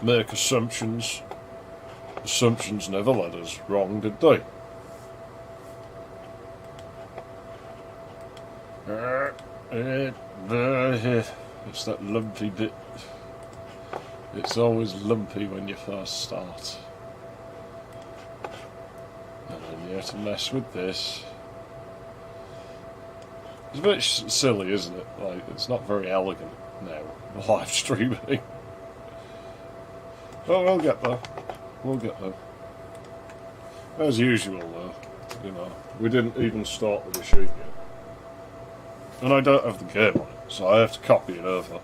make assumptions. Assumptions never led us wrong, did they? It's that lumpy bit. It's always lumpy when you first start. And then you have to mess with this. It's a bit silly, isn't it? Like, it's not very elegant now, live streaming. Well, we'll get there. We'll get there. As usual, though, you know, we didn't even start the machine yet. And I don't have the game on it, so I have to copy it over.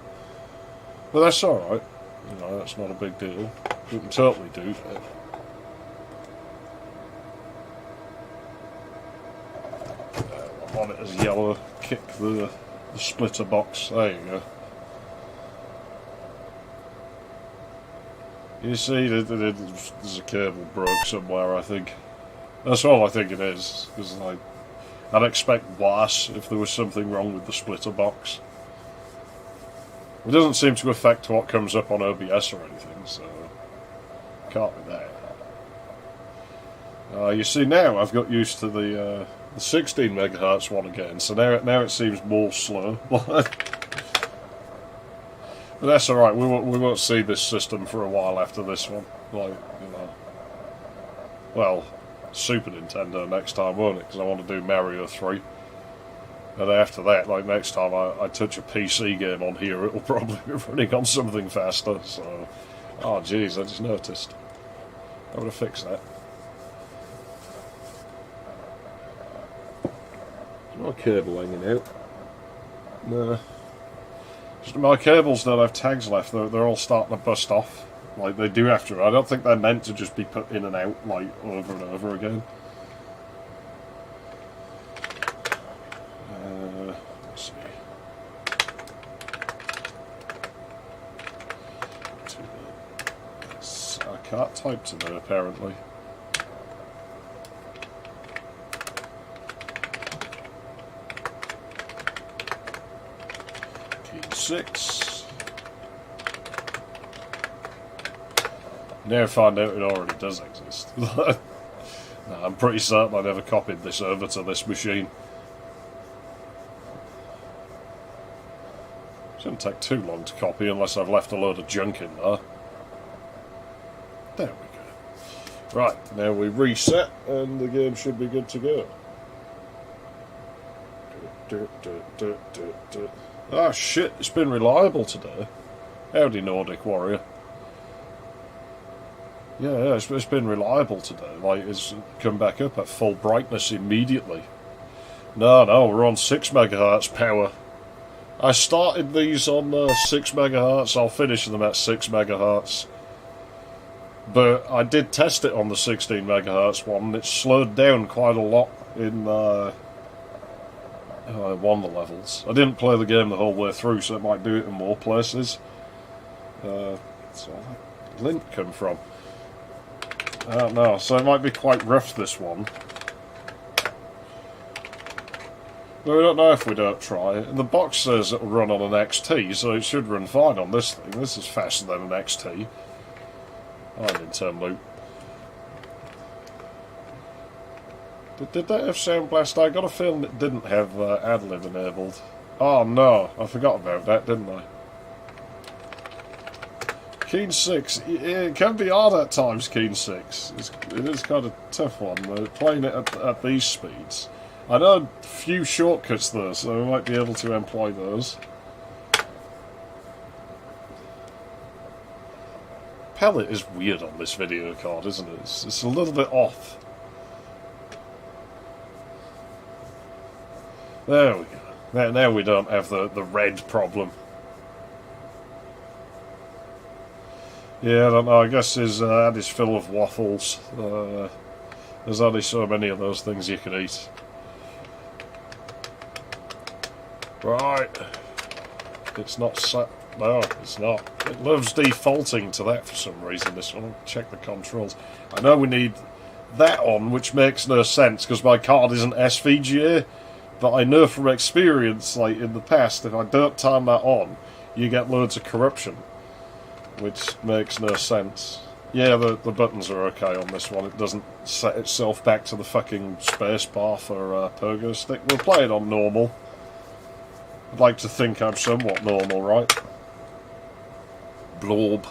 But that's alright. You know, that's not a big deal. We can totally do that. I want it as yellow. Kick the splitter box. There you go. You see, there's a cable broke somewhere, I think. That's all I think it is. Because I'd expect worse if there was something wrong with the splitter box. It doesn't seem to affect what comes up on OBS or anything, so can't be that. You see, now I've got used to the 16 megahertz one again, so now it seems more slow. But that's alright, we won't see this system for a while after this one. Like, you know. Well, Super Nintendo next time, won't it? Because I want to do Mario 3. And after that, like next time I touch a PC game on here, it'll probably be running on something faster, so... Oh jeez, I just noticed. I'm going to fix that. Is my cable hanging out? No. My cables don't have tags left, they're all starting to bust off. Like they do after. I don't think they're meant to just be put in and out, like, over and over again. Let's see. I can't type to them, apparently. Key 6. Now find out it already does exist. No, I'm pretty certain I never copied this over to this machine. Shouldn't take too long to copy unless I've left a load of junk in there. There we go. Right, now we reset and the game should be good to go. Ah shit, it's been reliable today. Howdy Nordic Warrior. Yeah, it's been reliable today. Like, it's come back up at full brightness immediately. No, we're on 6 megahertz power. I started these on 6 megahertz, I'll finish them at 6 megahertz. But I did test it on the 16 megahertz one, and it slowed down quite a lot in one of the levels. I didn't play the game the whole way through, so it might do it in more places. So where'd that lint come from? I don't know, so it might be quite rough, this one. But we don't know if we don't try it. And the box says it'll run on an XT, so it should run fine on this thing. This is faster than an XT. Oh, an intern loop. Did that have Sound Blast? I got a feeling it didn't have AdLib enabled. Oh no, I forgot about that, didn't I? Keen 6, it can be hard at times, Keen 6. It is kind of a tough one, playing it at these speeds. I know a few shortcuts though, so we might be able to employ those. Palette is weird on this video card, isn't it? It's a little bit off. There we go. Now we don't have the red problem. Yeah, I don't know, I guess he's had his fill of waffles. There's only so many of those things you can eat. Right. It's not set. No, it's not. It loves defaulting to that for some reason, this one. Check the controls. I know we need that on, which makes no sense, because my card isn't SVGA. But I know from experience, like in the past, if I don't turn that on, you get loads of corruption. which makes no sense. Yeah, the buttons are okay on this one. It doesn't set itself back to the fucking space bar for Pogo Stick. We'll play it on normal. I'd like to think I'm somewhat normal, right? Blob.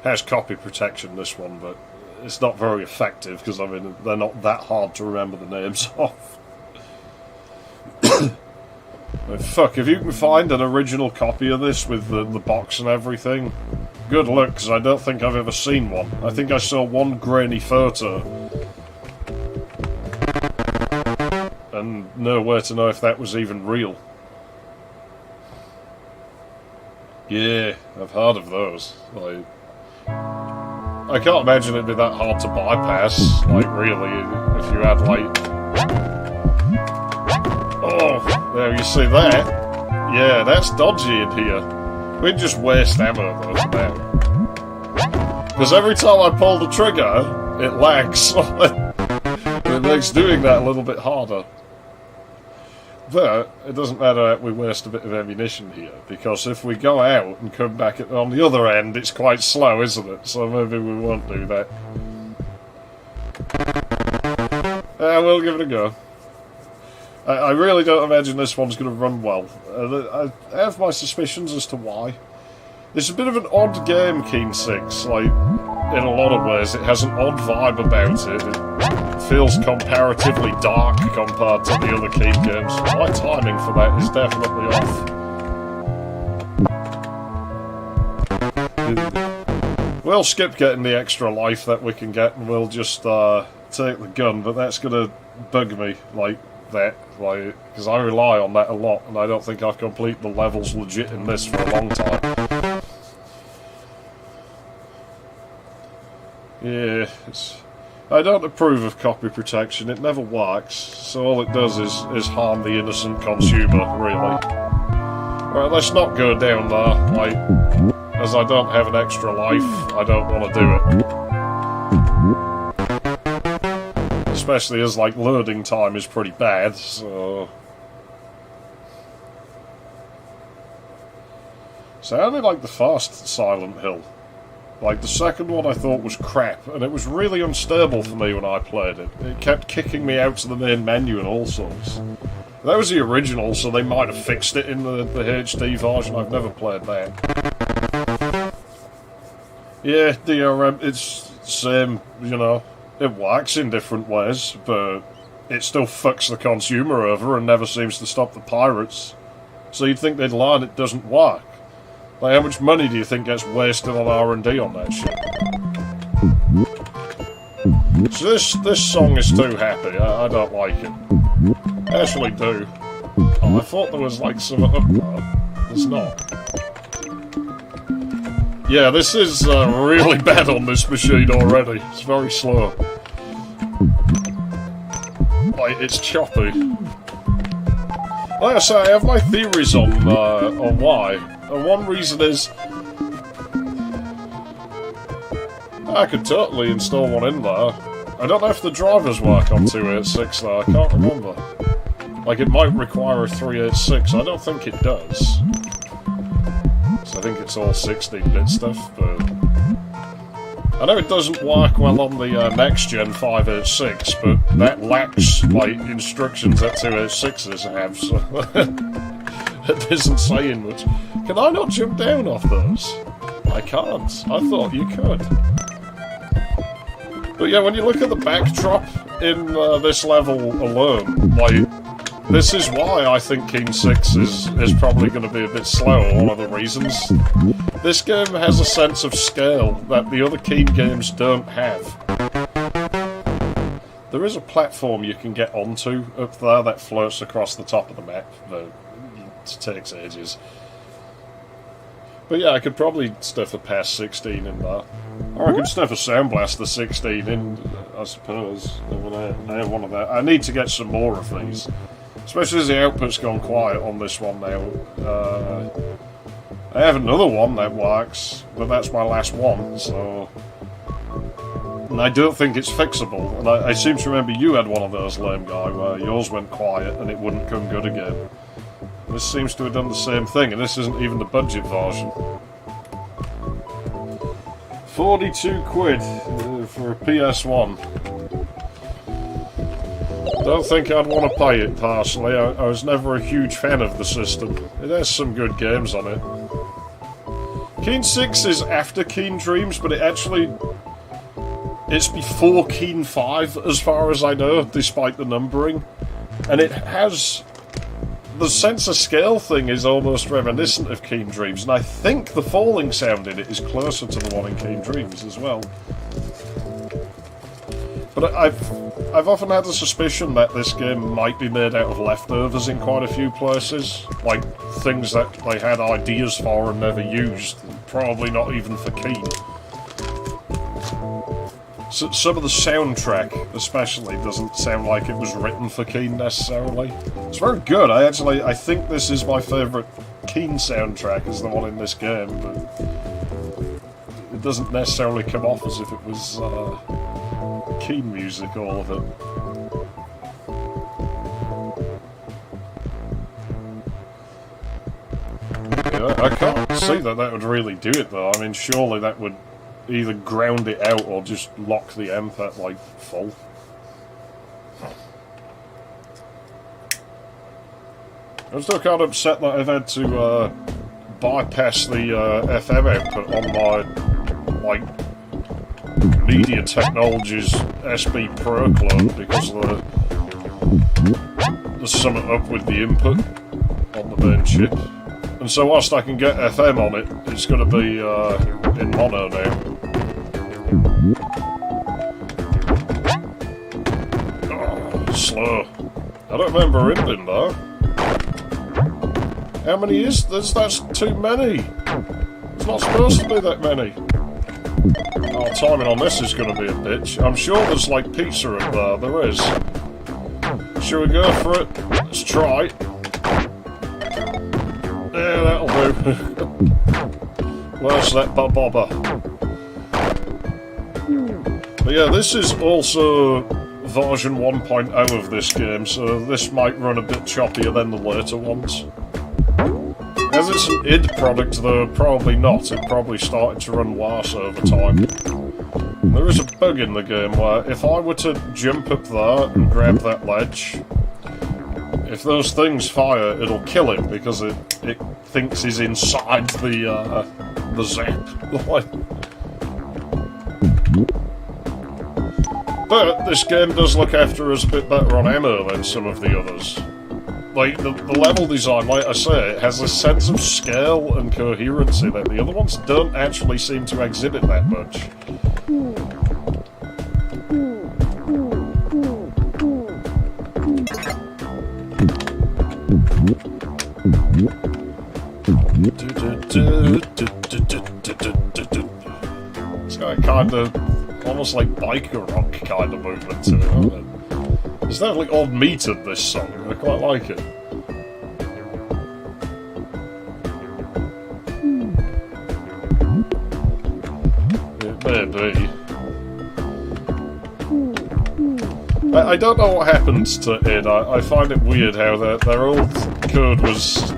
Has copy protection, this one, but it's not very effective because, I mean, they're not that hard to remember the names of. But fuck, if you can find an original copy of this with the box and everything, good luck, because I don't think I've ever seen one. I think I saw one grainy photo. And nowhere to know if that was even real. Yeah, I've heard of those. Like, I can't imagine it'd be that hard to bypass, like, really, if you had, like... Oh, there, you see that? Yeah, that's dodgy in here. We'd just waste ammo, though, now. Because every time I pull the trigger, it lags. It makes doing that a little bit harder. But it doesn't matter that we waste a bit of ammunition here, because if we go out and come back on the other end, it's quite slow, isn't it? So maybe we won't do that. We'll give it a go. I really don't imagine this one's going to run well. I have my suspicions as to why. It's a bit of an odd game, Keen 6. Like, in a lot of ways, it has an odd vibe about it. It feels comparatively dark compared to the other Keen games. My timing for that is definitely off. We'll skip getting the extra life that we can get, and we'll just take the gun, but that's going to bug me, like that, like, because I rely on that a lot, and I don't think I've completed the levels legit in this for a long time. Yeah, I don't approve of copy protection. It never works, so all it does is harm the innocent consumer, really. Right, let's not go down there, like, as I don't have an extra life, I don't want to do it. Especially as, like, loading time is pretty bad, so... So I only like the first Silent Hill. Like, the second one I thought was crap, and it was really unstable for me when I played it. It kept kicking me out to the main menu and all sorts. That was the original, so they might have fixed it in the HD version. I've never played that. Yeah, DRM, it's same, you know. It works in different ways, but it still fucks the consumer over and never seems to stop the pirates. So you'd think they'd learn it doesn't work. Like, how much money do you think gets wasted on R&D on that shit? So this song is too happy. I don't like it. I actually do. Oh, I thought there was, like, some up there. There's not. Yeah, this is really bad on this machine already. It's very slow. Like, it's choppy. Like I say, I have my theories on why. And one reason is... I could totally install one in there. I don't know if the drivers work on 286 though, I can't remember. Like, it might require a 386, I don't think it does. So I think it's all 16-bit stuff, but... I know it doesn't work well on the next-gen 586, but that lacks, like, instructions that 286s have, so... It isn't saying much. Can I not jump down off those? I can't. I thought you could. But yeah, when you look at the backdrop in this level alone, like, this is why I think Keen 6 is probably going to be a bit slow, one of the reasons. This game has a sense of scale that the other Keen games don't have. There is a platform you can get onto up there that floats across the top of the map, but it takes ages. But yeah, I could probably stuff a PAS 16 in that. Or I could stuff a Sound Blaster 16 in, I suppose. I have one of that. I need to get some more of these. Especially as the output's gone quiet on this one now. I have another one that works, but that's my last one, so... And I don't think it's fixable. And I seem to remember you had one of those, lame guy, where yours went quiet and it wouldn't come good again. This seems to have done the same thing, and this isn't even the budget version. 42 quid for a PS1. Don't think I'd want to pay it, personally. I was never a huge fan of the system. It has some good games on it. Keen 6 is after Keen Dreams, but it's before Keen 5, as far as I know, despite the numbering. And it has... The sense of scale thing is almost reminiscent of Keen Dreams, and I think the falling sound in it is closer to the one in Keen Dreams as well. But I've often had a suspicion that this game might be made out of leftovers in quite a few places. Like, things that they had ideas for and never used. Probably not even for Keen. So, some of the soundtrack, especially, doesn't sound like it was written for Keen necessarily. It's very good. I think this is my favourite Keen soundtrack, is the one in this game, but it doesn't necessarily come off as if it was Keen music, all of it. Yeah, I can't see that would really do it, though. I mean, surely that would either ground it out or just lock the amp at, like, full. I'm still kind of upset that I've had to bypass the FM output on my, like, Media Technologies SB Pro clone because there's something up with the input on the main chip. And so whilst I can get FM on it, it's going to be in mono now. Oh, slow. I don't remember ending though. How many is this? That's too many. It's not supposed to be that many. Oh, timing on this is going to be a bitch. I'm sure there's like pizza up there. There is. Shall we go for it? Let's try. Yeah, that'll do. Where's that bobber? But yeah, this is also version 1.0 of this game, so this might run a bit choppier than the later ones. As it's an id product, though, probably not. It probably started to run worse over time. There is a bug in the game where if I were to jump up there and grab that ledge, if those things fire, it'll kill him because it thinks he's inside the zap. But this game does look after us a bit better on ammo than some of the others. Like, the level design, like I say, it has a sense of scale and coherency that the other ones don't actually seem to exhibit that much. It's got kind of almost like biker rock kind of movement to it. It's definitely odd metered, this song. I quite like it. It may be. I don't know what happens to id. I find it weird how their old code was,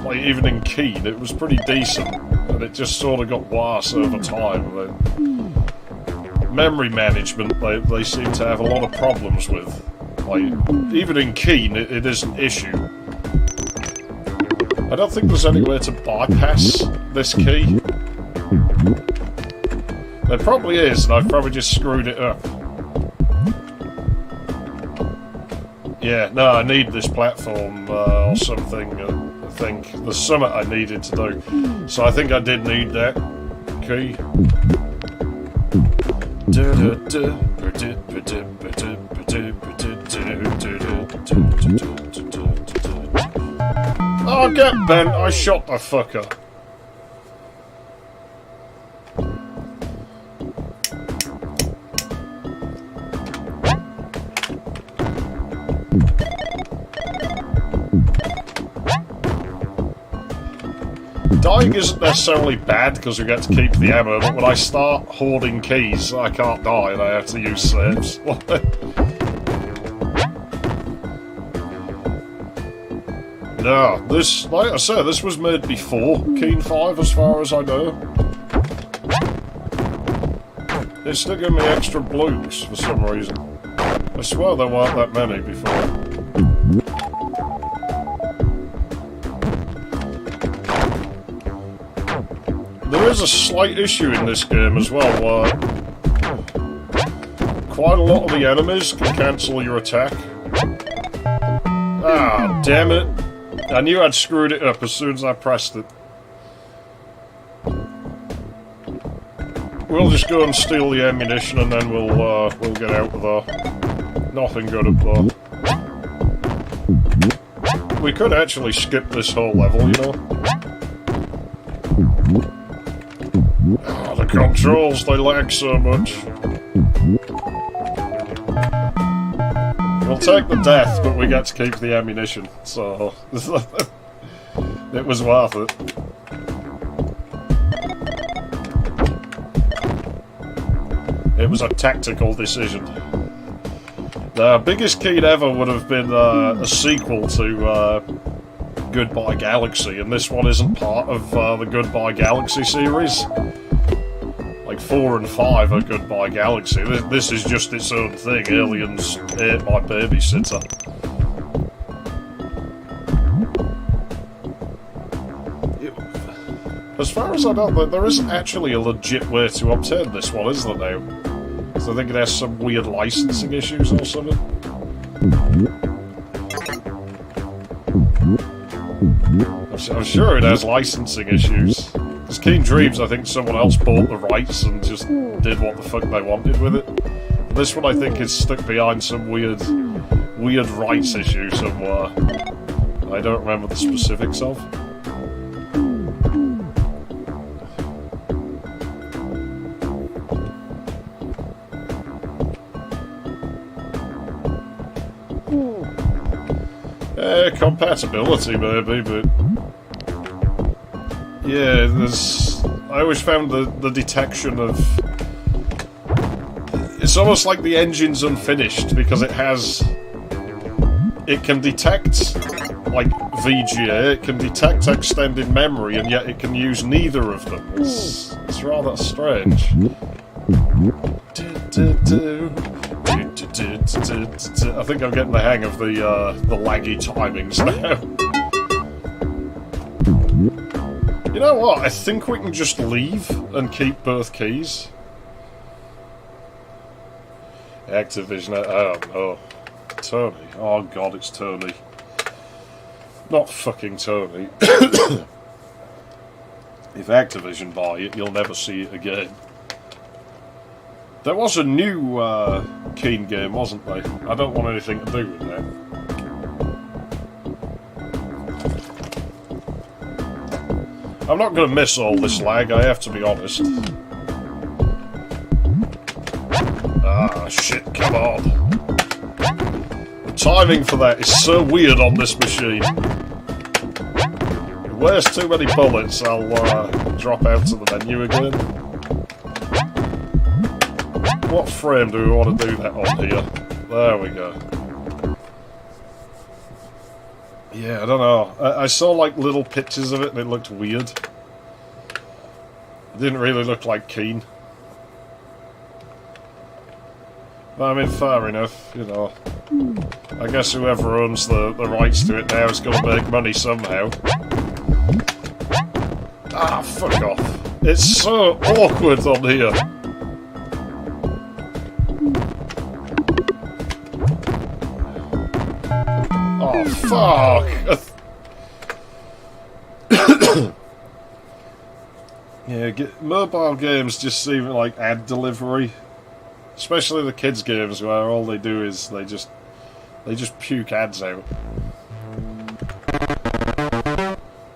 like, even in Keen, it was pretty decent, and it just sort of got worse over time. Memory management, they seem to have a lot of problems with. Like, even in Keen, it is an issue. I don't think there's any way to bypass this key. There probably is, and I've probably just screwed it up. Yeah, no, I need this platform or something. I think there's something I needed to do. So I think I did need that key. Oh, get bent! I shot the fucker. Dying isn't necessarily bad because we get to keep the ammo, but when I start hoarding keys, I can't die and I have to use saves. No, this, like I said, this was made before Keen 5 as far as I know. It's still giving me extra blues for some reason. I swear there weren't that many before. There is a slight issue in this game as well, where quite a lot of the enemies can cancel your attack. Ah, damn it. I knew I'd screwed it up as soon as I pressed it. We'll just go and steal the ammunition and then we'll get out of there. Nothing good up there. We could actually skip this whole level, you know? Oh, the controls, they lag so much. We'll take the death, but we get to keep the ammunition, so... it was worth it. It was a tactical decision. The biggest keen ever would have been a sequel to Goodbye Galaxy, and this one isn't part of the Goodbye Galaxy series. Like 4 and 5 are Goodbye Galaxy. This is just its own thing. Aliens ate my babysitter. As far as I know, there isn't actually a legit way to obtain this one, is there now? So I think it has some weird licensing issues or something. I'm sure it has licensing issues. Because Keen Dreams, I think someone else bought the rights and just did what the fuck they wanted with it. This one, I think, is stuck behind some weird rights issue somewhere. I don't remember the specifics of. Compatibility maybe, but yeah, I always found the detection of... It's almost like the engine's unfinished, because it can detect, like, VGA, it can detect extended memory, and yet it can use neither of them. It's rather strange. I think I'm getting the hang of the laggy timings now. You know what? I think we can just leave and keep both keys. Activision. Oh no. Tony. Oh god, it's Tony. Not fucking Tony. If Activision buy it, you'll never see it again. There was a new Keen game, wasn't there? I don't want anything to do with that. I'm not going to miss all this lag, I have to be honest. Ah, shit, come on. The timing for that is so weird on this machine. If it wears too many bullets, I'll drop out to the menu again. What frame do we want to do that on here? There we go. Yeah, I don't know. I saw like little pictures of it and it looked weird. It didn't really look like Keen. But I mean, fair enough, you know. I guess whoever owns the rights to it now is going to make money somehow. Ah, fuck off. It's so awkward on here. Oh, fuck! Yeah, mobile games just seem like ad delivery. Especially the kids' games where all they do is they just puke ads out.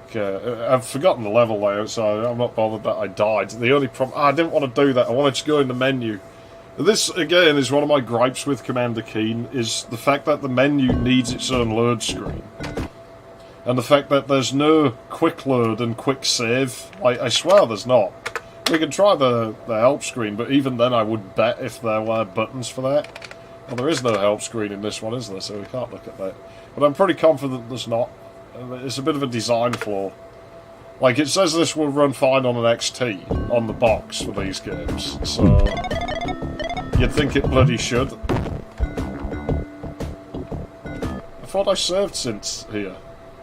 Okay, I've forgotten the level layout, so I'm not bothered that I died. The only problem... I didn't want to do that, I wanted to go in the menu. This, again, is one of my gripes with Commander Keen, is the fact that the menu needs its own load screen. And the fact that there's no quick load and quick save. I swear there's not. We can try the help screen, but even then I would bet if there were buttons for that. Well, there is no help screen in this one, is there? So we can't look at that. But I'm pretty confident there's not. It's a bit of a design flaw. Like, it says this will run fine on an XT, on the box for these games, so... You'd think it bloody should. I thought I saved since here.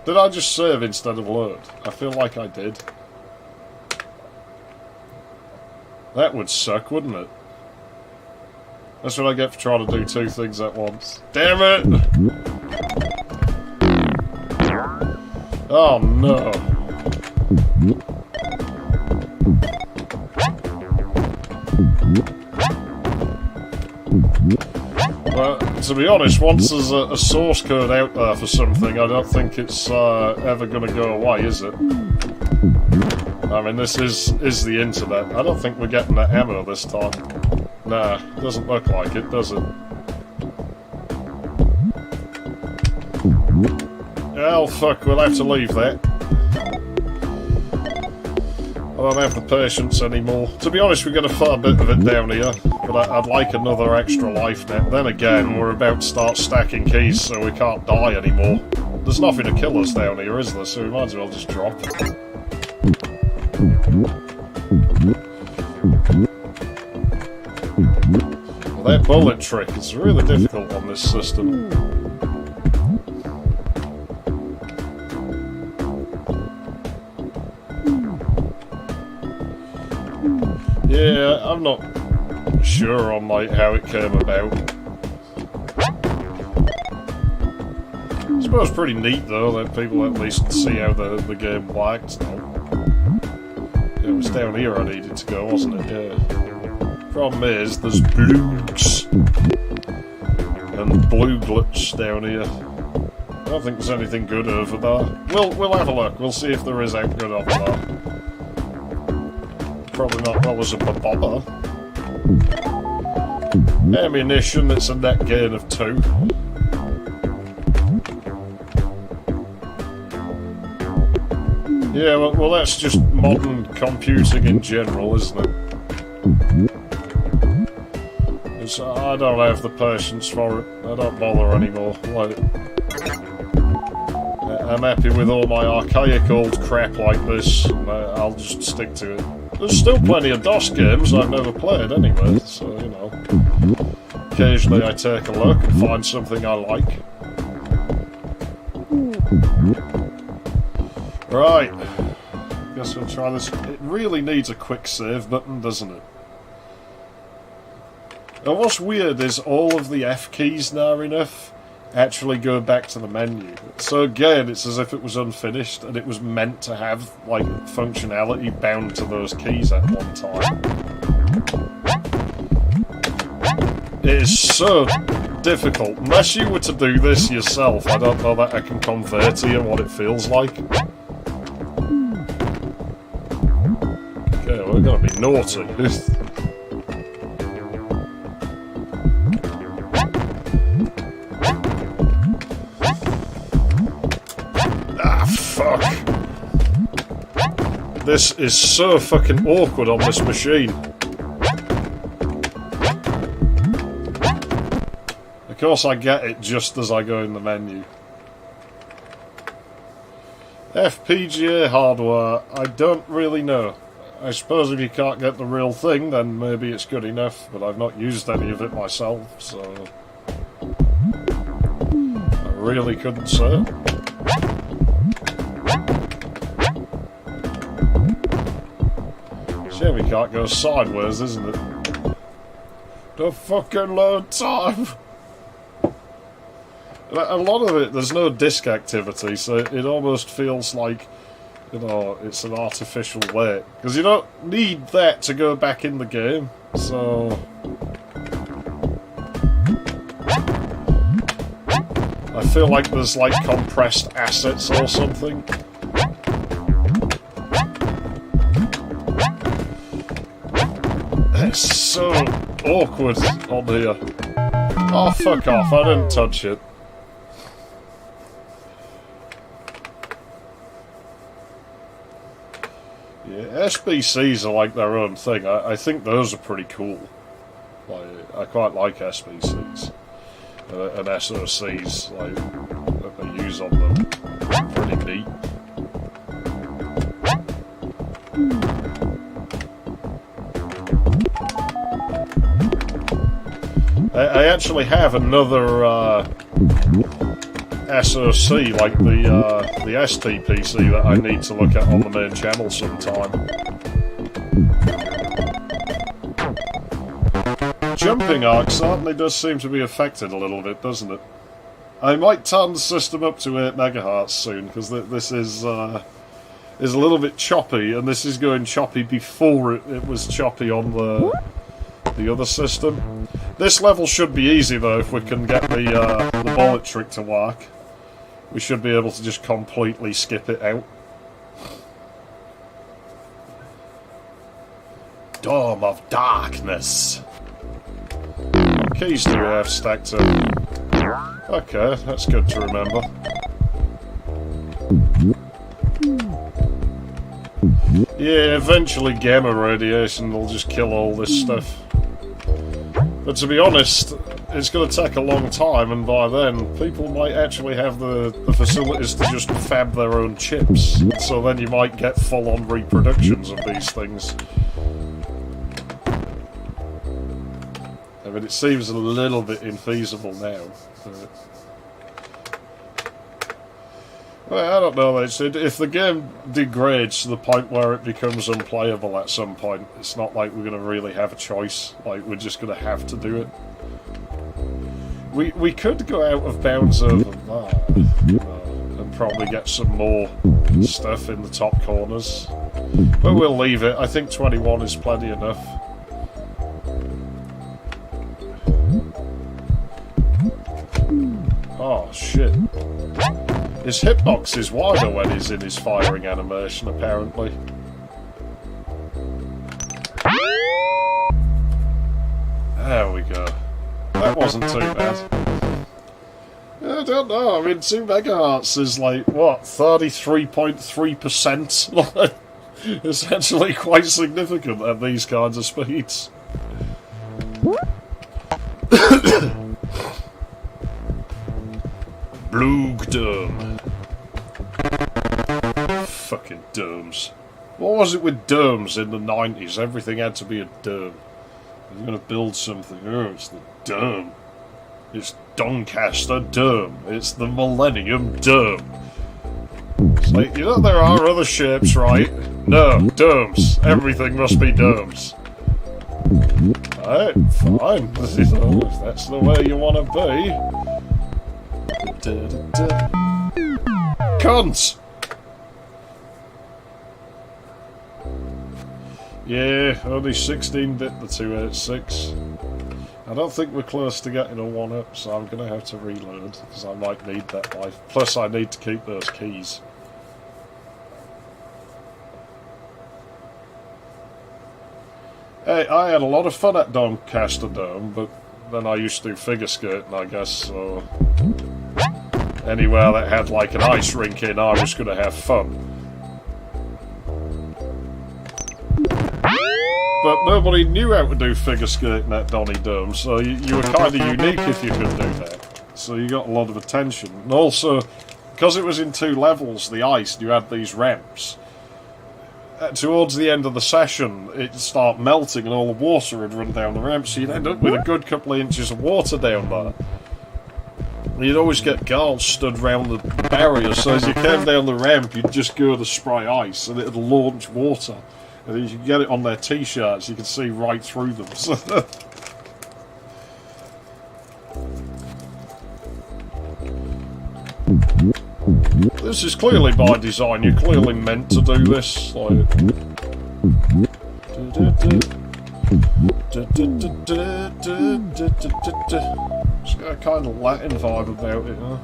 Did I just save instead of load? I feel like I did. That would suck, wouldn't it? That's what I get for trying to do two things at once. Damn it! Oh no. Well, to be honest, once there's a source code out there for something, I don't think it's ever going to go away, is it? I mean, this is the internet. I don't think we're getting the ammo this time. Nah, doesn't look like it, does it? Oh, fuck, we'll have to leave that. I don't have the patience anymore. To be honest, we got a fair bit of it down here, but I'd like another extra life net. Then again, we're about to start stacking keys, so we can't die anymore. There's nothing to kill us down here, is there? So we might as well just drop it. Well, that bullet trick is really difficult on this system. Yeah, I'm not sure on like how it came about. I suppose pretty neat though that people at least see how the game works now. It was down here I needed to go, wasn't it? Yeah. Problem is, there's bloogs and blooglets down here. I don't think there's anything good over there. We'll have a look. We'll see if there is anything good over there. Probably not always a bobber. Ammunition, it's a net gain of 2. Yeah, well that's just modern computing in general, isn't it? I don't have the patience for it. I don't bother anymore. Like, I'm happy with all my archaic old crap like this, and I'll just stick to it. There's still plenty of DOS games I've never played anyway, so, you know. Occasionally I take a look and find something I like. Right. Guess we'll try this. It really needs a quick save button, doesn't it? And what's weird is all of the F keys near enough actually go back to the menu. So again, it's as if it was unfinished and it was meant to have, like, functionality bound to those keys at one time. It is so difficult. Unless you were to do this yourself, I don't know that I can convey to you what it feels like. Okay, we're gonna be naughty. Fuck. This is so fucking awkward on this machine. Of course I get it just as I go in the menu. FPGA hardware, I don't really know. I suppose if you can't get the real thing, then maybe it's good enough, but I've not used any of it myself, so I really couldn't say. Shame we can't go sideways, isn't it? The fucking load time! A lot of it, there's no disk activity, so it almost feels like, you know, it's an artificial wait. Because you don't need that to go back in the game, so... I feel like there's, like, compressed assets or something. It's so awkward on here. Oh, fuck off, I didn't touch it. Yeah, SBCs are like their own thing. I think those are pretty cool. Like, I quite like SBCs. And SOCs, like, that they use on them. Pretty neat. I actually have another SoC, like the STPC, that I need to look at on the main channel sometime. Jumping arc certainly does seem to be affected a little bit, doesn't it? I might turn the system up to 8 MHz soon, because this is a little bit choppy, and this is going choppy before it was choppy on the other system. This level should be easy though, if we can get the bullet trick to work. We should be able to just completely skip it out. Dome of Darkness. What keys do we have stacked up? Okay, that's good to remember. Yeah, eventually gamma radiation will just kill all this stuff. But to be honest, it's going to take a long time, and by then, people might actually have the facilities to just fab their own chips. So then you might get full-on reproductions of these things. I mean, it seems a little bit infeasible now. Well, I don't know. If the game degrades to the point where it becomes unplayable at some point, it's not like we're going to really have a choice. Like, we're just going to have to do it. We could go out of bounds over that and probably get some more stuff in the top corners. But we'll leave it. I think 21 is plenty enough. Oh, shit. His hitbox is wider when he's in his firing animation, apparently. There we go. That wasn't too bad. I don't know, I mean, 2 MHz is like, what, 33.3%? It's actually quite significant at these kinds of speeds. Blue Dome. Fucking domes. What was it with domes in the 90s? Everything had to be a dome. You're going to build something. Oh, it's the dome. It's Doncaster Dome. It's the Millennium Dome. It's like, you know, there are other shapes, right? No, domes. Everything must be domes. Alright, fine. If that's the way you want to be. Cunt! Yeah, only 16-bit the 286. I don't think we're close to getting a 1-up, so I'm going to have to reload, because I might need that life. Plus I need to keep those keys. Hey, I had a lot of fun at Doncaster Dome, but then I used to do figure skating, I guess, so... Anywhere that had like an ice rink in, I was going to have fun. But nobody knew how to do figure skating at Donny Dome, so you were kind of unique if you could do that. So you got a lot of attention. And also, because it was in 2 levels, the ice, you had these ramps. Towards the end of the session, it'd start melting and all the water would run down the ramp, so you'd end up with a good couple of inches of water down there. You'd always get guards stood round the barrier, so as you came down the ramp, you'd just go to spray ice, and it'd launch water. And you could get it on their t-shirts, you could see right through them. This is clearly by design, you're clearly meant to do this. Like... It's got a kind of Latin vibe about it, huh?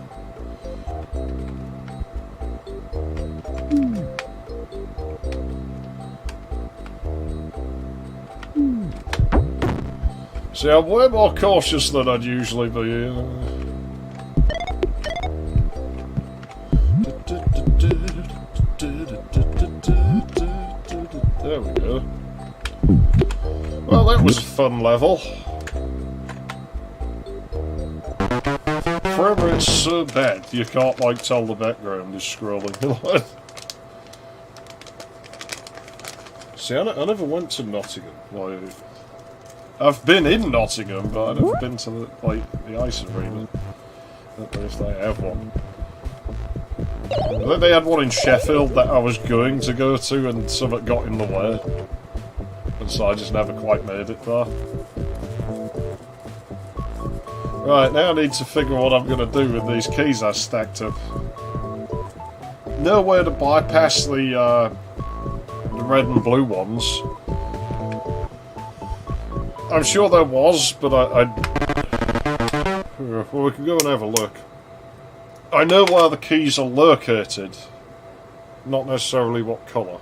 See, I'm way more cautious than I'd usually be. There we go. Well, that was a fun level. Forever it's so bad you can't like tell the background is scrolling. See, I never went to Nottingham. Like, I've been in Nottingham, but I've never been to the ice arena. I don't know if they have one. I think they had one in Sheffield that I was going to go to, and something got in the way. And so I just never quite made it there. Right, now I need to figure what I'm going to do with these keys I stacked up. No way to bypass the red and blue ones. I'm sure there was, but well, we can go and have a look. I know where the keys are located, not necessarily what colour.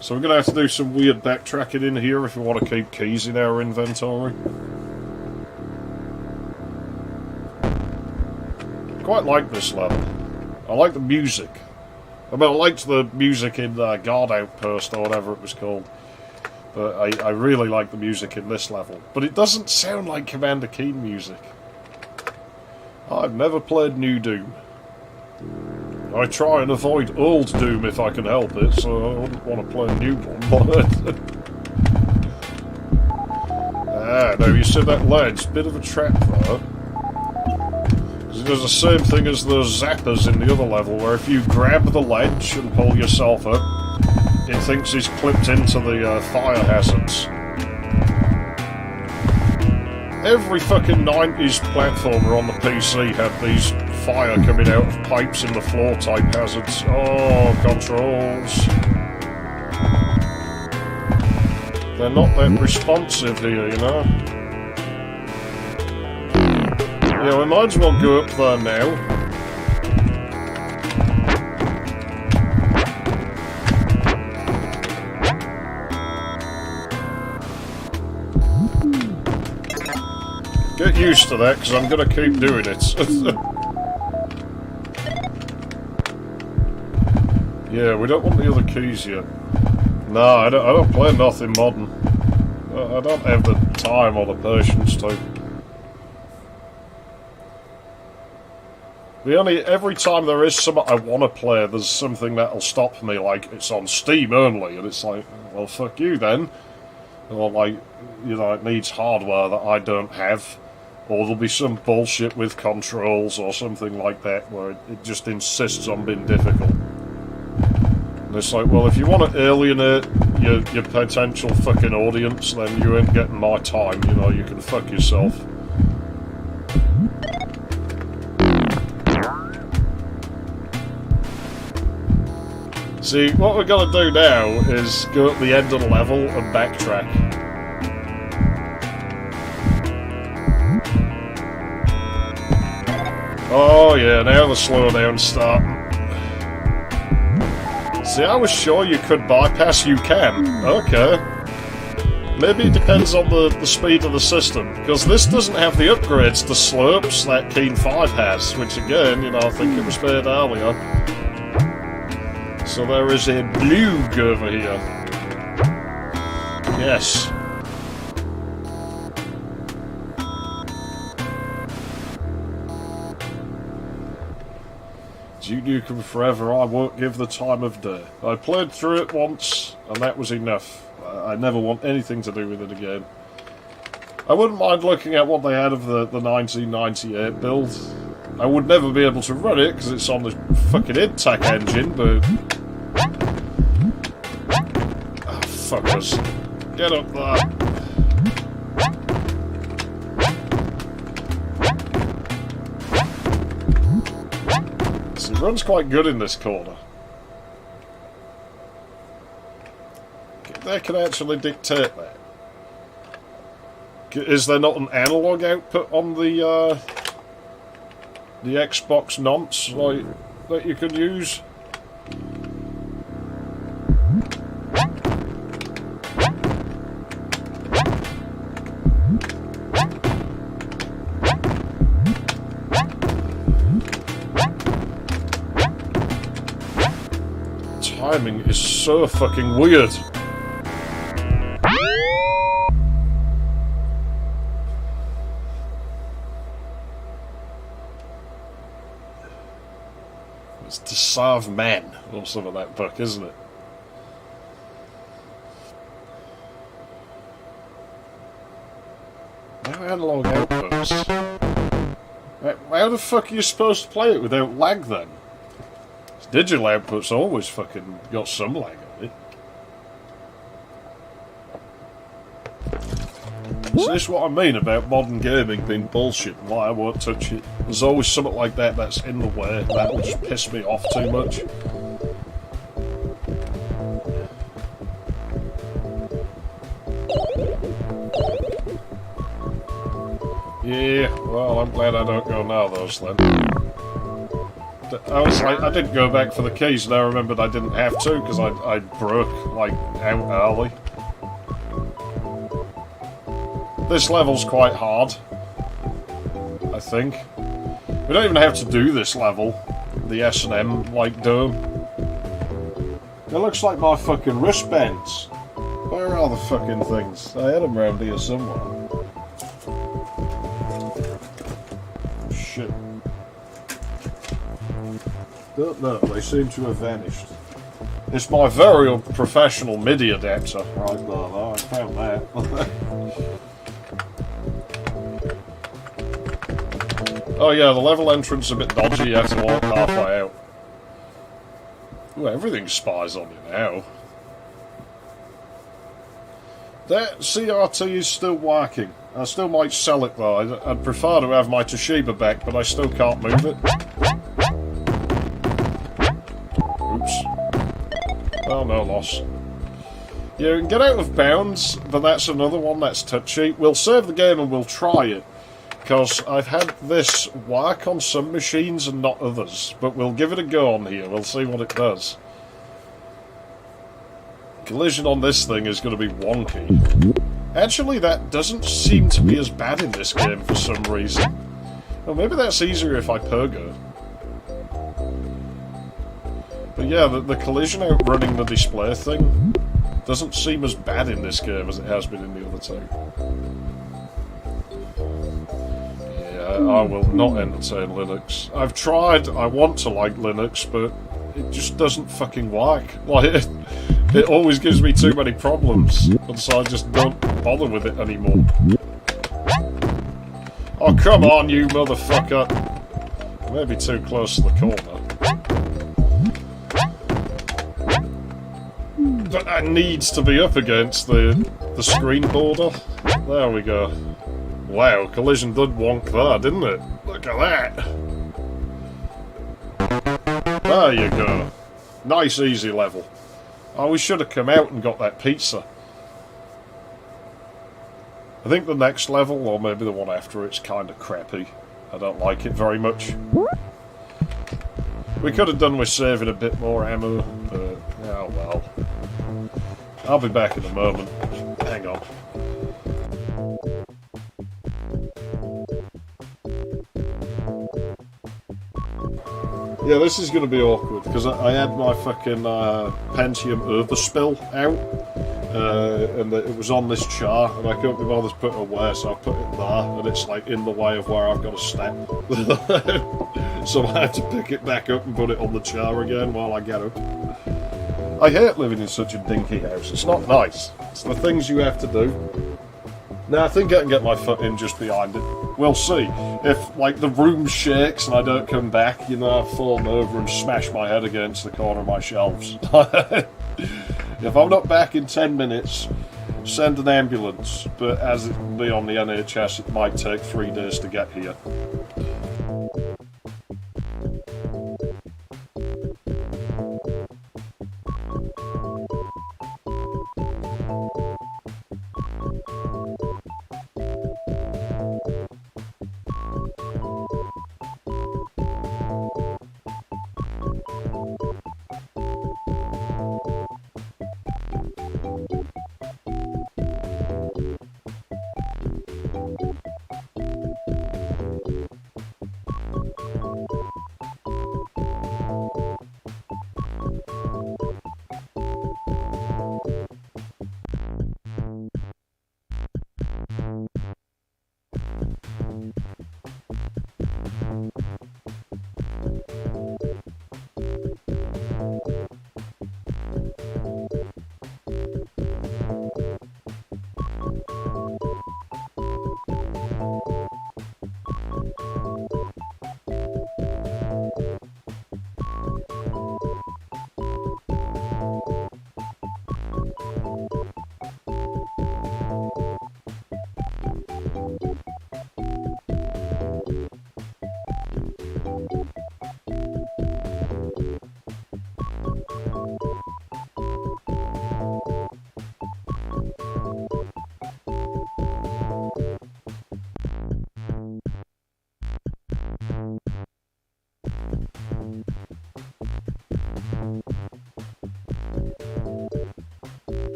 So we're going to have to do some weird backtracking in here if we want to keep keys in our inventory. Quite like this level. I like the music. I mean, I liked the music in Guard Outpost or whatever it was called. But I really like the music in this level. But it doesn't sound like Commander Keen music. I've never played New Doom. I try and avoid old Doom if I can help it, so I wouldn't want to play a new one. Now you see that ledge, bit of a trap there. It does the same thing as those zappers in the other level, where if you grab the ledge and pull yourself up, it thinks he's clipped into the fire hazards. Every fucking 90s platformer on the PC had these fire coming out of pipes in the floor type hazards. Oh, controls. They're not that responsive here, you know? Yeah, we might as well go up there now. Get used to that, because I'm going to keep doing it. Yeah, we don't want the other keys yet. No, I don't play nothing modern. I don't have the time or the patience to. Every time there is something I want to play, there's something that'll stop me, like, it's on Steam only, and it's like, well, fuck you then. Or like, you know, it needs hardware that I don't have. Or there'll be some bullshit with controls or something like that where it just insists on being difficult. And it's like, well, if you want to alienate your potential fucking audience, then you ain't getting my time, you know, you can fuck yourself. See, what we're going to do now is go at the end of the level and backtrack. Oh yeah, now the slowdown's starting. See, I was sure you could bypass. You can. Okay. Maybe it depends on the speed of the system, because this doesn't have the upgrades to slopes that Keen 5 has, which again, you know, I think it was made earlier. So there is a Blug over here. Yes. Duke Nukem Forever, I won't give the time of day. I played through it once, and that was enough. I never want anything to do with it again. I wouldn't mind looking at what they had of the 1998 build. I would never be able to run it, because it's on the fucking Intac engine, but... Oh, fuckers. Get up there. It runs quite good in this corner. They can actually dictate that. Is there not an analog output on the Xbox nonce like that you could use? Timing is so fucking weird. It's to serve man or something like that book, isn't it? No analog outputs. How the fuck are you supposed to play it without lag then? Digital outputs always fucking got some lag on it. So this is what I mean about modern gaming being bullshit and why I won't touch it. There's always something like that that's in the way. That will just piss me off too much. Yeah, well, I'm glad I don't go now, those then. I didn't go back for the keys, and I remembered I didn't have to, because I broke, like, out early. This level's quite hard, I think. We don't even have to do this level, the S&M, like, dome. It looks like my fucking wristbands. Where are the fucking things? I had them around here somewhere. Shit. Don't know, they seem to have vanished. It's my very unprofessional MIDI adapter right there, I found that. Oh yeah, the level entrance is a bit dodgy, you have to walk halfway out. Ooh, everything spies on you now. That CRT is still working. I still might sell it though. I'd prefer to have my Toshiba back, but I still can't move it. Oops. Oh, no loss. Yeah, we can get out of bounds, but that's another one that's touchy. We'll save the game and we'll try it, because I've had this work on some machines and not others. But we'll give it a go on here. We'll see what it does. Collision on this thing is going to be wonky. Actually, that doesn't seem to be as bad in this game for some reason. Well, maybe that's easier if I pogo. But yeah, the collision outrunning the display thing doesn't seem as bad in this game as it has been in the other two. Yeah, I will not entertain Linux. I've tried, I want to like Linux, but it just doesn't fucking work. Like, it always gives me too many problems, and so I just don't bother with it anymore. Oh, come on, you motherfucker! Maybe too close to the corner. But that needs to be up against the screen border. There we go. Wow, collision did wonk there, didn't it? Look at that! There you go. Nice, easy level. Oh, we should have come out and got that pizza. I think the next level, or maybe the one after, it's kind of crappy. I don't like it very much. We could have done with saving a bit more ammo, but oh well. I'll be back in a moment. Hang on. Yeah, this is going to be awkward, because I had my fucking Pentium overspill out, and it was on this char, and I couldn't be bothered to put it away, so I put it there, and it's like in the way of where I've got to step. So I had to pick it back up and put it on the char again while I get up. I hate living in such a dinky house, it's not nice. It's the things you have to do. Now, I think I can get my foot in just behind it. We'll see. If, like, the room shakes and I don't come back, you know, I've fallen over and smashed my head against the corner of my shelves. If I'm not back in 10 minutes, send an ambulance. But as it will be on the NHS, it might take 3 days to get here.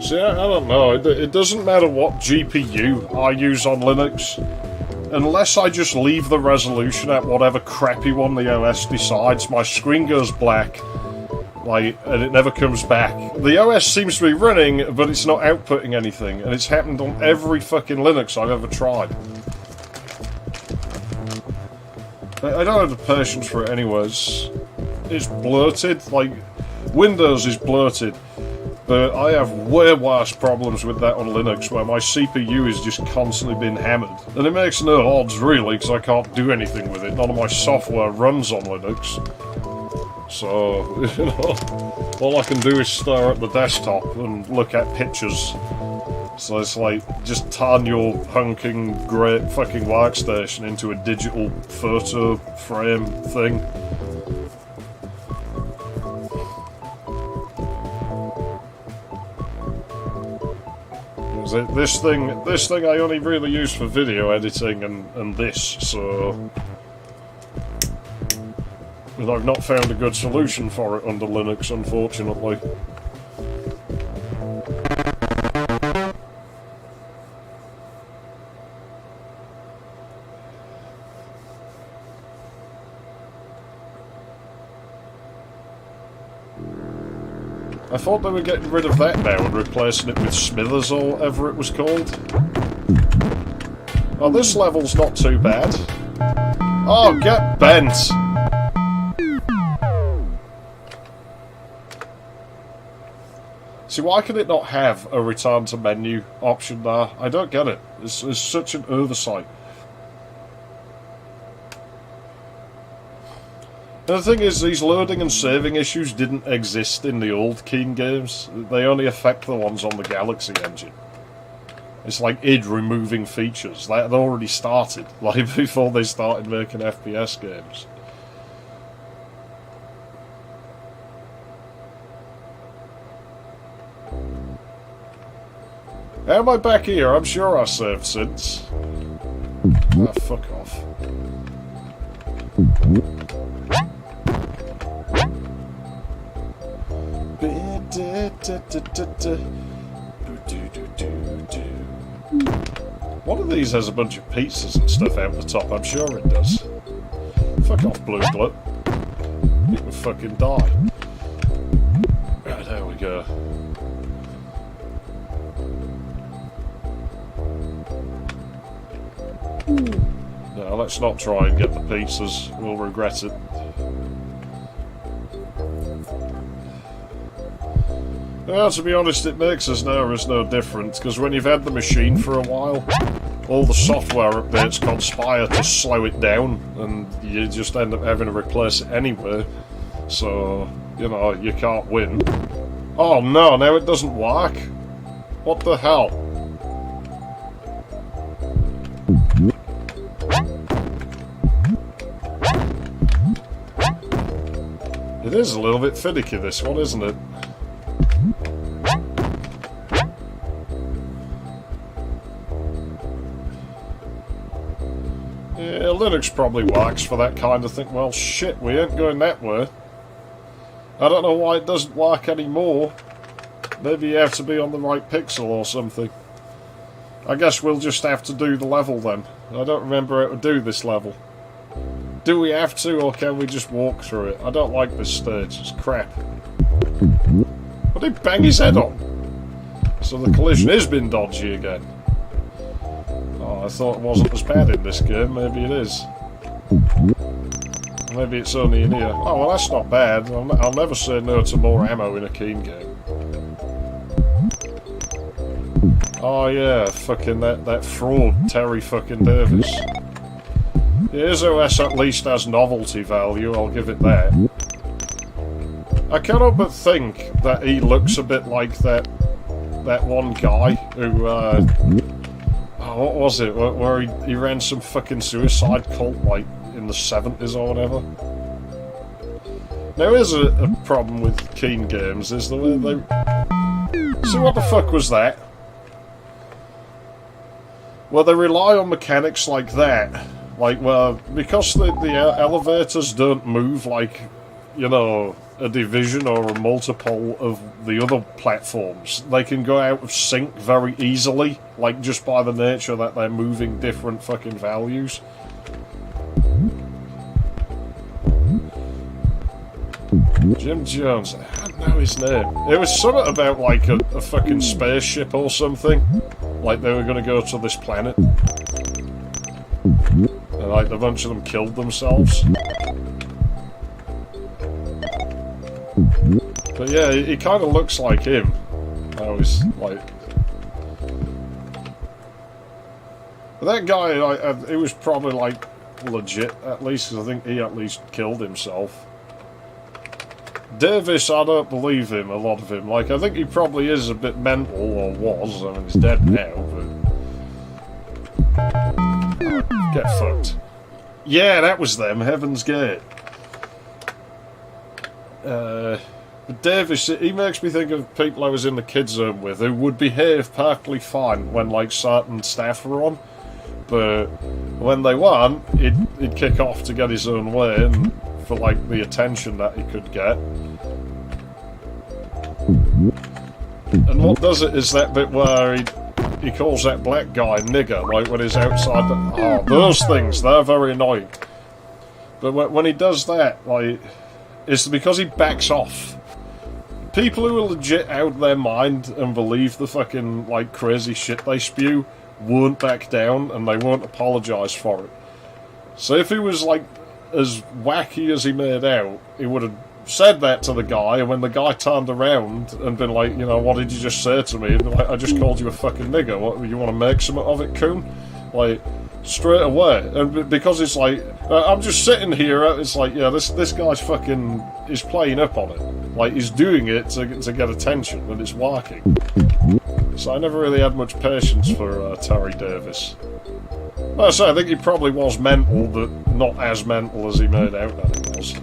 See, I don't know. It doesn't matter what GPU I use on Linux. Unless I just leave the resolution at whatever crappy one the OS decides, my screen goes black, like, and it never comes back. The OS seems to be running, but it's not outputting anything, and it's happened on every fucking Linux I've ever tried. I don't have the patience for it anyways. It's bloated, like, Windows is bloated. But I have way worse problems with that on Linux, where my CPU is just constantly being hammered. And it makes no odds, really, because I can't do anything with it. None of my software runs on Linux. So, you know, all I can do is stare at the desktop and look at pictures. So it's like, just turn your hunking, great fucking workstation into a digital photo frame thing. This thing I only really use for video editing and this, so... And I've not found a good solution for it under Linux, unfortunately. I thought they were getting rid of that now and replacing it with Smithers or whatever it was called. Oh, this level's not too bad. Oh, get bent! See, why can it not have a return to menu option there? I don't get it. It's such an oversight. And the thing is, these loading and saving issues didn't exist in the old Keen games. They only affect the ones on the Galaxy engine. It's like id removing features. That had already started, like before they started making FPS games. How am I back here? I'm sure I saved since. Ah, fuck off. One of these has a bunch of pizzas and stuff out the top, I'm sure it does. Fuck off, Blue Glut. You will fucking die. Right, there we go. No, let's not try and get the pizzas. We'll regret it. Well, to be honest, it makes us now is no different, because when you've had the machine for a while, all the software updates conspire to slow it down, and you just end up having to replace it anyway. So, you know, you can't win. Oh no, now it doesn't work? What the hell? It is a little bit finicky, this one, isn't it? Yeah, Linux probably works for that kind of thing. Well, shit, we ain't going that way. I don't know why it doesn't work anymore. Maybe you have to be on the right pixel or something. I guess we'll just have to do the level then. I don't remember how to do this level. Do we have to, or can we just walk through it? I don't like this stage, it's crap. What did he bang his head on? So the collision has been dodgy again. Oh, I thought it wasn't as bad in this game, maybe it is. Maybe it's only in here. Oh, well that's not bad. I'll never say no to more ammo in a Keen game. Oh yeah, fucking that fraud, Terry fucking Davis. His OS at least has novelty value, I'll give it that. I cannot but think that he looks a bit like that one guy who, oh, what was it, where he ran some fucking suicide cult, like, in the 70s or whatever. Now here's a problem with Keen games, is the way they... See, what the fuck was that? Well, they rely on mechanics like that. Like, well, because the elevators don't move like, you know, a division or a multiple of the other platforms. They can go out of sync very easily, like just by the nature that they're moving different fucking values. Jim Jones, I don't know his name. It was something about like a fucking spaceship or something. Like they were going to go to this planet. And like a bunch of them killed themselves. But yeah, he kind of looks like him. I was like... That guy, like, he was probably like legit at least, because I think he at least killed himself. Davis, I don't believe him, a lot of him. Like, I think he probably is a bit mental, or was. I mean, he's dead now, but... Get fucked. Yeah, that was them, Heaven's Gate. Davis, he makes me think of people I was in the kids' zone with who would behave perfectly fine when, like, certain staff were on. But when they weren't, he'd kick off to get his own way and for, like, the attention that he could get. And what does it is that bit where he calls that black guy nigger, like when he's outside. Oh, those things, they're very annoying. But when he does that, like, it's because he backs off. People who are legit out of their mind and believe the fucking, like, crazy shit they spew won't back down and they won't apologise for it. So if he was, like, as wacky as he made out, he would have said that to the guy, and when the guy turned around and been like, you know, what did you just say to me? And like, I just called you a fucking nigger. What, you want to make something of it, coon? Like, straight away. And because it's like, I'm just sitting here, it's like, yeah, this guy's fucking, he's playing up on it. Like, he's doing it to get attention, and it's working. So I never really had much patience for Terry Davis. Like I say, I think he probably was mental, but not as mental as he made out that he was.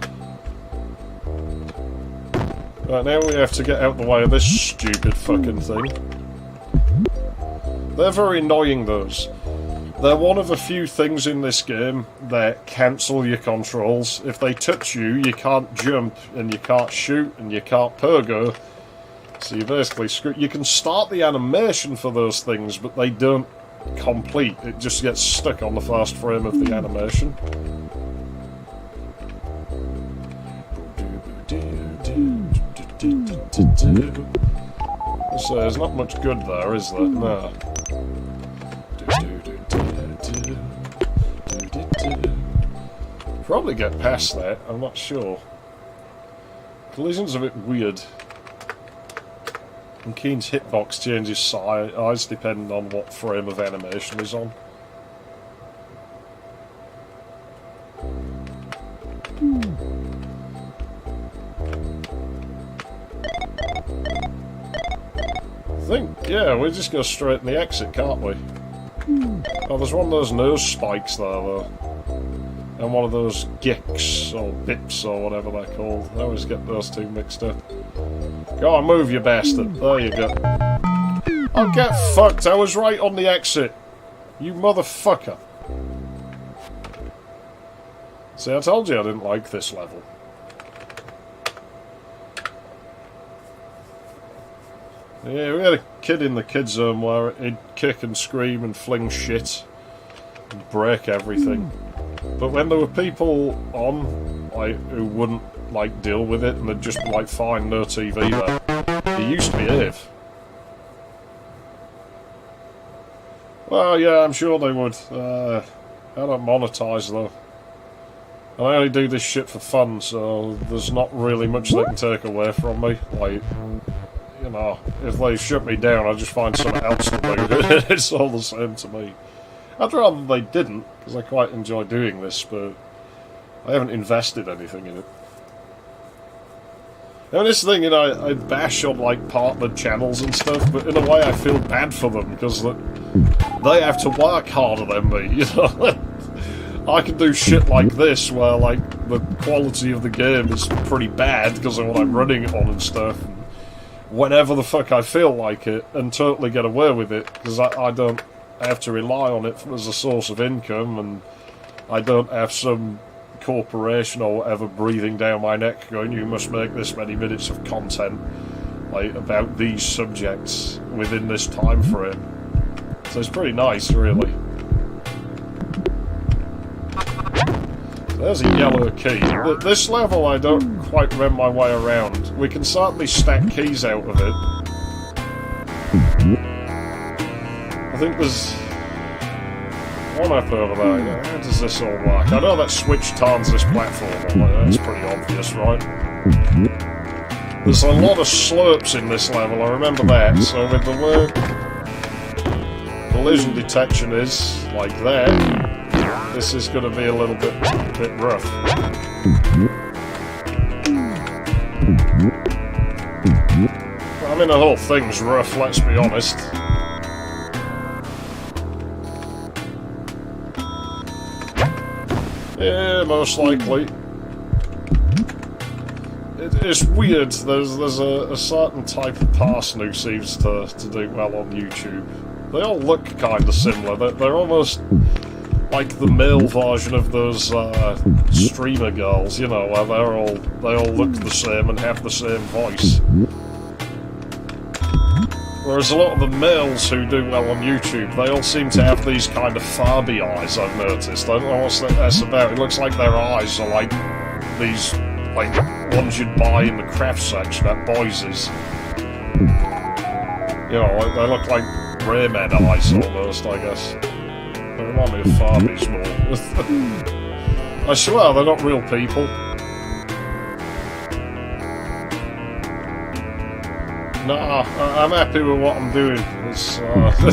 Right, now we have to get out the way of this stupid fucking thing. They're very annoying, those. They're one of a few things in this game that cancel your controls. If they touch you, you can't jump, and you can't shoot, and you can't pogo. So you basically screw. You can start the animation for those things, but they don't complete. It just gets stuck on the first frame of the animation. So there's not much good there, is there? No. Probably get past that, I'm not sure. Collision's a bit weird. And Keen's hitbox changes size depending on what frame of animation he's on. I think, yeah, we just go straight in the exit, can't we? Oh, there's one of those nose spikes there, though. And one of those gicks, or bips, or whatever they're called. I always get those two mixed up. Go on, move, you bastard. There you go. Oh, get fucked. I was right on the exit. You motherfucker. See, I told you I didn't like this level. Yeah, we had a kid in the kids' zone where he'd kick and scream and fling shit and break everything. But when there were people on, like, who wouldn't, like, deal with it and they'd just be like, fine, no TV there, he used to behave. Well, yeah, I'm sure they would. I don't monetize, though. And I only do this shit for fun, so there's not really much they can take away from me. Like, you know, if they shut me down, I just find something else to do. It's all the same to me. I'd rather they didn't, because I quite enjoy doing this, but I haven't invested anything in it. I mean, this thing, you know, I bash on, like, partnered channels and stuff, but in a way I feel bad for them, because they have to work harder than me, you know? I can do shit like this, where, like, the quality of the game is pretty bad because of what I'm running it on and stuff. Whenever the fuck I feel like it, and totally get away with it, because I don't have to rely on it as a source of income, and I don't have some corporation or whatever breathing down my neck going, you must make this many minutes of content like about these subjects within this time frame. So it's pretty nice, really. There's a yellow key. This level I don't quite remember my way around. We can certainly stack keys out of it. I think there's one up over there. How does this all work? I know that switch turns this platform on. That's pretty obvious, right? There's a lot of slurps in this level, I remember that. So with the way collision detection is like that, this is going to be a little bit rough. I mean, the whole thing's rough, let's be honest. Yeah, most likely. It's weird. There's a certain type of person who seems to do well on YouTube. They all look kind of similar. They're almost like the male version of those streamer girls, you know, where they all look the same and have the same voice. Whereas a lot of the males who do well on YouTube, they all seem to have these kind of Farbie eyes, I've noticed. I don't know what that's about. It looks like their eyes are like these, like, ones you'd buy in the craft section at Boyce's. You know, they look like Rayman eyes almost, I guess. They remind me of Farbies more. I swear, they're not real people. Nah, I'm happy with what I'm doing. It's, okay,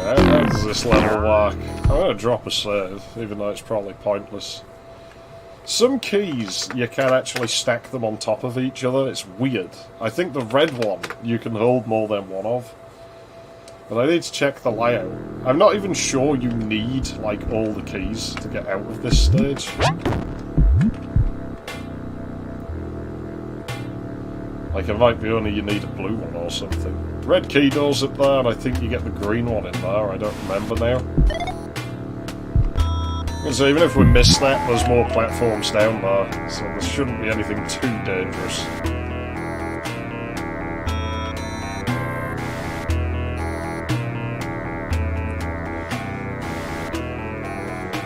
how does this level work? I'm gonna drop a save, even though it's probably pointless. Some keys, you can actually stack them on top of each other. It's weird. I think the red one, you can hold more than one of. But I need to check the layout. I'm not even sure you need, like, all the keys to get out of this stage. Like, it might be only you need a blue one or something. Red key door's up there, and I think you get the green one in there. I don't remember now. So even if we miss that, there's more platforms down there, so there shouldn't be anything too dangerous.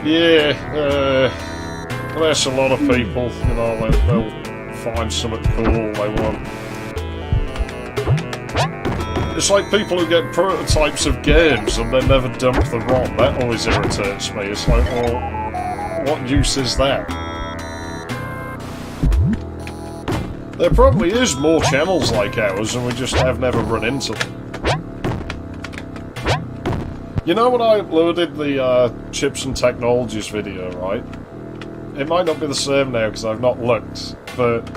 Yeah, there's a lot of people, you know, they'll find something cool they want. It's like people who get prototypes of games and then never dump the ROM. That always irritates me. It's like, well, what use is that? There probably is more channels like ours and we just have never run into them. You know when I uploaded the Chips and Technologies video, right? It might not be the same now because I've not looked, but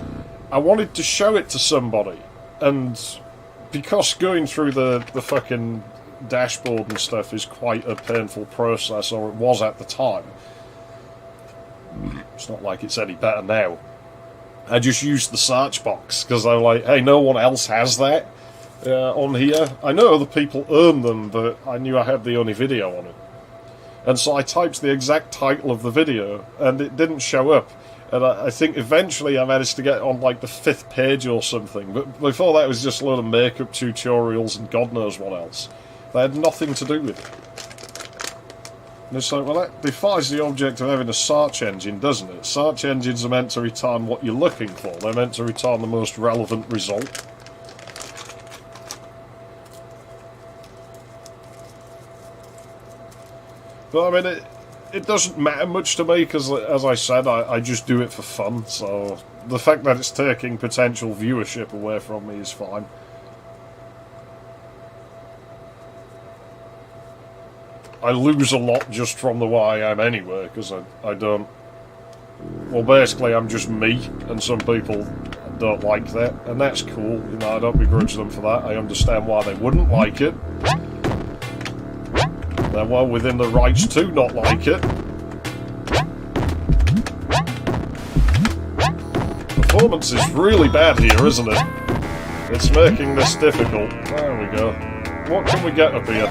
I wanted to show it to somebody, and because going through the fucking dashboard and stuff is quite a painful process, or it was at the time. It's not like it's any better now. I just used the search box, because I'm like, hey, no one else has that on here. I know other people earn them, but I knew I had the only video on it. And so I typed the exact title of the video, and it didn't show up. And I think eventually I managed to get on like the 5th page or something. But before that it was just a load of makeup tutorials and God knows what else. They had nothing to do with it. And it's like, well, that defies the object of having a search engine, doesn't it? Search engines are meant to return what you're looking for. They're meant to return the most relevant result. But I mean, it doesn't matter much to me because, as I said, I just do it for fun. So the fact that it's taking potential viewership away from me is fine. I lose a lot just from the way I am anyway, because I don't... Well, basically, I'm just me, and some people don't like that, and that's cool. You know, I don't begrudge them for that. I understand why they wouldn't like it. They're well within the rights to not like it. Performance is really bad here, isn't it? It's making this difficult. There we go. What can we get up here?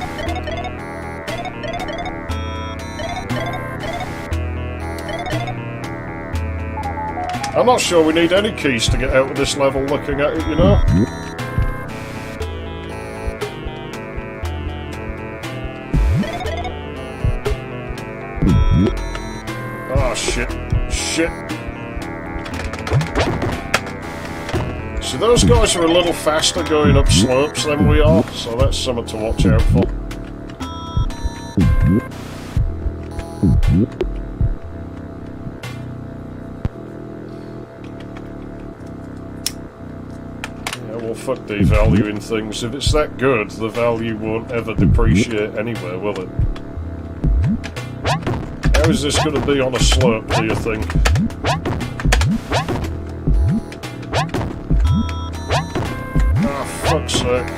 I'm not sure we need any keys to get out of this level looking at it, you know? Oh, shit. Shit. See, those guys are a little faster going up slopes than we are, so that's something to watch out for. Yeah, well, fuck devaluing things. If it's that good, the value won't ever depreciate anywhere, will it? How is this going to be on a slope, do you think? Ah, fuck's sake.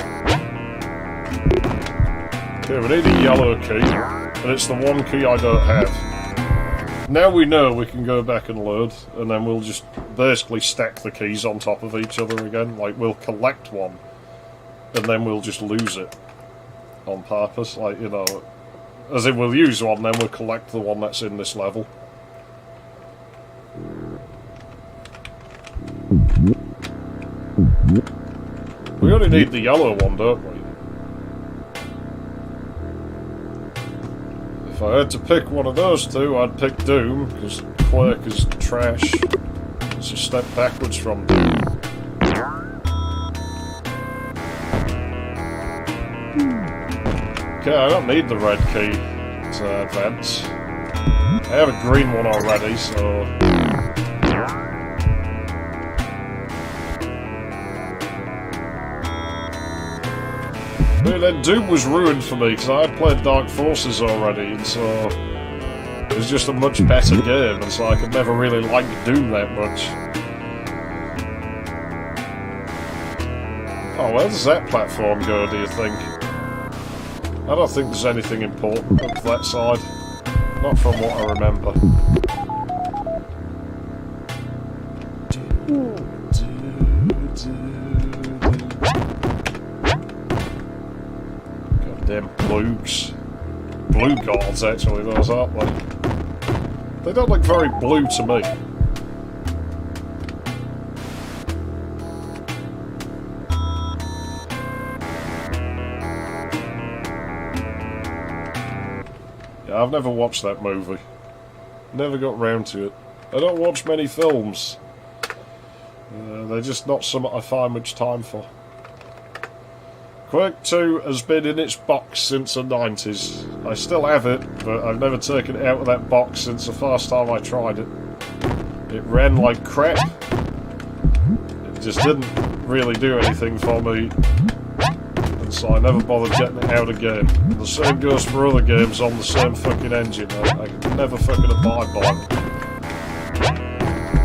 Okay, we need a yellow key, and it's the one key I don't have. Now we know we can go back and load, and then we'll just basically stack the keys on top of each other again. Like, we'll collect one, and then we'll just lose it on purpose. Like, you know, as in we'll use one, then we'll collect the one that's in this level. We only need the yellow one, don't we? If I had to pick one of those two, I'd pick Doom, because Quirk is trash. It's a step backwards from Doom. Okay, I don't need the red key to advance. I have a green one already, so... But then Doom was ruined for me, because I had played Dark Forces already, and so... It was just a much better game, and so I could never really like Doom that much. Oh, where does that platform go, do you think? I don't think there's anything important up that side. Not from what I remember. Goddamn blues. Blue guards, actually, those, aren't they? They don't look very blue to me. I've never watched that movie. Never got round to it. I don't watch many films. They're just not something I find much time for. Quake 2 has been in its box since the 90s. I still have it, but I've never taken it out of that box since the first time I tried it. It ran like crap. It just didn't really do anything for me. So I never bothered getting it out again. And the same goes for other games on the same fucking engine. I could never fucking abide by them.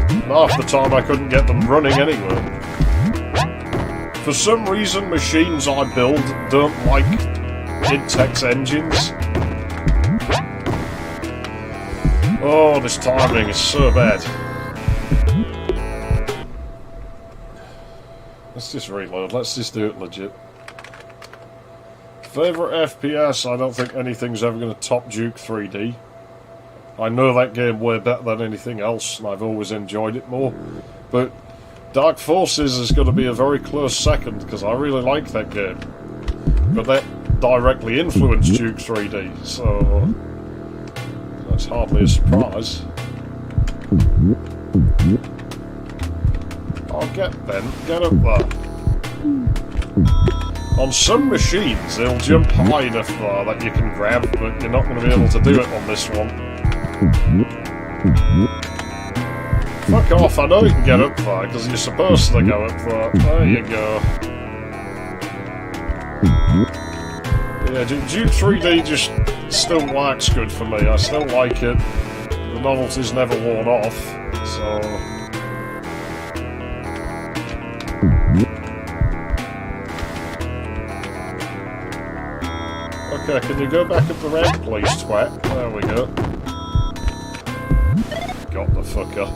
And half the time I couldn't get them running anyway. For some reason, machines I build don't like Intex engines. Oh, this timing is so bad. Let's just reload. Let's just do it legit. Favourite FPS, I don't think anything's ever going to top Duke 3D. I know that game way better than anything else, and I've always enjoyed it more. But Dark Forces is going to be a very close second, because I really like that game. But that directly influenced Duke 3D, so that's hardly a surprise. Oh, get up there. On some machines, they'll jump high enough there that you can grab, but you're not going to be able to do it on this one. Fuck off, I know you can get up there, because you're supposed to go up there. There you go. Yeah, Duke 3D just still works good for me. I still like it. The novelty's never worn off, so... Okay, can you go back up the ramp, please, twat? There we go. Got the fucker.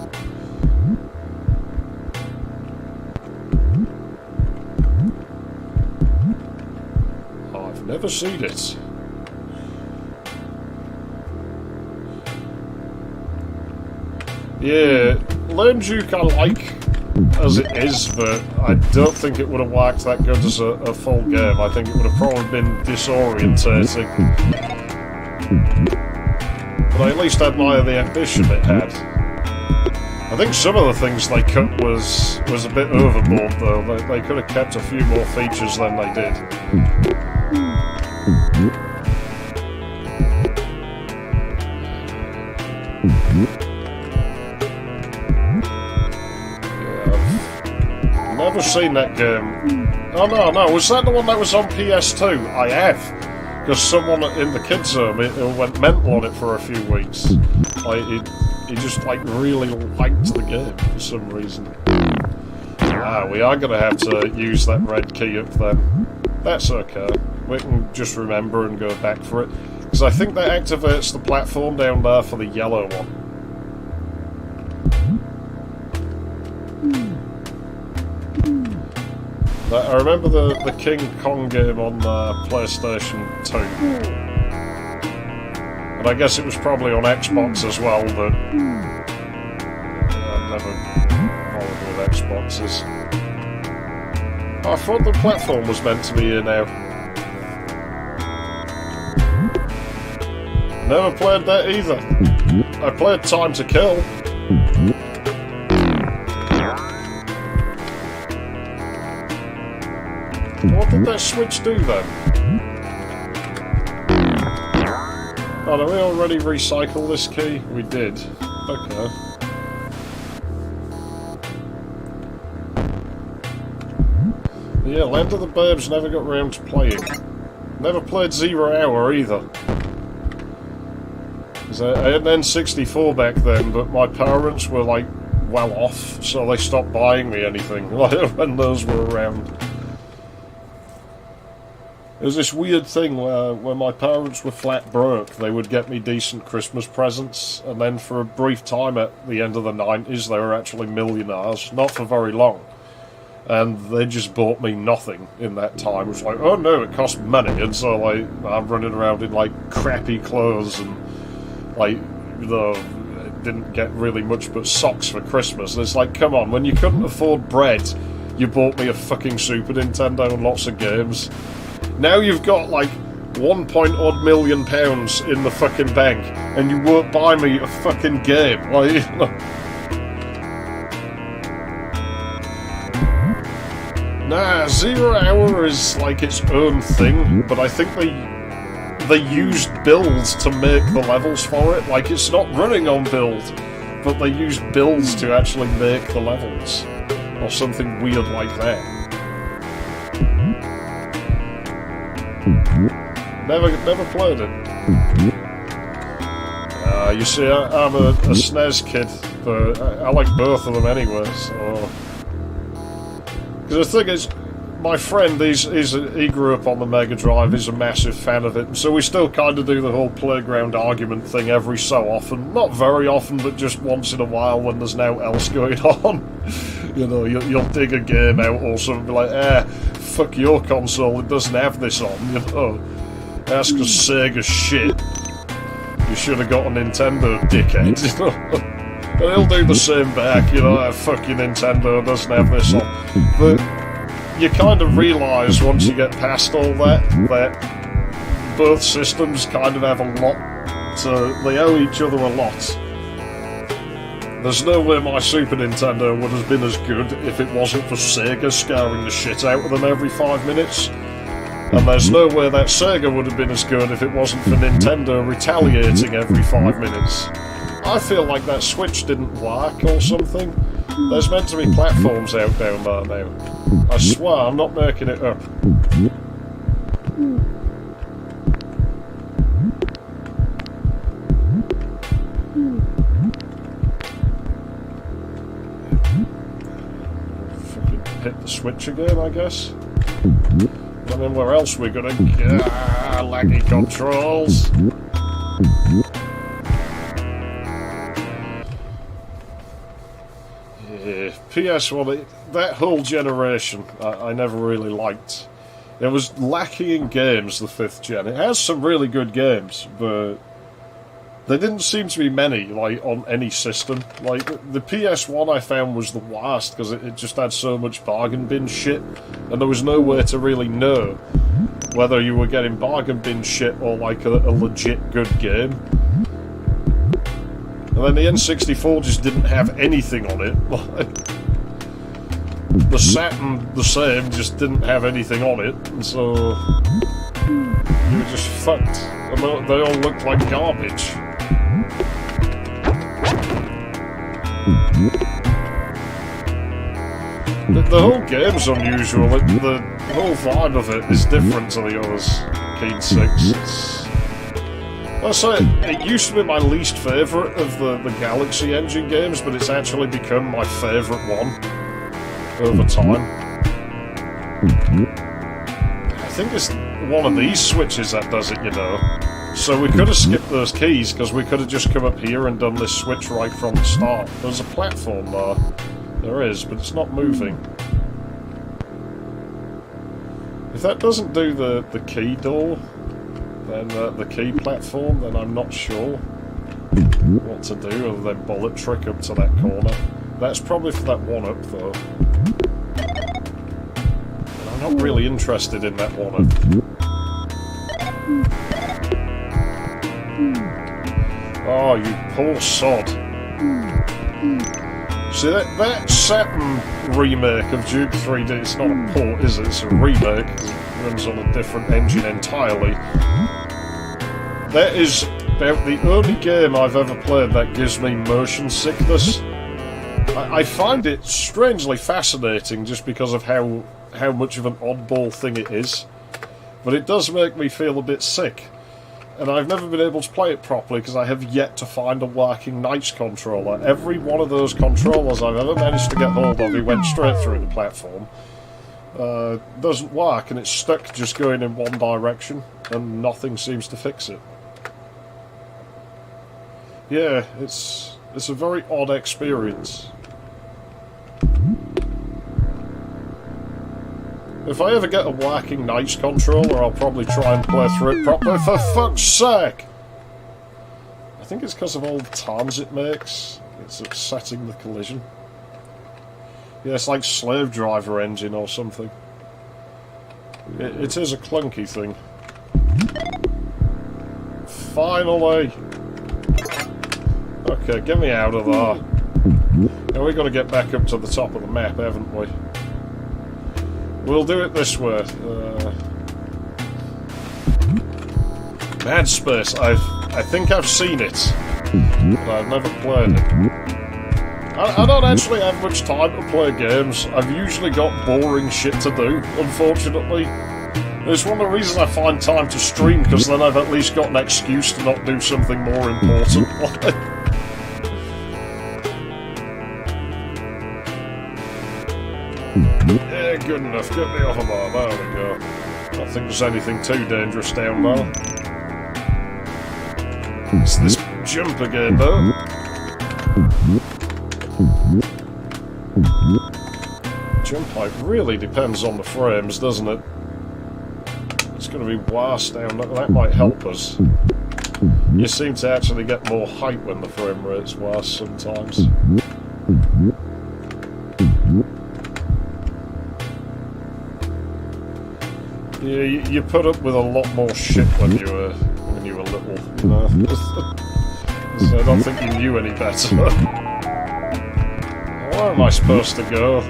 I've never seen it. Yeah, Lame Duke I like as it is, but I don't think it would have worked that good as a full game. I think it would have probably been disorientating. But I at least admire the ambition it had. I think some of the things they cut was a bit overboard, though. They could have kept a few more features than they did. Yeah, I've never seen that game. Oh no, was that the one that was on PS2? I have. Because someone in the kids' home went mental on it for a few weeks. Like, he just like really liked the game for some reason. We are going to have to use that red key up then. That's okay. We can just remember and go back for it. Because I think that activates the platform down there for the yellow one. I remember the King Kong game on PlayStation 2. And I guess it was probably on Xbox as well, but I've never bothered with Xboxes. I thought the platform was meant to be here now. Never played that either. I played Time to Kill. What did that switch do then? Oh, did we already recycle this key? We did. Okay. Yeah, Land of the Babes never got round to playing. Never played 0 Hour either. I had an N64 back then, but my parents were like well off, so they stopped buying me anything when those were around. It was this weird thing where when my parents were flat broke, they would get me decent Christmas presents, and then for a brief time at the end of the 90s, they were actually millionaires, not for very long. And they just bought me nothing in that time. It was like, oh no, it cost money, and so like I'm running around in like crappy clothes and like didn't get really much but socks for Christmas. And it's like, come on, when you couldn't afford bread, you bought me a fucking Super Nintendo and lots of games. Now you've got like £1 million in the fucking bank, and you won't buy me a fucking game. Like, nah, 0 Hour is like its own thing, but I think they used builds to make the levels for it. Like, it's not running on build, but they used builds to actually make the levels, or something weird like that. Never played it. You see, I'm a SNES kid, but I like both of them anyway, so... Because the thing is, my friend, he grew up on the Mega Drive, he's a massive fan of it, and so we still kind of do the whole playground argument thing every so often. Not very often, but just once in a while when there's no else going on. You know, you'll dig a game out or something and be like, fuck your console, it doesn't have this on, you know. That's because Sega's shit. You should have got a Nintendo, dickhead, you know. And he'll do the same back, you know, fuck your Nintendo, doesn't have this on. But you kind of realise once you get past all that both systems kind of have a lot they owe each other a lot. There's no way my Super Nintendo would have been as good if it wasn't for Sega scaring the shit out of them every 5 minutes. And there's no way that Sega would have been as good if it wasn't for Nintendo retaliating every 5 minutes. I feel like that Switch didn't work or something. There's meant to be platforms out down there now. I swear, I'm not making it up. Fucking hit the Switch again, I guess. I mean, where else we're gonna get laggy controls? Yeah, PS1, that whole generation, I never really liked. It was lacking in games, the 5th gen. It has some really good games, but There didn't seem to be many, like, on any system. Like, the PS1 I found was the worst, because it just had so much bargain bin shit, and there was no way to really know whether you were getting bargain bin shit or, like, a legit good game. And then the N64 just didn't have anything on it. The Saturn, the same, just didn't have anything on it, and so you were just fucked. And they all looked like garbage. The whole game's unusual. The whole vibe of it is different to the others. Keen 6. Let's say it used to be my least favourite of the Galaxy Engine games, but it's actually become my favourite one over time. I think it's one of these switches that does it, you know. So we could have skipped those keys, because we could have just come up here and done this switch right from the start. There's a platform there. There is, but it's not moving. If that doesn't do the key door, then the key platform, then I'm not sure what to do other than bullet trick up to that corner. That's probably for that one up, though. And I'm not really interested in that one up. Oh, you poor sod. See, that Saturn remake of Duke 3D, it's not a port, is it? It's a remake. It runs on a different engine entirely. That is about the only game I've ever played that gives me motion sickness. I find it strangely fascinating just because of how much of an oddball thing it is. But it does make me feel a bit sick. And I've never been able to play it properly because I have yet to find a working NiCE controller. Every one of those controllers I've ever managed to get hold of, it went straight through the platform. Doesn't work, and it's stuck just going in one direction, and nothing seems to fix it. Yeah, it's a very odd experience. If I ever get a working NiCE controller, I'll probably try and play through it properly, for fuck's sake! I think it's because of all the times it makes. It's upsetting the collision. Yeah, it's like Slave Driver engine or something. It is a clunky thing. Finally! Okay, get me out of there. Now we've got to get back up to the top of the map, haven't we? We'll do it this way. Mad Space, I think I've seen it, but I've never played it. I don't actually have much time to play games. I've usually got boring shit to do, unfortunately. It's one of the reasons I find time to stream, because then I've at least got an excuse to not do something more important. Yeah, good enough. Get me off of there. There we go. I don't think there's anything too dangerous down there. It's this jump again, though. Jump height really depends on the frames, doesn't it? It's going to be worse down there. That might help us. You seem to actually get more height when the frame rate's worse sometimes. Yeah, you put up with a lot more shit when you were little, you know. So I don't think you knew any better. Where am I supposed to go?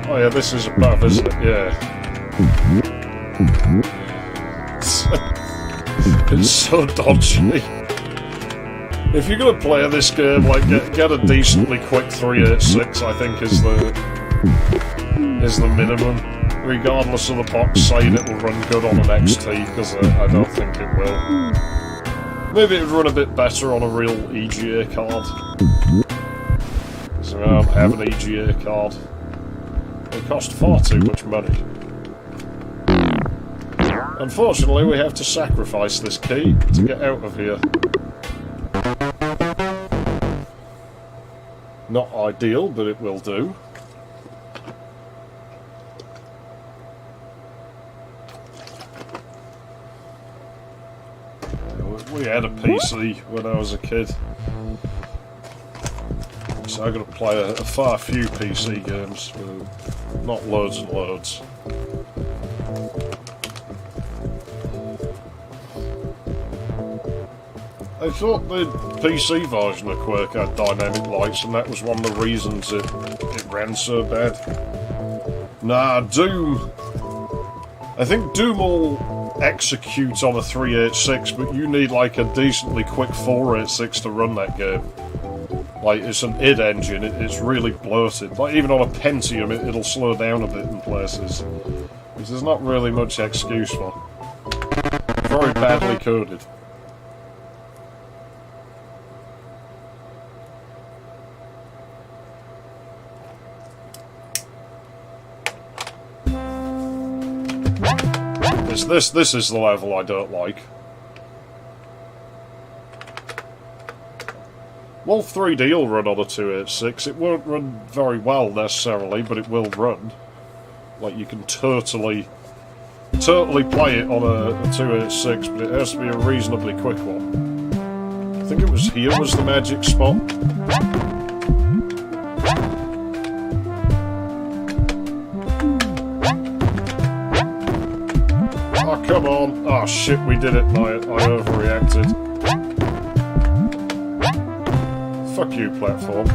Oh yeah, this is above, isn't it? Yeah. It's so dodgy. If you're gonna play this game, like get a decently quick 386, I think is the minimum. Regardless of the box saying it will run good on an XT, because I don't think it will. Maybe it would run a bit better on a real EGA card. So I don't have an EGA card. They cost far too much money. Unfortunately, we have to sacrifice this key to get out of here. Not ideal, but it will do. we had a PC when I was a kid. So I got to play a far few PC games, but not loads and loads. I thought the PC version of Quake had dynamic lights, and that was one of the reasons it ran so bad. Nah, Doom. I think Doom will execute on a 386, but you need like a decently quick 486 to run that game. Like, it's an id engine, it's really bloated. Like, even on a Pentium, it'll slow down a bit in places. Which there's not really much excuse for. Very badly coded. This is the level I don't like. Wolf 3D will run on a 286. It won't run very well necessarily, but it will run. Like, you can totally play it on a 286, but it has to be a reasonably quick one. I think it was here was the magic spot. Oh, come on. Oh, shit, we did it. I overreacted. Fuck you, platform.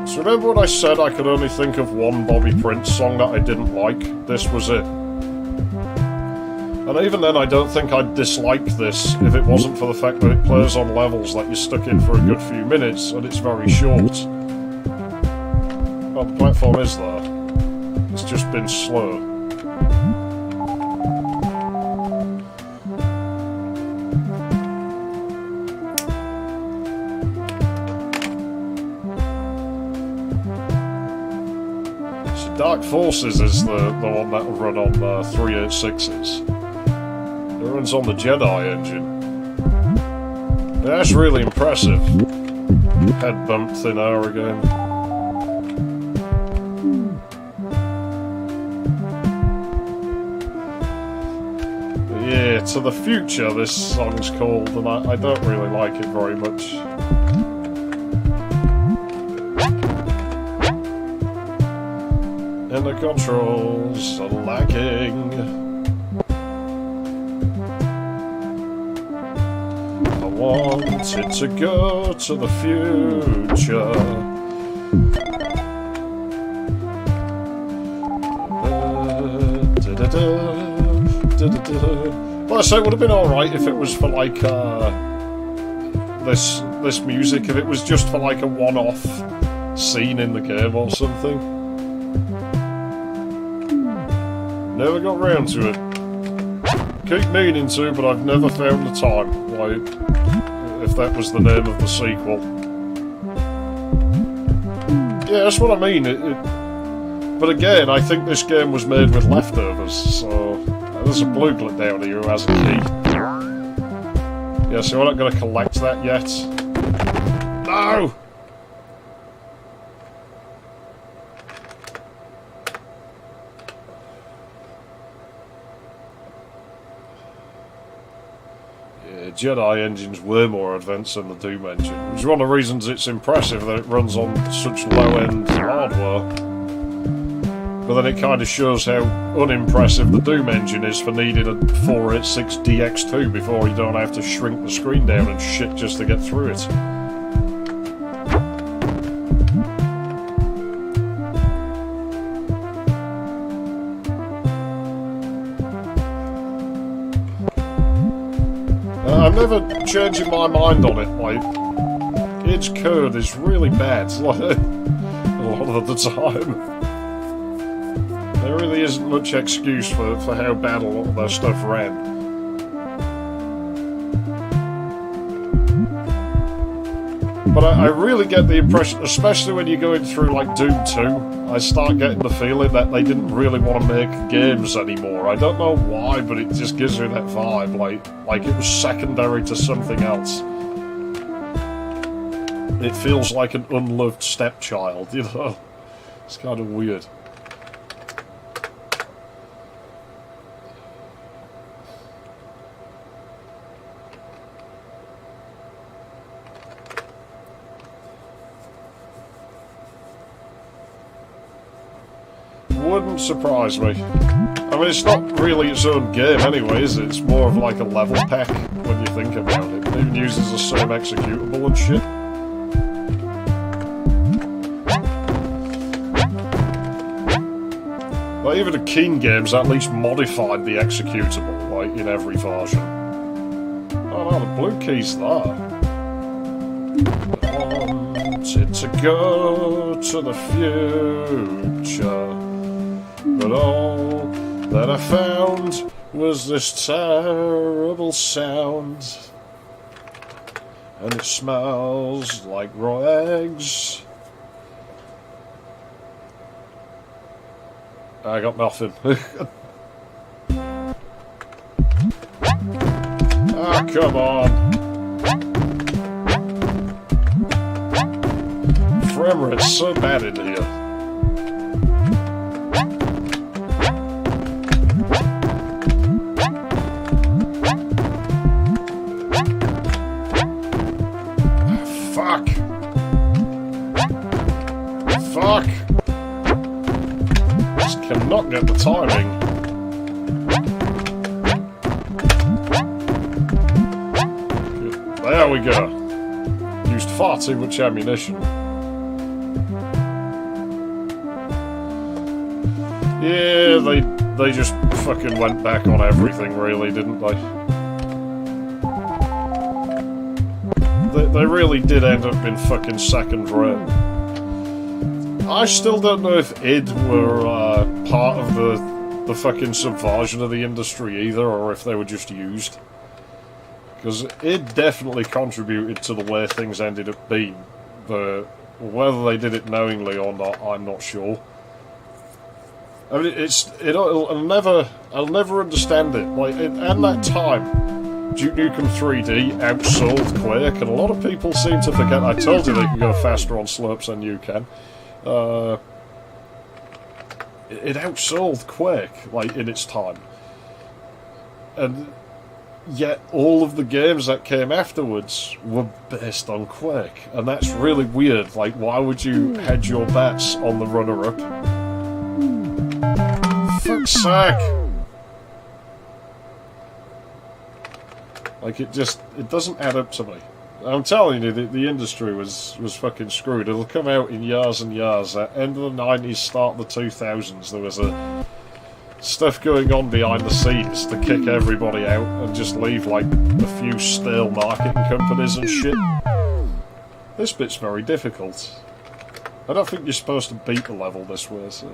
So remember when I said I could only think of one Bobby Prince song that I didn't like? This was it. And even then, I don't think I'd dislike this if it wasn't for the fact that it plays on levels that you're stuck in for a good few minutes, and it's very short. Well, the platform is there. It's just been slow. So Dark Forces is the one that will run on 386s. It runs on the Jedi engine. That's really impressive. Head bump thin air again. But yeah, To the Future this song's called, and I don't really like it very much. And the controls are lagging. I wanted to go to the future. Well, I say it would have been alright if it was for like this music, if it was just for like a one-off scene in the game or something. Never got round to it. Keep meaning to, but I've never found the time. Like, if that was the name of the sequel. Yeah, that's what I mean. But again, I think this game was made with leftovers, so there's a Blueglet down here who has a key. Yeah, so we're not going to collect that yet. No! Jedi engine's way more advanced than the Doom engine, which is one of the reasons it's impressive that it runs on such low-end hardware. But then it kind of shows how unimpressive the Doom engine is for needing a 486 DX2 before you don't have to shrink the screen down and shit just to get through it. I'm never changing my mind on it. Like, its code is really bad, like, a lot of the time. There really isn't much excuse for how bad a lot of their stuff ran. But I really get the impression, especially when you're going through like Doom 2, I start getting the feeling that they didn't really want to make games anymore. I don't know why, but it just gives me that vibe, like it was secondary to something else. It feels like an unloved stepchild, you know? It's kind of weird. Wouldn't surprise me. I mean, it's not really its own game anyway, is it? It's more of like a level pack when you think about it. It even uses the same executable and shit. Like, even the Keen games at least modified the executable, like, in every version. Oh no, the blue key's there. I wanted to go to the future, but all that I found was this terrible sound. And it smells like raw eggs. I got nothing. Ah, come on. Frame rate's so bad in here. Fuck. Fuck. Just cannot get the timing. There we go. Used far too much ammunition. Yeah, they just fucking went back on everything, really, didn't they? They really did end up in fucking second rate. I still don't know if id were part of the fucking subversion of the industry either, or if they were just used. Because id definitely contributed to the way things ended up being, but whether they did it knowingly or not, I'm not sure. I mean, I'll never understand it. Like, at that time, Duke Nukem 3D outsold Quake, and a lot of people seem to forget. I told you they can go faster on slopes than you can. It outsold Quake, like, in its time. And yet all of the games that came afterwards were based on Quake. And that's really weird. Like, why would you hedge your bets on the runner-up? Fuck's sake! Like, it doesn't add up to me. I'm telling you, the industry was fucking screwed. It'll come out in years and years. At end of the 90s, start the 2000s, there was stuff going on behind the scenes to kick everybody out and just leave, like, a few stale marketing companies and shit. This bit's very difficult. I don't think you're supposed to beat the level this way, so...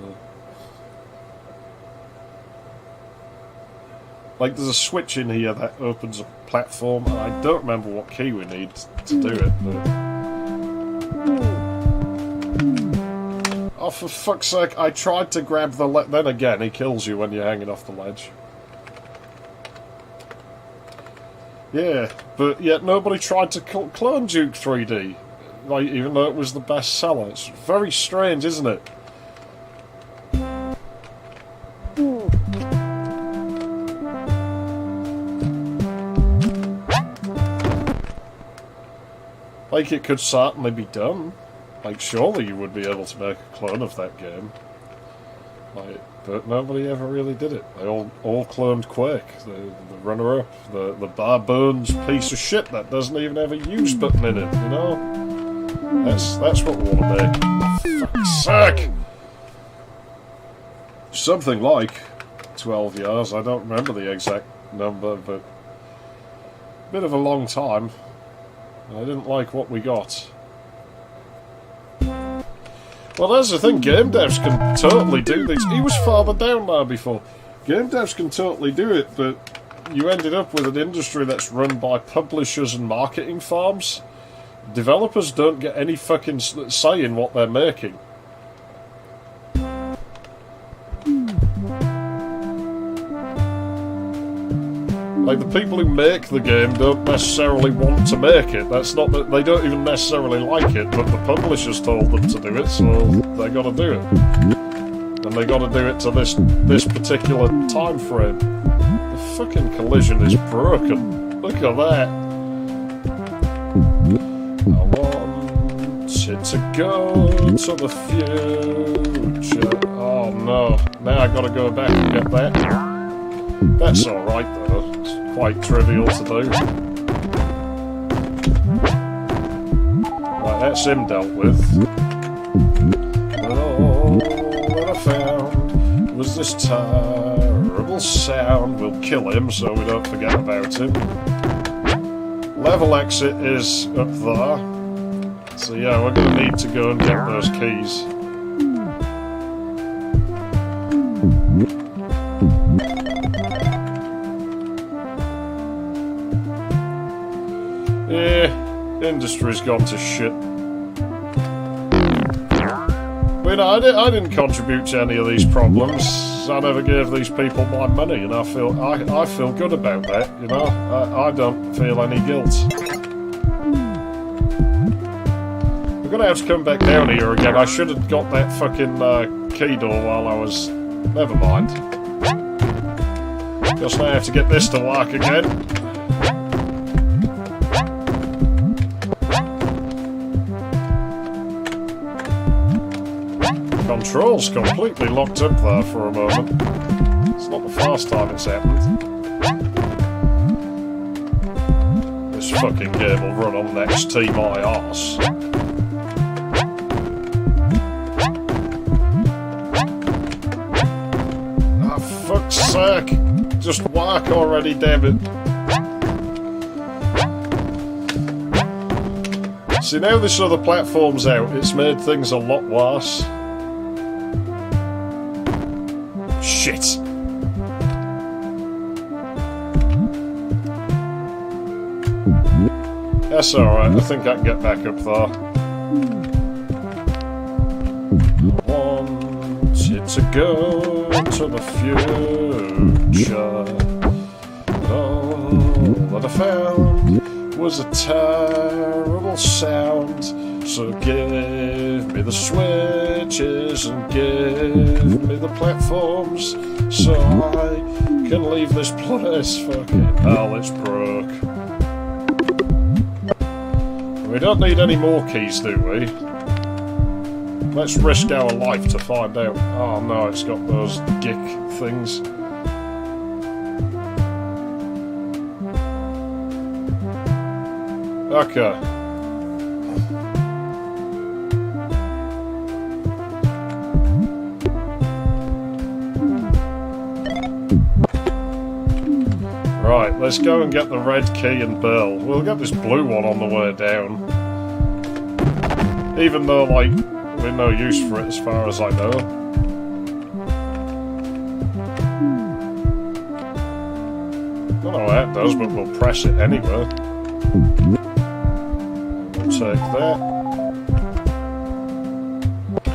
Like, there's a switch in here that opens a platform, and I don't remember what key we need to do it, but... Oh, for fuck's sake, I tried to grab the ledge. Then again, he kills you when you're hanging off the ledge. Yeah, but yet nobody tried to clone Duke 3D, like, even though it was the best seller. It's very strange, isn't it? Like, it could certainly be done. Like, surely you would be able to make a clone of that game. Like, but nobody ever really did it. They all cloned Quake. The runner-up, the bare bones piece of shit that doesn't even have a use button in it, you know? That's what we want to make. Fuck's sake! Something like 12 years. I don't remember the exact number, but a bit of a long time. I didn't like what we got. Well, that's the thing, game devs can totally do these. He was farther down there before. Game devs can totally do it, but you ended up with an industry that's run by publishers and marketing farms. Developers don't get any fucking say in what they're making. Like, the people who make the game don't necessarily want to make it. That's not that they don't even necessarily like it, but the publishers told them to do it, so they gotta do it. And they gotta do it to this particular time frame. The fucking collision is broken. Look at that. I want it to go to the future. Oh no. Now I gotta go back and get that. That's alright though. It's quite trivial to do. Right, that's him dealt with. Oh, what I found was this terrible sound. We'll kill him so we don't forget about him. Level exit is up there. So yeah, we're going to need to go and get those keys. Yeah, industry's gone to shit. But I didn't contribute to any of these problems. I never gave these people my money, and I feel good about that. You know, I don't feel any guilt. I'm gonna have to come back down here again. I should have got that fucking key door while I was. Never mind. Just now I have to get this to work again. Controls completely locked up there for a moment. It's not the first time it's happened. This fucking game will run on XT my arse. Ah, fuck's sake! Just work already, damn it. See, now this other platform's out, it's made things a lot worse. Shit. That's alright, I think I can get back up there. I want it to go to the future. All that I found was a terrible sound. So give me the switches and give me the platforms so I can leave this place. Fucking hell, it's broke. We don't need any more keys, do we? Let's risk our life to find out. Oh no, it's got those gick things. Okay. Right, let's go and get the red key and bell. We'll get this blue one on the way down. Even though, like, we're no use for it as far as I know. I don't know what that does, but we'll press it anyway. We'll take that. I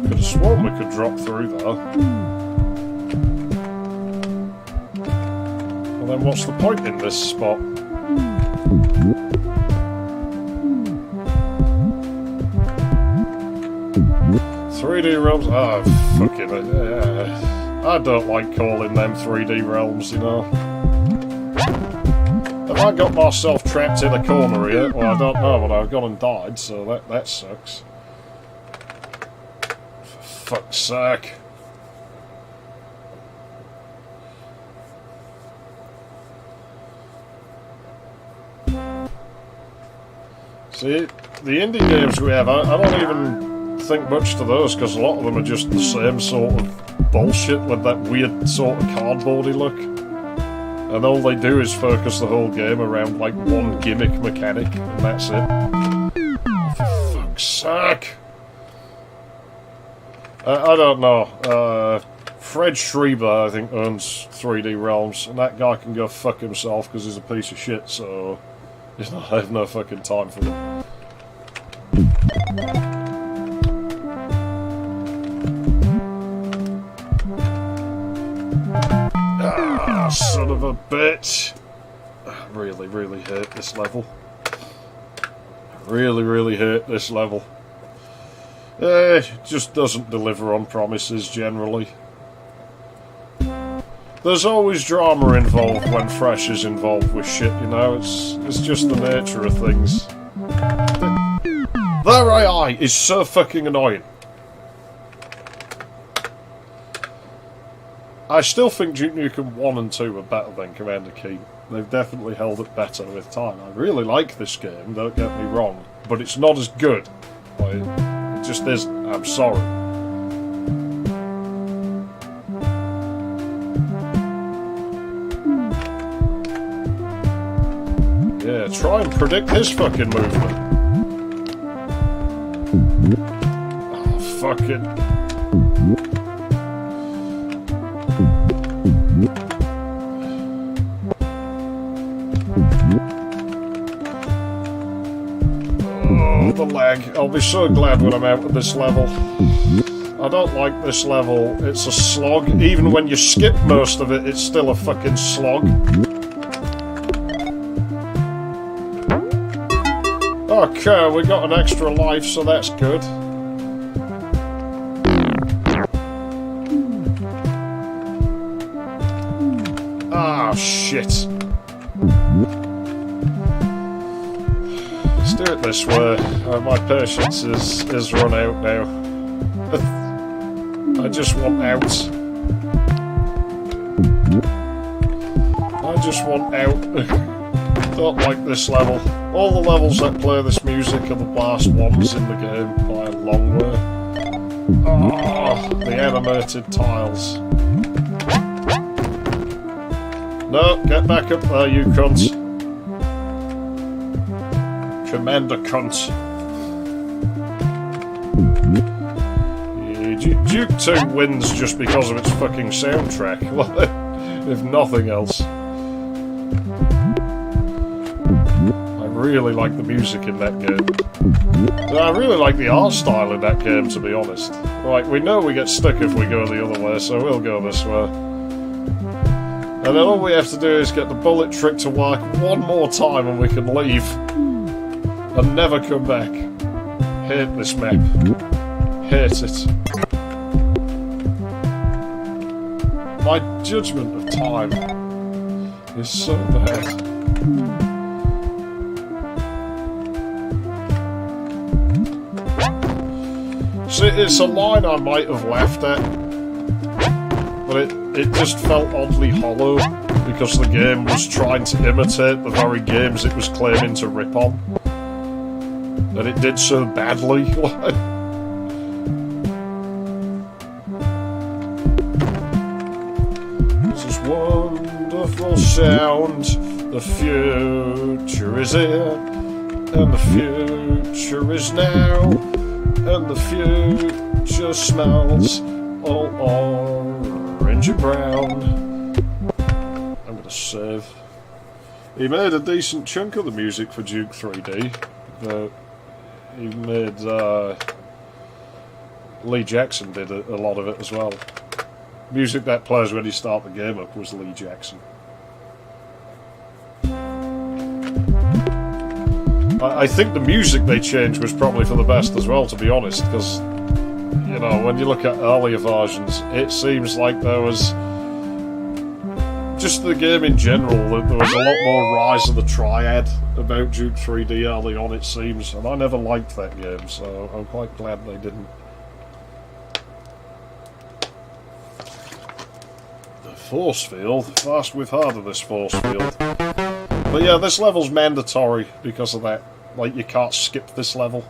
could have sworn we could drop through there. Well, then what's the point in this spot? "3D realms." Ah, fuck it. I don't like calling them 3D realms, you know. Have I got myself trapped in a corner here? Well, I don't know, but I've gone and died, so that sucks. For fuck's sake. See, the indie games we have, I don't even think much to those, because a lot of them are just the same sort of bullshit with that weird sort of cardboardy look. And all they do is focus the whole game around, like, one gimmick mechanic, and that's it. Oh, for fuck's sake! I don't know. Fred Schreiber, I think, owns 3D Realms, and that guy can go fuck himself because he's a piece of shit, so I have no fucking time for him. Ah, son of of a bitch. I really, really hate this level. Really, really hate this level. It just doesn't deliver on promises generally. There's always drama involved when Fresh is involved with shit, you know, it's just the nature of things. Their AI is so fucking annoying. I still think Duke Nukem 1 and 2 are better than Commander Keen. They've definitely held it better with time. I really like this game, don't get me wrong, but it's not as good. Like, it just isn't. I'm sorry. Yeah, try and predict his fucking movement. Oh, fucking... Oh, the lag. I'll be so glad when I'm out of this level. I don't like this level. It's a slog. Even when you skip most of it, it's still a fucking slog. Okay, we got an extra life, so that's good. Ah, shit. Let's do it this way. My patience is run out now. I just want out. I just want out. Don't like this level. All the levels that play this music are the last ones in the game by a long way. Oh, the animated tiles. No, get back up there, you cunt. Commander cunt. Yeah, Duke 2 wins just because of its fucking soundtrack, if nothing else. I really like the music in that game. I really like the art style in that game, to be honest. Right, we know we get stuck if we go the other way, so we'll go this way. And then all we have to do is get the bullet trick to work one more time and we can leave. And never come back. Hate this map. Hate it. My judgment of time is so bad. See, it's a line I might have laughed at, but it just felt oddly hollow because the game was trying to imitate the very games it was claiming to rip on. And it did so badly. This is wonderful sound. The future is here, and the future is now, and the future smells all orange and brown. I'm gonna save. He made a decent chunk of the music for Duke 3D. He made, Lee Jackson did a lot of it as well. Music that plays when you start the game up was Lee Jackson. I think the music they changed was probably for the best as well, to be honest, because, you know, when you look at earlier versions, it seems like there was... Just the game in general, there was a lot more Rise of the Triad about Duke 3D early on, it seems, and I never liked that game, so I'm quite glad they didn't. The force field? Fast we've heard of this force field. But yeah, this level's mandatory because of that. Like, you can't skip this level.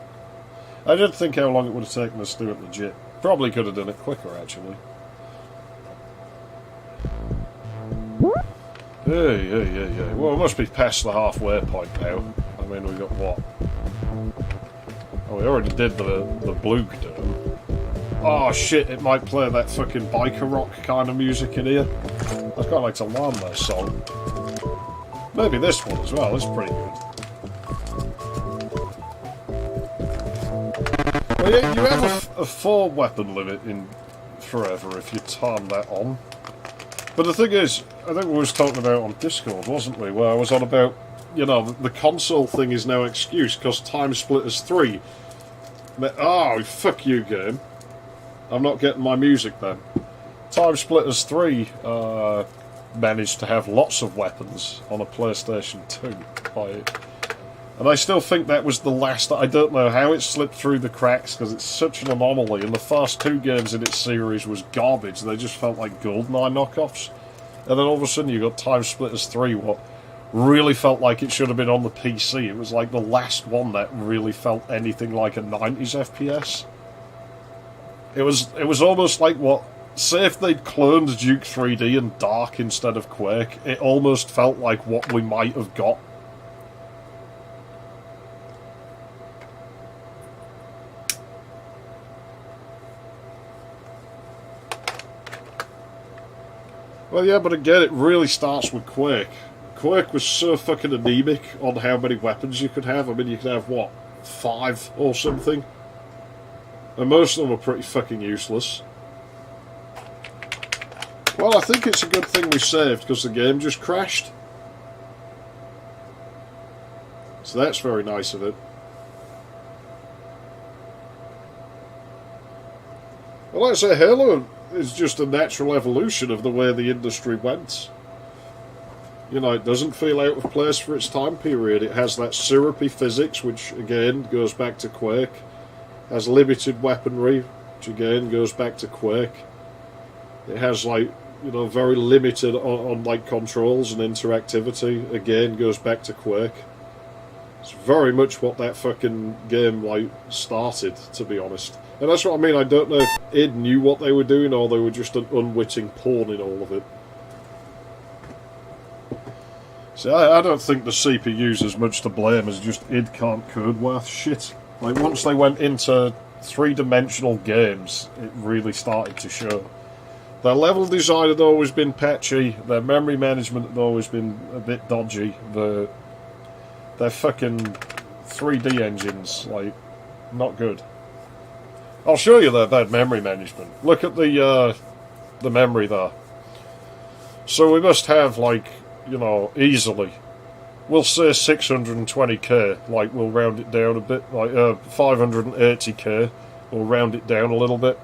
I didn't think how long it would have taken us to do it legit. Probably could have done it quicker, actually. Yeah. Well, we must be past the halfway point now. I mean, we got what? Oh, we already did the blue dome. Oh shit, it might play that fucking biker rock kind of music in here. I'd quite like to learn that song. Maybe this one as well, it's pretty good. Well, yeah, you have a 4 weapon limit in Forever if you turn that on. But the thing is, I think we was talking about on Discord, wasn't we? Where I was on about, you know, the console thing is no excuse because Time Splitters 3. Oh, fuck you, game. I'm not getting my music then. Time Splitters 3 managed to have lots of weapons on a PlayStation 2. And I still think that was the last. I don't know how it slipped through the cracks because it's such an anomaly. And the first 2 games in its series was garbage. They just felt like GoldenEye knockoffs. And then all of a sudden you got Time Splitters 3, what really felt like it should have been on the PC. It was like the last one that really felt anything like a 90s FPS. It was almost like what. Say if they'd cloned Duke 3D and Dark instead of Quake, it almost felt like what we might have got. Well, yeah, but again, it really starts with Quake. Quake was so fucking anemic on how many weapons you could have. I mean, you could have, what, 5 or something? And most of them were pretty fucking useless. Well, I think it's a good thing we saved, because the game just crashed. So that's very nice of it. Well, like I say, Halo is just a natural evolution of the way the industry went. You know, it doesn't feel out of place for its time period. It has that syrupy physics, which again goes back to Quake. It has limited weaponry, which again goes back to Quake. It has, like, you know, very limited on like controls and interactivity. Again, goes back to Quake. It's very much what that fucking game like started, to be honest. And that's what I mean. I don't know if id knew what they were doing or they were just an unwitting pawn in all of it. See, I don't think the CPU's as much to blame as just id can't code worth shit. Like, once they went into 3-dimensional games, it really started to show. Their level design had always been patchy, their memory management had always been a bit dodgy, their fucking 3D engines, like, not good. I'll show you their bad memory management. Look at the memory there. So we must have, like, you know, easily, we'll say 620k, like, we'll round it down a bit, like 580k, we'll round it down a little bit.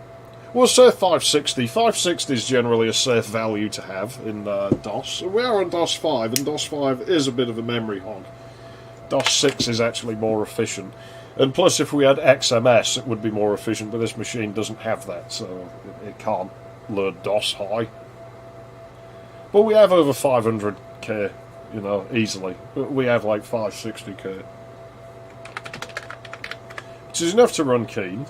We'll say 560. 560 is generally a safe value to have in DOS. We are on DOS 5, and DOS 5 is a bit of a memory hog. DOS 6 is actually more efficient. And plus, if we had XMS, it would be more efficient, but this machine doesn't have that, so it can't load DOS high. But we have over 500k, you know, easily. We have like 560k. Which is enough to run Keen.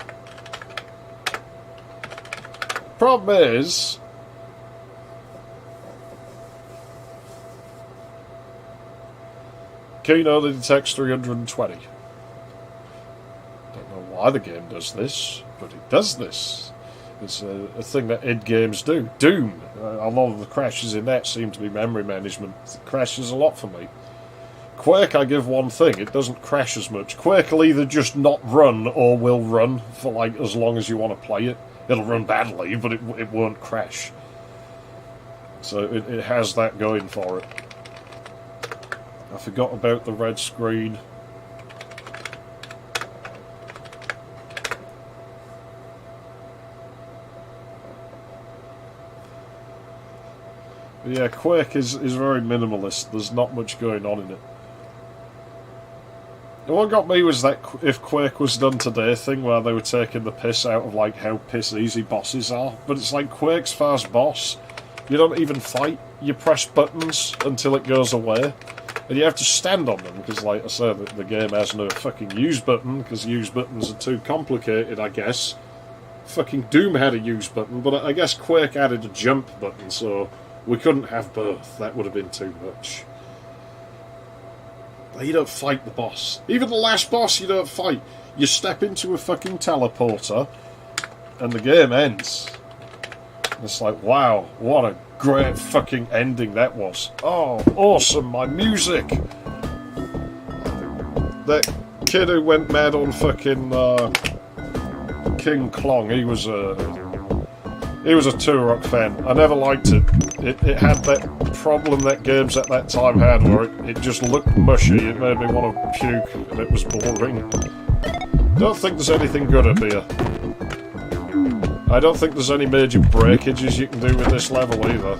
Problem is, Keen only detects 320. Don't know why the game does this, but it does this. It's a thing that id games do. Doom, a lot of the crashes in that seem to be memory management. It crashes a lot for me. Quake, I give one thing, it doesn't crash as much. Quake will either just not run or will run for like as long as you want to play it. It'll run badly, but it won't crash. So it has that going for it. I forgot about the red screen. But yeah, Quake is very minimalist. There's not much going on in it. And what got me was that if Quake was done today thing where they were taking the piss out of like how piss easy bosses are. But it's like Quake's first boss. You don't even fight. You press buttons until it goes away. And you have to stand on them because, like I said, the game has no fucking use button because use buttons are too complicated, I guess. Fucking Doom had a use button, but I guess Quake added a jump button, so we couldn't have both. That would have been too much. You don't fight the boss. Even the last boss you don't fight. You step into a fucking teleporter and the game ends. And it's like, wow, what a great fucking ending that was. Oh, awesome, my music! That kid who went mad on fucking King Klong, he was He was a Turok fan. I never liked it. It had that problem that games at that time had, where it just looked mushy. It made me want to puke, and it was boring. Don't think there's anything good up here. I don't think there's any major breakages you can do with this level either.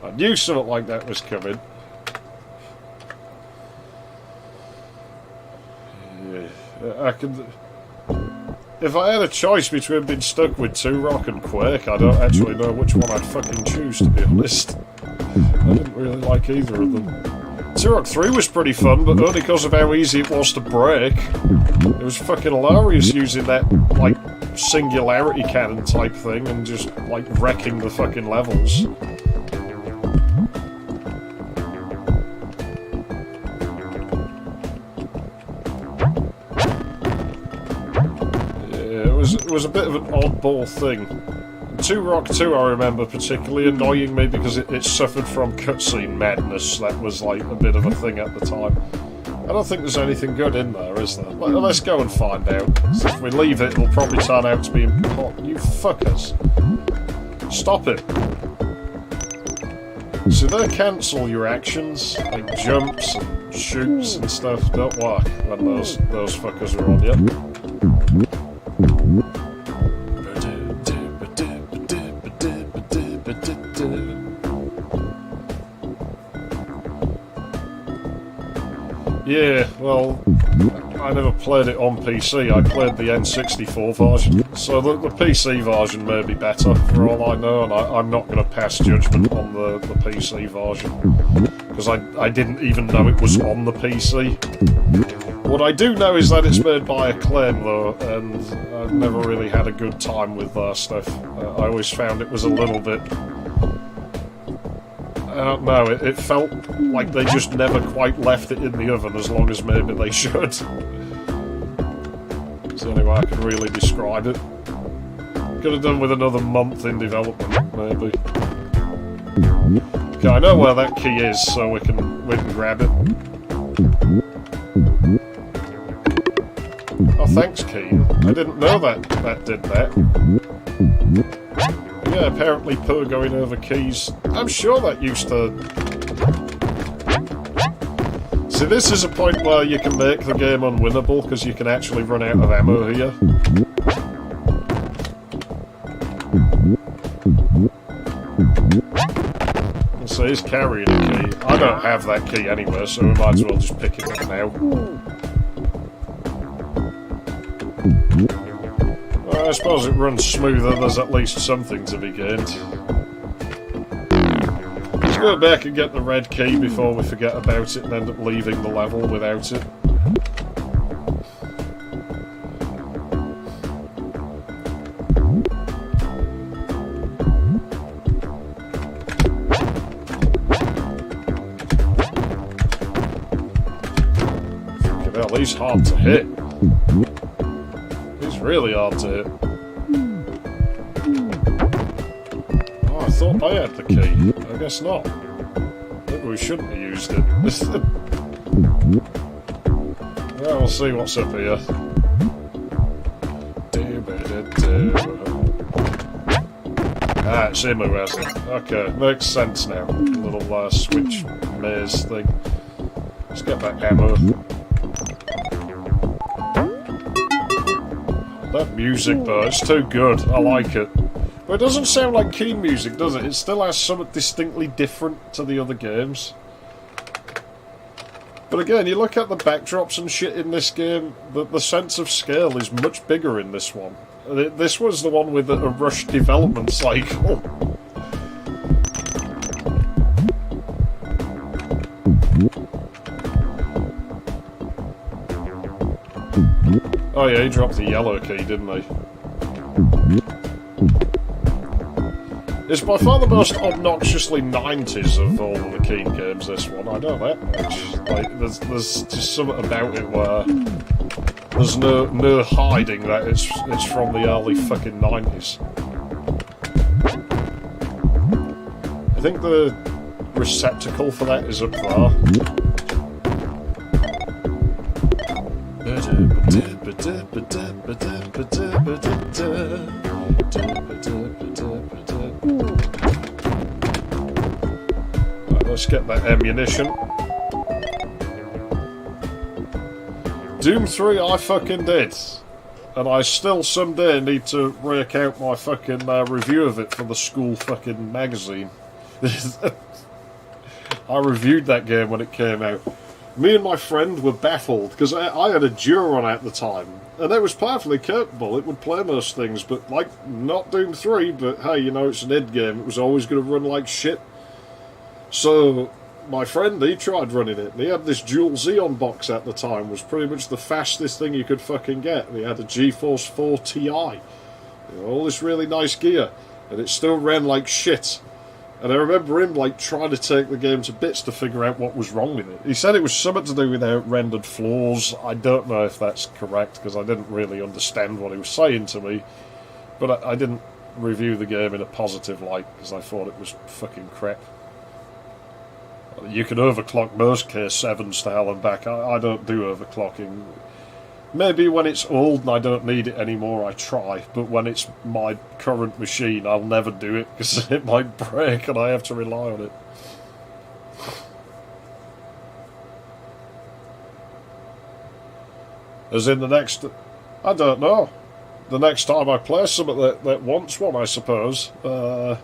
I knew something like that was coming. Yeah, I could. If I had a choice between being stuck with Turok and Quake, I don't actually know which one I'd fucking choose, to be honest. I didn't really like either of them. Turok 3 was pretty fun, but only because of how easy it was to break. It was fucking hilarious using that, like, singularity cannon type thing and just, like, wrecking the fucking levels. It was a bit of an oddball thing. Turok 2, I remember, particularly annoying me because it suffered from cutscene madness. That was like a bit of a thing at the time. I don't think there's anything good in there, is there? Let's go and find out. If we leave it, it'll probably turn out to be important. You fuckers. Stop it. So they cancel your actions, like jumps and shoots and stuff. Don't work when those fuckers are on you. Yeah, well, I never played it on PC. I played the N64 version, so the PC version may be better for all I know, and I'm not going to pass judgment on the PC version, because I didn't even know it was on the PC. What I do know is that it's made by Acclaim, though, and I've never really had a good time with their stuff. I always found it was a little bit... I don't know, it felt like they just never quite left it in the oven as long as maybe they should. It's the only way I can really describe it. Could have done with another month in development, maybe. Okay, I know where that key is, so we can grab it. Oh, thanks, key. I didn't know that did that. Yeah, apparently Pooh going over keys. I'm sure that used to... See, this is a point where you can make the game unwinnable, because you can actually run out of ammo here. So he's carrying a key. I don't have that key anywhere, so we might as well just pick it up now. I suppose it runs smoother, there's at least something to be gained. Let's go back and get the red key before we forget about it and end up leaving the level without it. Fucking hell, he's hard to hit. Really hard to hit. Oh, I thought I had the key. I guess not. Maybe we shouldn't have used it. Well, we'll see what's up here. Ah, it's him who has it. Okay, makes sense now. Little switch maze thing. Let's get that ammo. That music though, it's too good. I like it. But it doesn't sound like Keen music, does it? It still has something distinctly different to the other games. But again, you look at the backdrops and shit in this game, the sense of scale is much bigger in this one. This was the one with a rushed development cycle. Oh yeah, he dropped the yellow key, didn't he? It's by far the most obnoxiously 90s of all of the Keen games, this one. I know that much. Like, there's just something about it where there's no hiding that it's from the early fucking 90s. I think the receptacle for that is up there. Right, let's get that ammunition. Doom 3 I fucking did. And I still someday need to rake out my fucking review of it for the school fucking magazine. I reviewed that game when it came out. Me and my friend were baffled, because I had a Duron at the time, and it was perfectly capable. It would play most things, but, like, not Doom 3, but hey, you know, it's an id game. It was always going to run like shit. So, my friend, he tried running it, and he had this dual Xeon box at the time. It was pretty much the fastest thing you could fucking get. And he had a GeForce 4 Ti. You know, all this really nice gear, and it still ran like shit. And I remember him, like, trying to take the game to bits to figure out what was wrong with it. He said it was something to do with out-rendered flaws. I don't know if that's correct, because I didn't really understand what he was saying to me. But I didn't review the game in a positive light, because I thought it was fucking crap. You can overclock most K7s to hell and back. I don't do overclocking. Maybe when it's old and I don't need it anymore, I try. But when it's my current machine, I'll never do it because it might break and I have to rely on it. As in the next... I don't know. The next time I play something that wants one, I suppose. I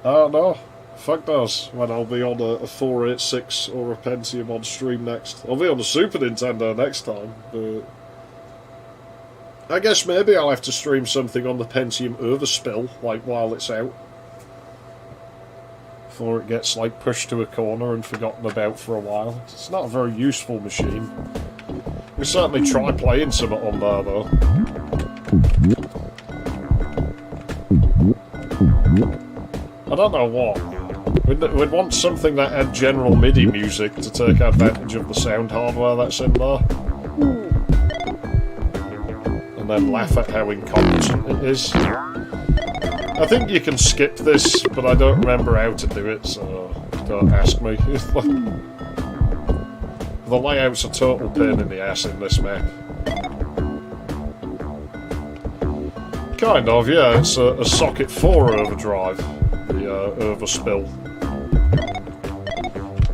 don't know. Fuck knows when I'll be on a 486 or a Pentium on stream next. I'll be on the Super Nintendo next time, but I guess maybe I'll have to stream something on the Pentium Overspill, like while it's out. Before it gets like pushed to a corner and forgotten about for a while. It's not a very useful machine. We certainly try playing something on there though. I don't know what. We'd want something that had general MIDI music to take advantage of the sound hardware that's in there. And then laugh at how incompetent it is. I think you can skip this, but I don't remember how to do it, so don't ask me. The layout's a total pain in the ass in this map. Kind of, yeah, it's a Socket 4 overdrive, the Overspill.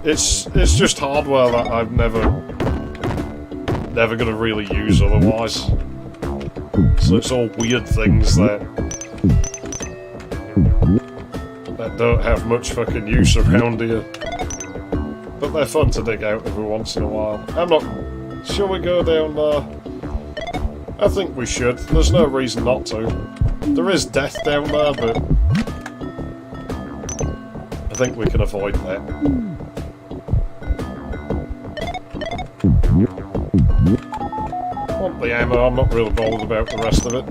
It's just hardware that I'm never going to really use otherwise. So it's all weird things that don't have much fucking use around here. But they're fun to dig out every once in a while. Shall we go down there? I think we should. There's no reason not to. There is death down there, but I think we can avoid that. Want the ammo, I'm not really bothered about the rest of it.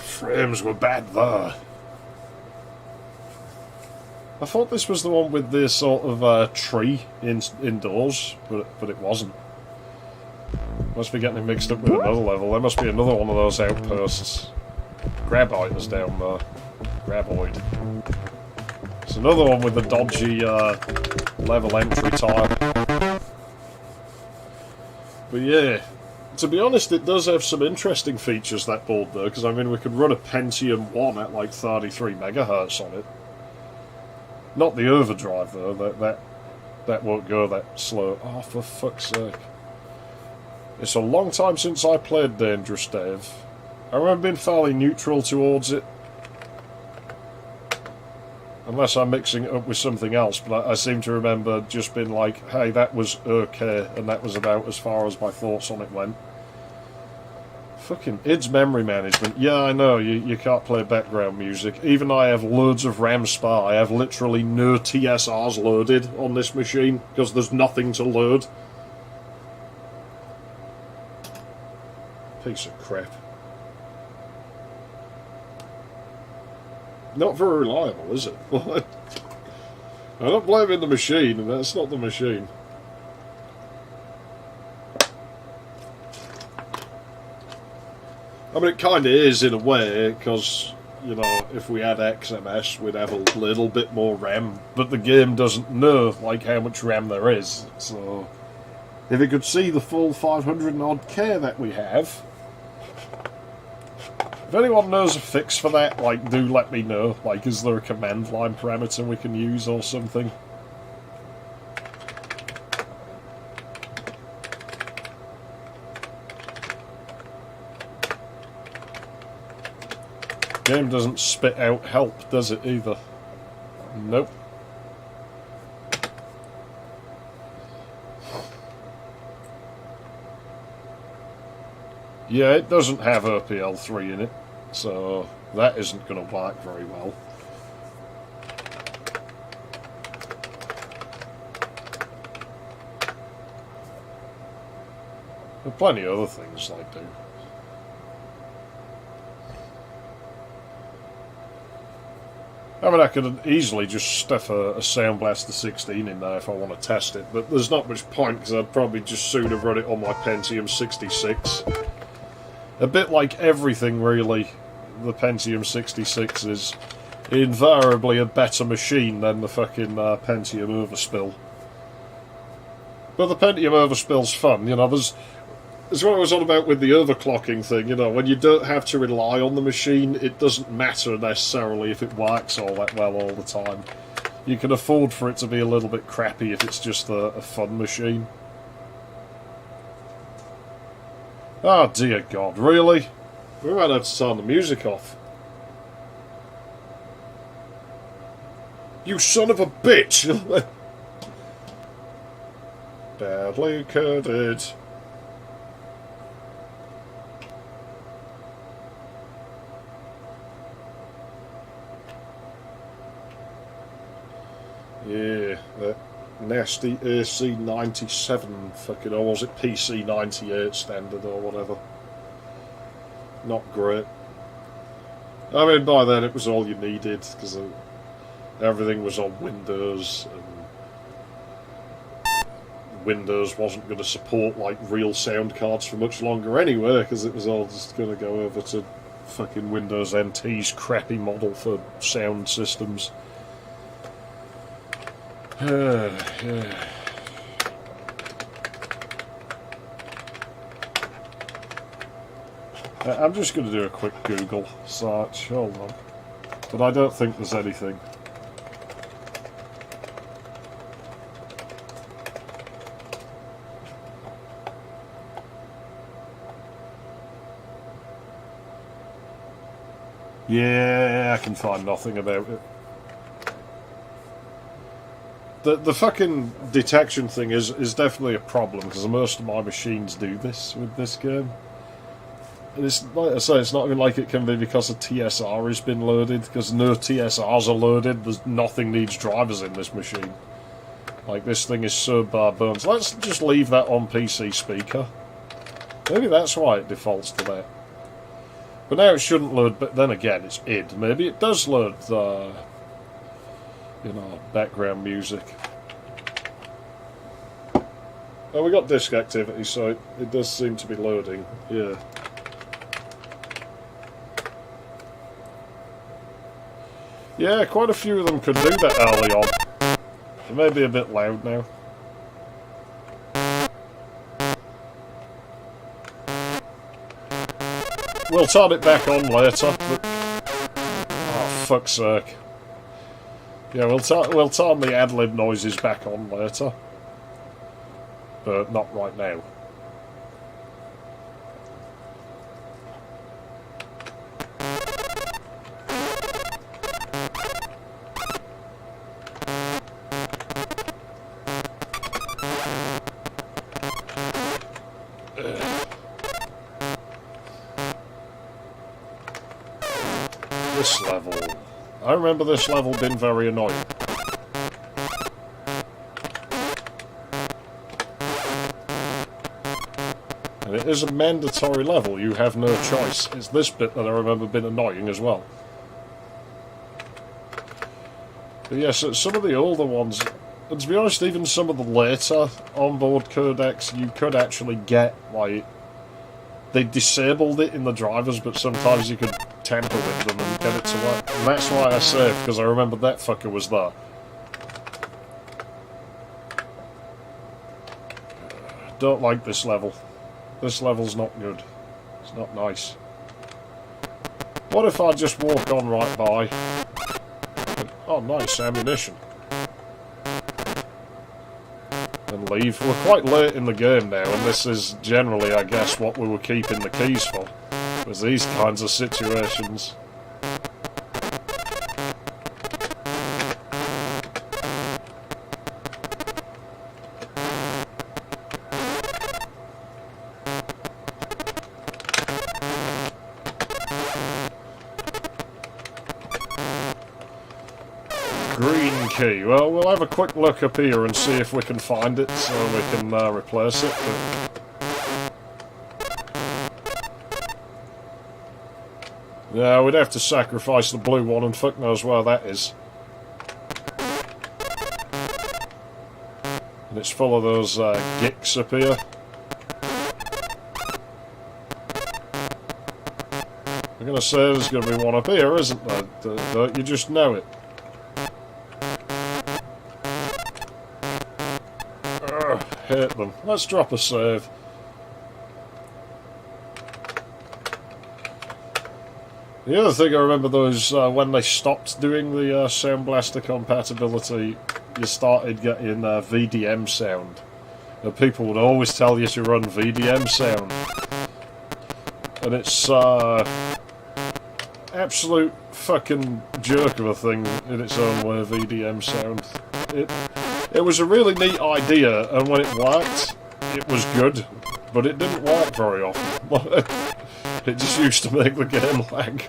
Frames were bad there. I thought this was the one with the sort of tree indoors, but it wasn't. Must be getting it mixed up with another level. There must be another one of those outposts. Graboid is down there. Graboid. It's another one with a dodgy level entry tile. But yeah, to be honest, it does have some interesting features, that board though, because I mean we could run a Pentium 1 at like 33 megahertz on it. Not the overdrive though, that won't go that slow. Oh, for fuck's sake. It's a long time since I played Dangerous Dave. I remember being fairly neutral towards it. Unless I'm mixing it up with something else, but I seem to remember just being like, hey, that was okay, and that was about as far as my thoughts on it went. Fucking id's memory management. Yeah, I know, you can't play background music. Even though I have loads of RAM spare, I have literally no TSRs loaded on this machine, because there's nothing to load. Piece of crap. Not very reliable, is it? I'm not blaming the machine, and that's not the machine. I mean, it kind of is in a way, because, you know, if we had XMS, we'd have a little bit more RAM, but the game doesn't know, like, how much RAM there is, so if it could see the full 500 and odd K that we have, if anyone knows a fix for that, like, do let me know. Like, is there a command line parameter we can use or something? Game doesn't spit out help, does it, either? Nope. Yeah, it doesn't have RPL3 in it, so that isn't going to work very well. There are plenty of other things like do. I mean, I could easily just stuff a Sound Blaster 16 in there if I want to test it, but there's not much point because I'd probably just sooner run it on my Pentium 66. A bit like everything, really, the Pentium 66 is invariably a better machine than the fucking Pentium Overspill. But the Pentium Overspill's fun, you know, there's what I was on about with the overclocking thing, you know, when you don't have to rely on the machine, it doesn't matter necessarily if it works all that well all the time. You can afford for it to be a little bit crappy if it's just a fun machine. Oh dear God, really? We might have to turn the music off. You son of a bitch! Badly coded. Yeah, that nasty AC97 fucking, or was it PC98 standard or whatever. Not great. I mean, by then it was all you needed, because everything was on Windows, and Windows wasn't going to support, like, real sound cards for much longer anyway, because it was all just going to go over to fucking Windows NT's crappy model for sound systems. Yeah. I'm just going to do a quick Google search, hold on. But I don't think there's anything. Yeah, I can find nothing about it. The fucking detection thing is definitely a problem, because most of my machines do this with this game. And it's, like I say, it's not even like it can be because a TSR has been loaded, because no TSRs are loaded, there's nothing needs drivers in this machine. Like, this thing is so bare bones. Let's just leave that on PC speaker. Maybe that's why it defaults to that. But now it shouldn't load, but then again, it's id. Maybe it does load the, you know, background music. Oh, we got disk activity, so it does seem to be loading. Yeah. Yeah, quite a few of them could do that early on. It may be a bit loud now. We'll turn it back on later, but... oh, fuck's sake. Yeah, we'll turn the ad-lib noises back on later. But not right now. This level. I remember this level being very annoying. And it it is a mandatory level. You have no choice. It's this bit that I remember being annoying as well. But yes, some of the older ones, and to be honest, even some of the later onboard codecs, you could actually get, like, they disabled it in the drivers, but sometimes you could tamper with them and get it to work. And that's why I saved, because I remembered that fucker was there. Don't like this level. This level's not good. It's not nice. What if I just walk on right by? Oh, nice ammunition. And leave. We're quite late in the game now, and this is generally, I guess, what we were keeping the keys for. Was these kinds of situations. Green key. Well, we'll have a quick look up here and see if we can find it so we can replace it. Yeah, we'd have to sacrifice the blue one, and fuck knows where that is. And it's full of those gicks up here. I'm going to say there's going to be one up here, isn't there? Don't you just know it? Hate them. Let's drop a save. The other thing I remember though is when they stopped doing the Sound Blaster compatibility, you started getting VDM sound. And people would always tell you to run VDM sound. And it's absolute fucking jerk of a thing in its own way, VDM sound. It was a really neat idea, and when it worked, it was good, but it didn't work very often. It just used to make the game lag.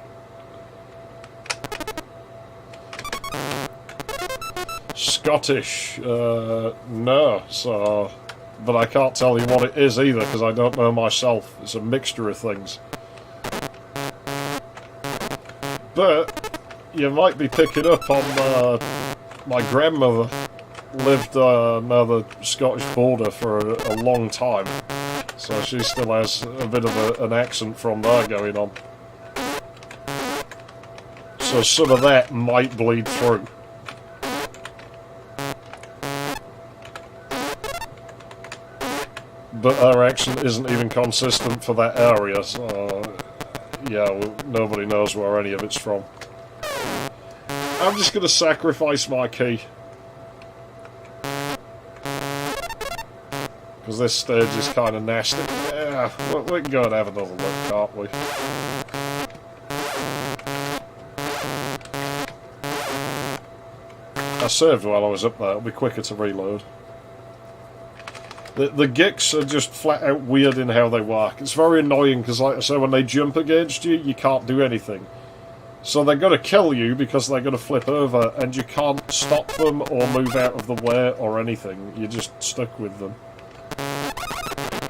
Scottish, no, so... But I can't tell you what it is either, because I don't know myself. It's a mixture of things. But, you might be picking up on my grandmother lived near the Scottish border for a long time, so she still has a bit of an accent from there going on. So some of that might bleed through. But her accent isn't even consistent for that area, so yeah, well, nobody knows where any of it's from. I'm just going to sacrifice my key. Because this stage is kind of nasty. Yeah, we can go and have another look, can't we? I saved while I was up there, it'll be quicker to reload. The Gicks are just flat out weird in how they work. It's very annoying because, like I say, when they jump against you, you can't do anything. So they're going to kill you because they're going to flip over, and you can't stop them or move out of the way or anything. You're just stuck with them.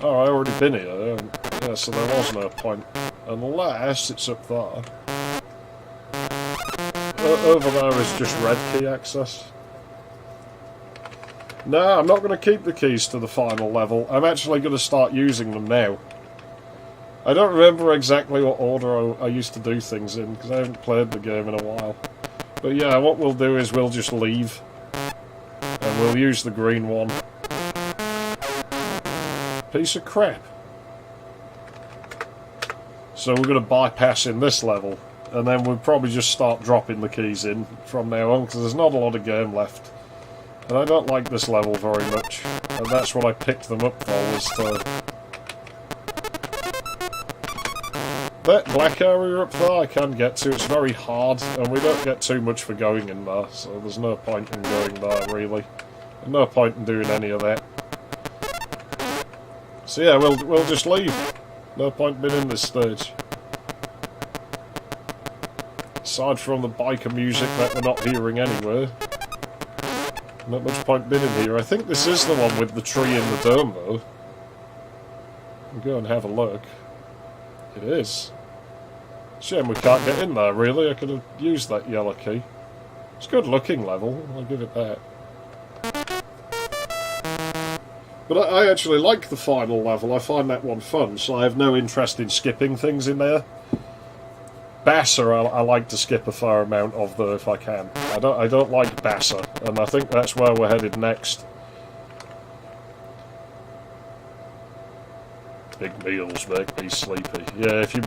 Oh, I already been here. Yeah, so there was no point. Unless it's up there. Over there is just red key access. No, I'm not going to keep the keys to the final level. I'm actually going to start using them now. I don't remember exactly what order I used to do things in, because I haven't played the game in a while. But yeah, what we'll do is we'll just leave. And we'll use the green one. Piece of crap. So we're going to bypass in this level, and then we'll probably just start dropping the keys in from now on, because there's not a lot of game left. And I don't like this level very much, and that's what I picked them up for, was to... That black area up there I can get to, it's very hard, and we don't get too much for going in there, so there's no point in going there, really. And no point in doing any of that. So yeah, we'll just leave. No point being in this stage. Aside from the biker music that we're not hearing anywhere. Not much point being in here. I think this is the one with the tree in the dome, though. and go and have a look. It is. Shame we can't get in there, really. I could have used that yellow key. It's a good looking level, I'll give it that. But I actually like the final level. I find that one fun, so I have no interest in skipping things in there. Basser, I like to skip a fair amount of, though, if I can. I don't like Basser, and I think that's where we're headed next. Big meals make me sleepy. Yeah, if you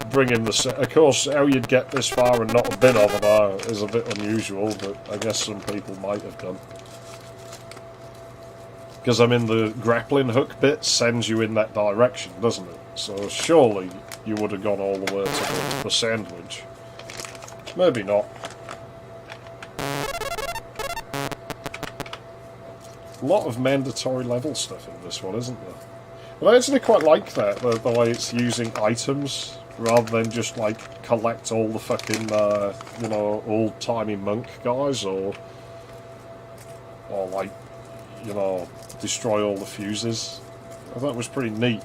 bring in the... Of course, how you'd get this far and not have been over there is a bit unusual, but I guess some people might have done. Because the grappling hook bit sends you in that direction, doesn't it? So surely you would have gone all the way to the sandwich. Maybe not. A lot of mandatory level stuff in this one, isn't there? But I actually quite like that, the way it's using items, rather than just, like, collect all the fucking, old-timey monk guys, or like, destroy all the fuses. I thought it was pretty neat,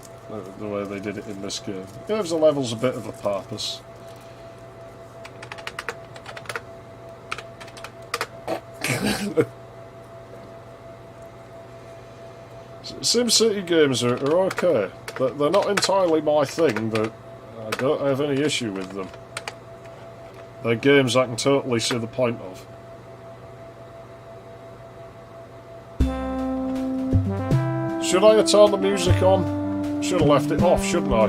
the way they did it in this game. It gives the levels a bit of a purpose. SimCity games are okay. They're not entirely my thing, but I don't have any issue with them. They're games I can totally see the point of. Should I have turned the music on? Should have left it off, shouldn't I?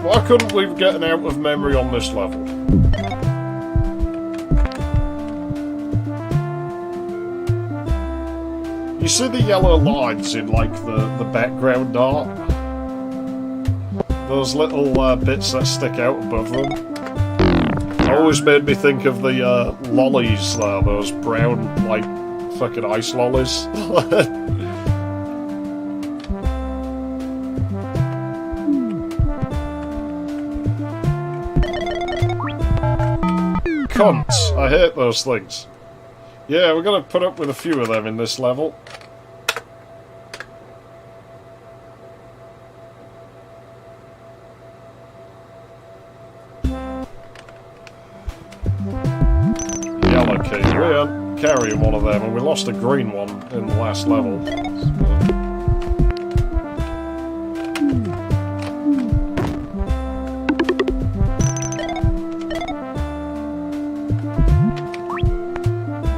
Why couldn't we get an out of memory on this level? You see the yellow lines in, like, the background art? Those little bits that stick out above them? Always made me think of the lollies there, those brown, like, fucking ice lollies. Cunts! I hate those things. Yeah, we're gonna put up with a few of them in this level. Yellow key. We aren't carrying one of them, and we lost a green one in the last level.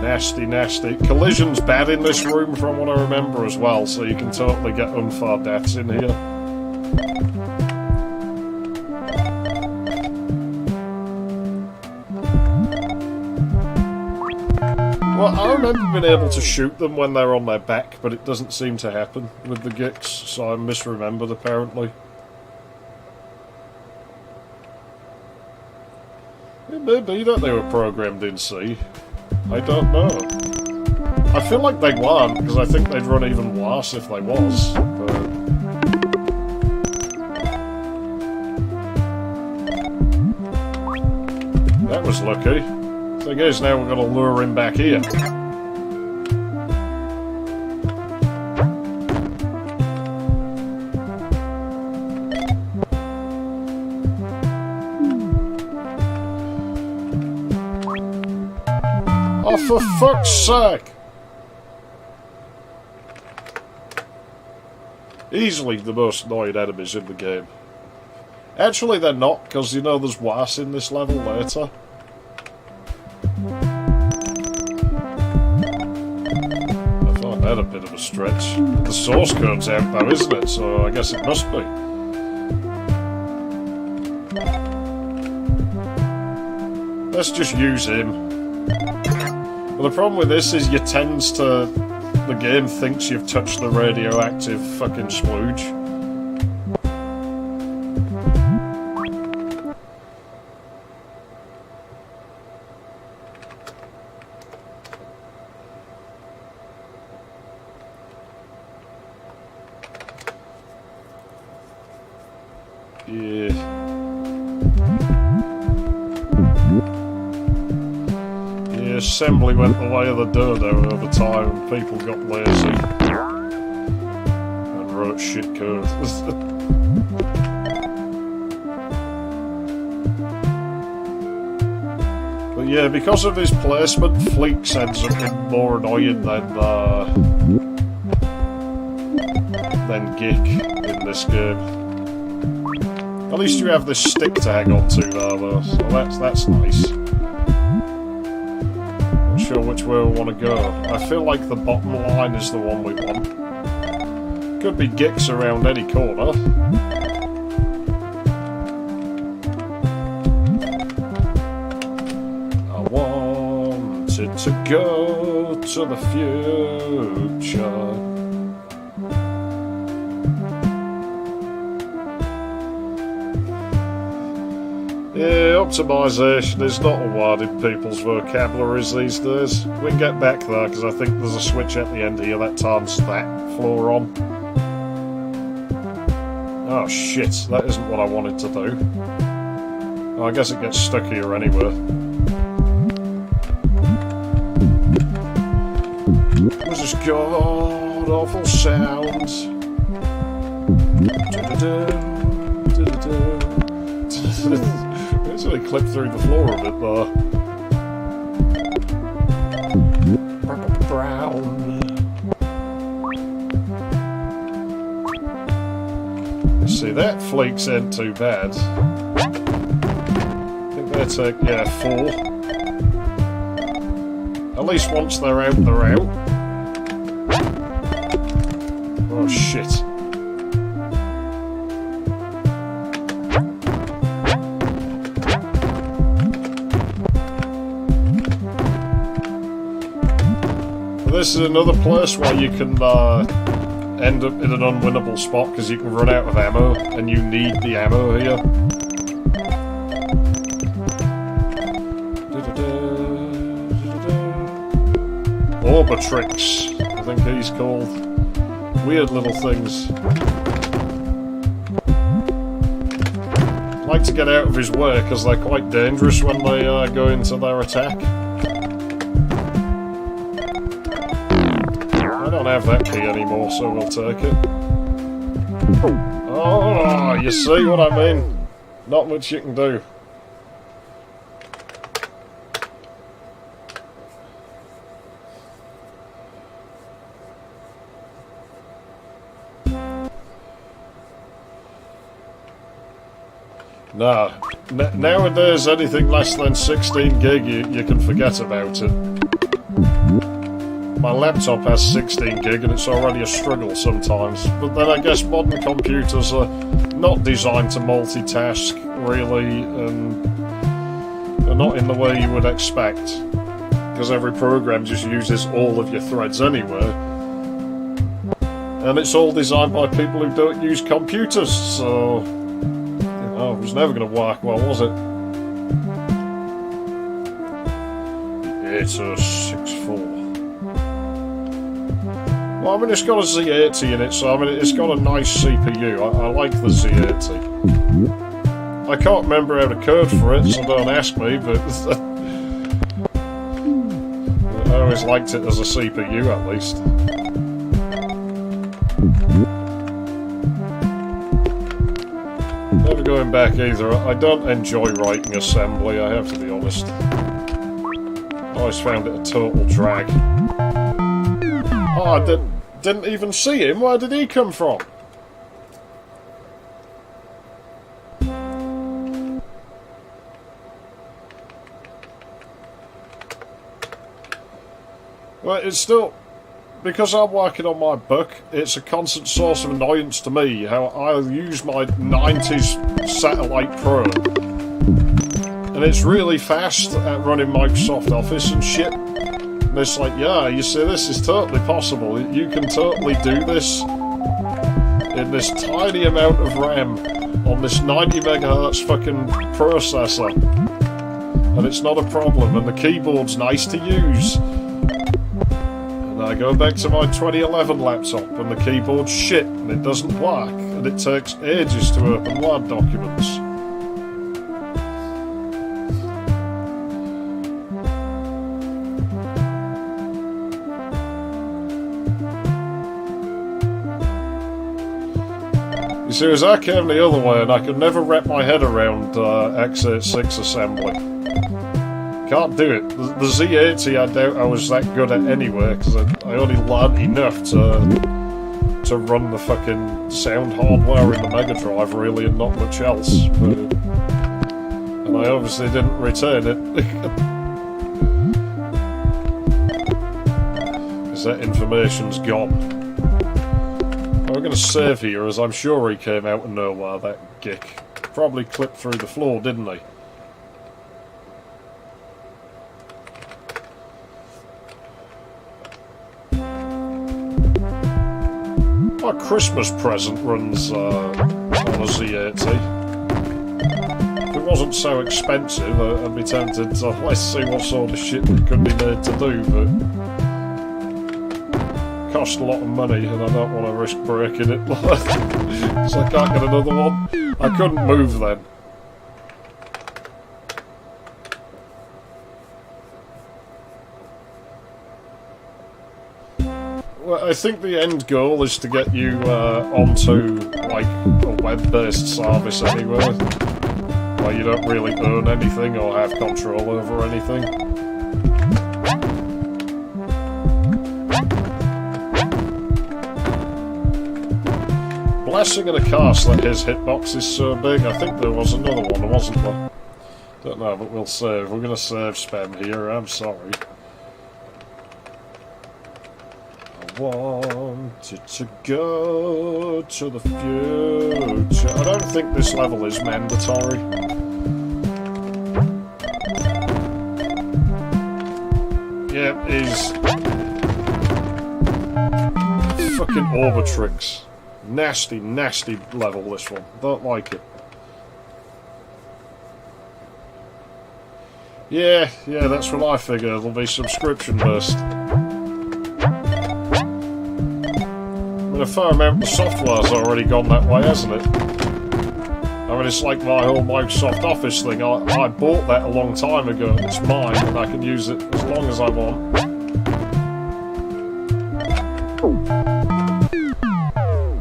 Nasty, nasty. Collision's bad in this room from what I remember as well, so you can totally get unfair deaths in here. Well, I remember being able to shoot them when they're on their back, but it doesn't seem to happen with the Gix, so I'm misremembered apparently. It may be that they were programmed in C. I don't know. I feel like they weren't, because I think they'd run even worse if they was. But... that was lucky. Thing is, now we're going to lure him back here. Oh, for fuck's sake! Easily the most annoying enemies in the game. Actually, they're not, because you know there's worse in this level later. I find that a bit of a stretch. The source code's out though, isn't it? So I guess it must be. Let's just use him. But the problem with this is the game thinks you've touched the radioactive fucking splooge. assembly went the way of the dodo over time and people got lazy and wrote shit code. But yeah, because of his placement, Fleeks ends up being more annoying than Gick in this game. At least you have this stick to hang on to now, though, so that's nice. Not sure which way we want to go. I feel like the bottom line is the one we want. Could be Gicks around any corner. I wanted to go to the future. Yeah, optimisation is not a word in people's vocabularies these days. We can get back there, because I think there's a switch at the end here that turns that floor on. Oh shit, that isn't what I wanted to do. Oh, I guess it gets stuck here anyway. What's this god-awful sound? It's really clipped through the floor a bit there. Brown. See, that Fleeks ain't too bad. I think they take, yeah, 4. At least once they're out, they're out. Oh shit. This is another place where you can end up in an unwinnable spot because you can run out of ammo and you need the ammo here. Orbitrix, I think he's called. Weird little things. I like to get out of his way because they're quite dangerous when they go into their attack. I don't have that key anymore, so we'll take it. Oh, you see what I mean? Not much you can do. Nah, nowadays anything less than 16 gig you can forget about it. My laptop has 16 gig and it's already a struggle sometimes, but then I guess modern computers are not designed to multitask really, and are not in the way you would expect, because every program just uses all of your threads anyway, and it's all designed by people who don't use computers, so it was never going to work well, was it? 8064. Well, I mean, it's got a Z80 in it, so I mean, it's got a nice CPU. I like the Z80. I can't remember how to code for it, so don't ask me, but I always liked it as a CPU, at least. Never going back either. I don't enjoy writing assembly, I have to be honest. I always found it a total drag. Oh, I didn't even see him. Where did he come from? Well, it's still... Because I'm working on my book, it's a constant source of annoyance to me how I use my 90s Satellite Pro. And it's really fast at running Microsoft Office and shit. And it's like, yeah, you see, this is totally possible. You can totally do this in this tiny amount of RAM on this 90 megahertz fucking processor. And it's not a problem, and the keyboard's nice to use. And I go back to my 2011 laptop, and the keyboard's shit, and it doesn't work, and it takes ages to open Word documents. See, as I came the other way and I could never wrap my head around x86 assembly. Can't do it. The Z80 I doubt I was that good at anyway, because I only learned enough to run the fucking sound hardware in the Mega Drive really and not much else. But, and I obviously didn't return it. Because that information's gone. We're going to save here, as I'm sure he came out of nowhere, that geek. Probably clipped through the floor, didn't he? My Christmas present runs on a Z80. If it wasn't so expensive, I'd be tempted to let's see what sort of shit it could be made to do, but it cost a lot of money and I don't want to risk breaking it because I can't get another one. I couldn't move then. Well, I think the end goal is to get you onto like a web-based service anyway, where you don't really own anything or have control over anything. Blessing and a curse that his hitbox is so big. I think there was another one, wasn't there? Don't know, but we'll save. We're going to save spam here, I'm sorry. Wanted to go to the future. I don't think this level is mandatory. Yeah, he's fucking Orbitrix. Nasty, nasty level, this one. Don't like it. Yeah, that's what I figure. There'll be subscription-based. A fair amount of the software's already gone that way, hasn't it? I mean, it's like my whole Microsoft Office thing. I bought that a long time ago, and it's mine, and I can use it as long as I want.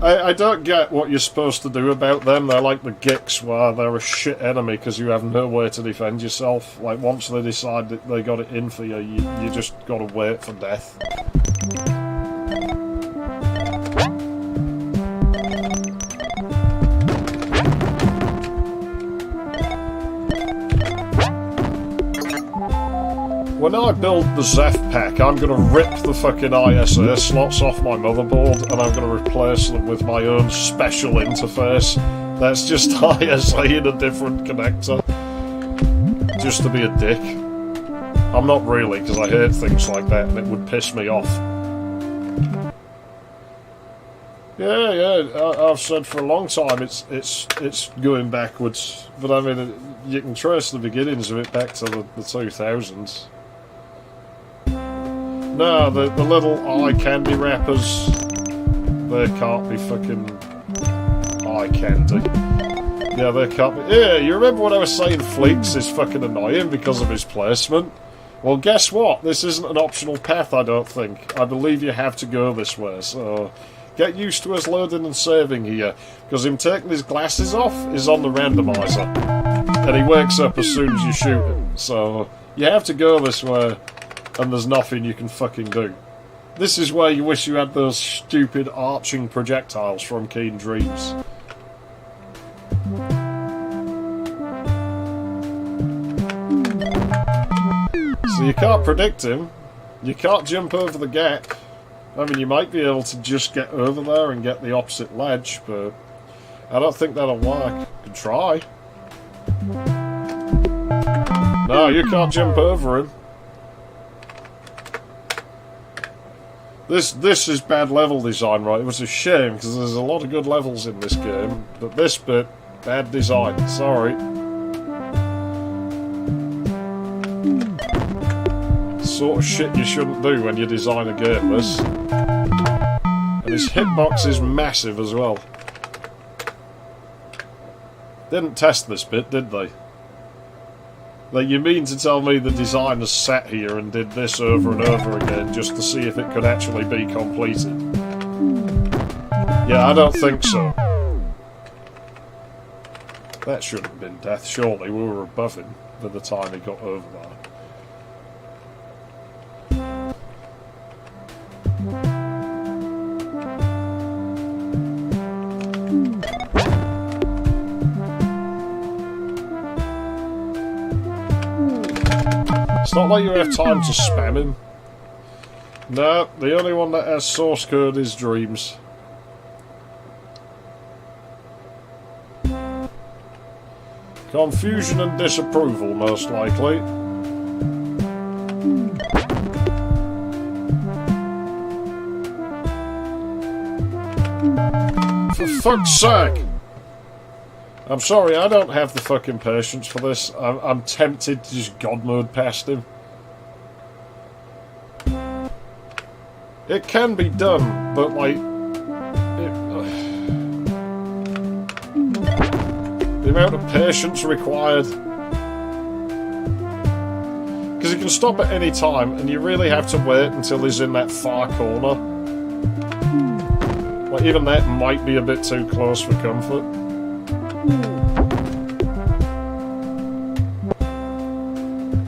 I don't get what you're supposed to do about them. They're like the geeks, where they're a shit enemy because you have no way to defend yourself. Like, once they decide that they got it in for you, you just gotta wait for death. When I build the Zeph pack, I'm going to rip the fucking ISA slots off my motherboard and I'm going to replace them with my own special interface. That's just ISA in a different connector. Just to be a dick. I'm not really, because I hate things like that and it would piss me off. Yeah, I've said for a long time it's going backwards. But I mean, you can trace the beginnings of it back to the 2000s. No, the little eye candy wrappers, they can't be fucking eye candy. Yeah, they can't be. Yeah, you remember when I was saying Fleeks is fucking annoying because of his placement? Well, guess what? This isn't an optional path, I don't think. I believe you have to go this way, so get used to us loading and saving here, because him taking his glasses off is on the randomizer, and he wakes up as soon as you shoot him, so you have to go this way. And there's nothing you can fucking do. This is where you wish you had those stupid arching projectiles from Keen Dreams. So you can't predict him. You can't jump over the gap. I mean, you might be able to just get over there and get the opposite ledge, but I don't think that'll work. You can try. No, you can't jump over him. This is bad level design, right? It was a shame, because there's a lot of good levels in this game, but this bit, bad design. Sorry. Sort of shit you shouldn't do when you design a game, this. And his hitbox is massive as well. Didn't test this bit, did they? Like, you mean to tell me the designers sat here and did this over and over again just to see if it could actually be completed? Yeah, I don't think so. That shouldn't have been death, surely. We were above him by the time he got over there. It's not like you have time to spam him. No, the only one that has source code is Dreams. Confusion and disapproval, most likely. For fuck's sake! I'm sorry, I don't have the fucking patience for this. I'm tempted to just God mode past him. It can be done, but like... the amount of patience required. Because he can stop at any time, and you really have to wait until he's in that far corner. Like, even that might be a bit too close for comfort.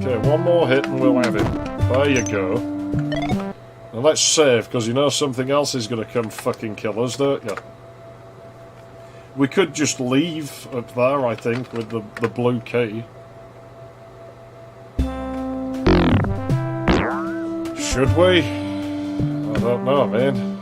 Okay, one more hit and we'll have it. There you go. Now let's save, because you know something else is going to come fucking kill us, don't you? We could just leave up there, I think, with the blue key. Should we? I don't know, man.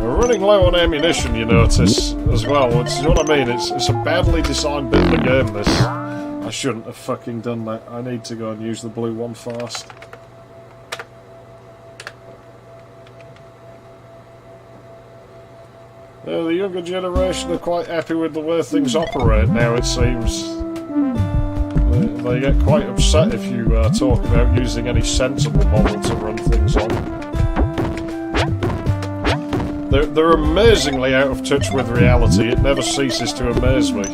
We're running low on ammunition, you notice, as well. You know what I mean? It's a badly designed bit of the game, this. I shouldn't have fucking done that. I need to go and use the blue one fast. The younger generation are quite happy with the way things operate now, it seems. They get quite upset if you talk about using any sensible model to run things on. They're amazingly out of touch with reality. It never ceases to amaze me.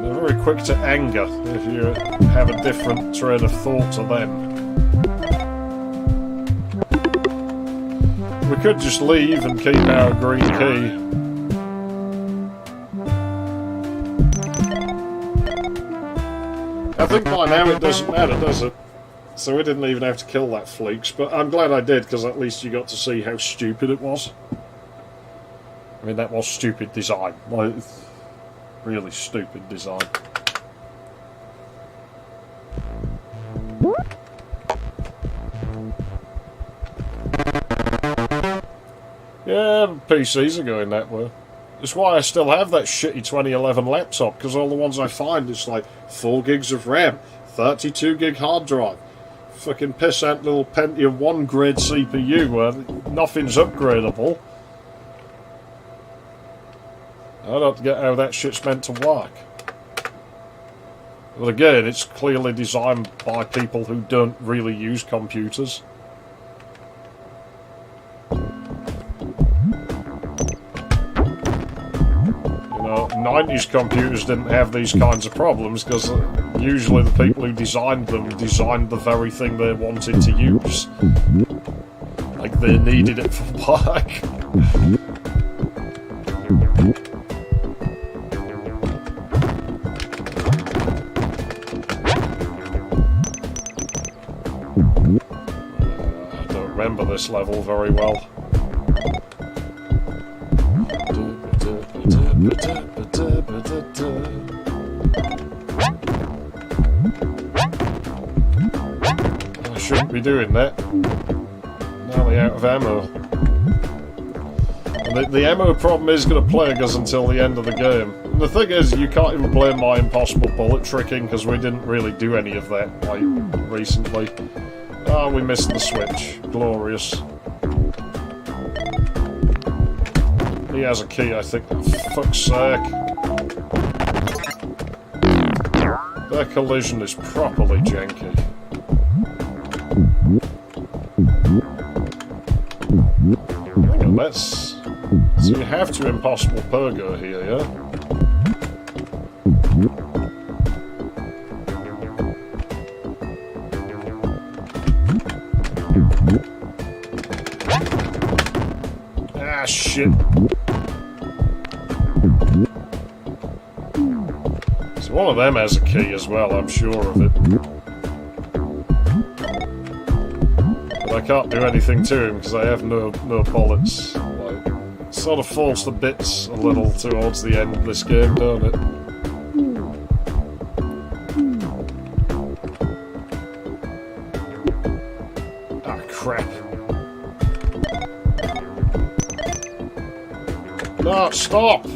They're very quick to anger if you have a different train of thought to them. We could just leave and keep our green key. I think by now it doesn't matter, does it? So we didn't even have to kill that Fleeks, but I'm glad I did, because at least you got to see how stupid it was. I mean, that was stupid design. Like, really stupid design. Yeah, PCs are going that way. That's why I still have that shitty 2011 laptop, because all the ones I find, it's like 4 gigs of RAM, 32 gig hard drive, fucking pissant little Pentium 1 grade CPU where nothing's upgradable. I don't get how that shit's meant to work. But again, it's clearly designed by people who don't really use computers. You know, 90s computers didn't have these kinds of problems because usually the people who designed them designed the very thing they wanted to use. Like they needed it for work. I don't remember this level very well. I shouldn't be doing that. Nearly out of ammo. And the ammo problem is going to plague us until the end of the game. And the thing is, you can't even blame my impossible bullet tricking because we didn't really do any of that, like, recently. Oh, we missed the switch. Glorious. He has a key, I think. For fuck's sake. Their collision is properly janky. Hang on, let's... So you have to impossible Pergo here, yeah? shit. So one of them has a key as well, I'm sure of it. But I can't do anything to him because I have no bullets. Like, it sort of falls to bits a little towards the end of this game, don't it? Ah, crap. No, stop!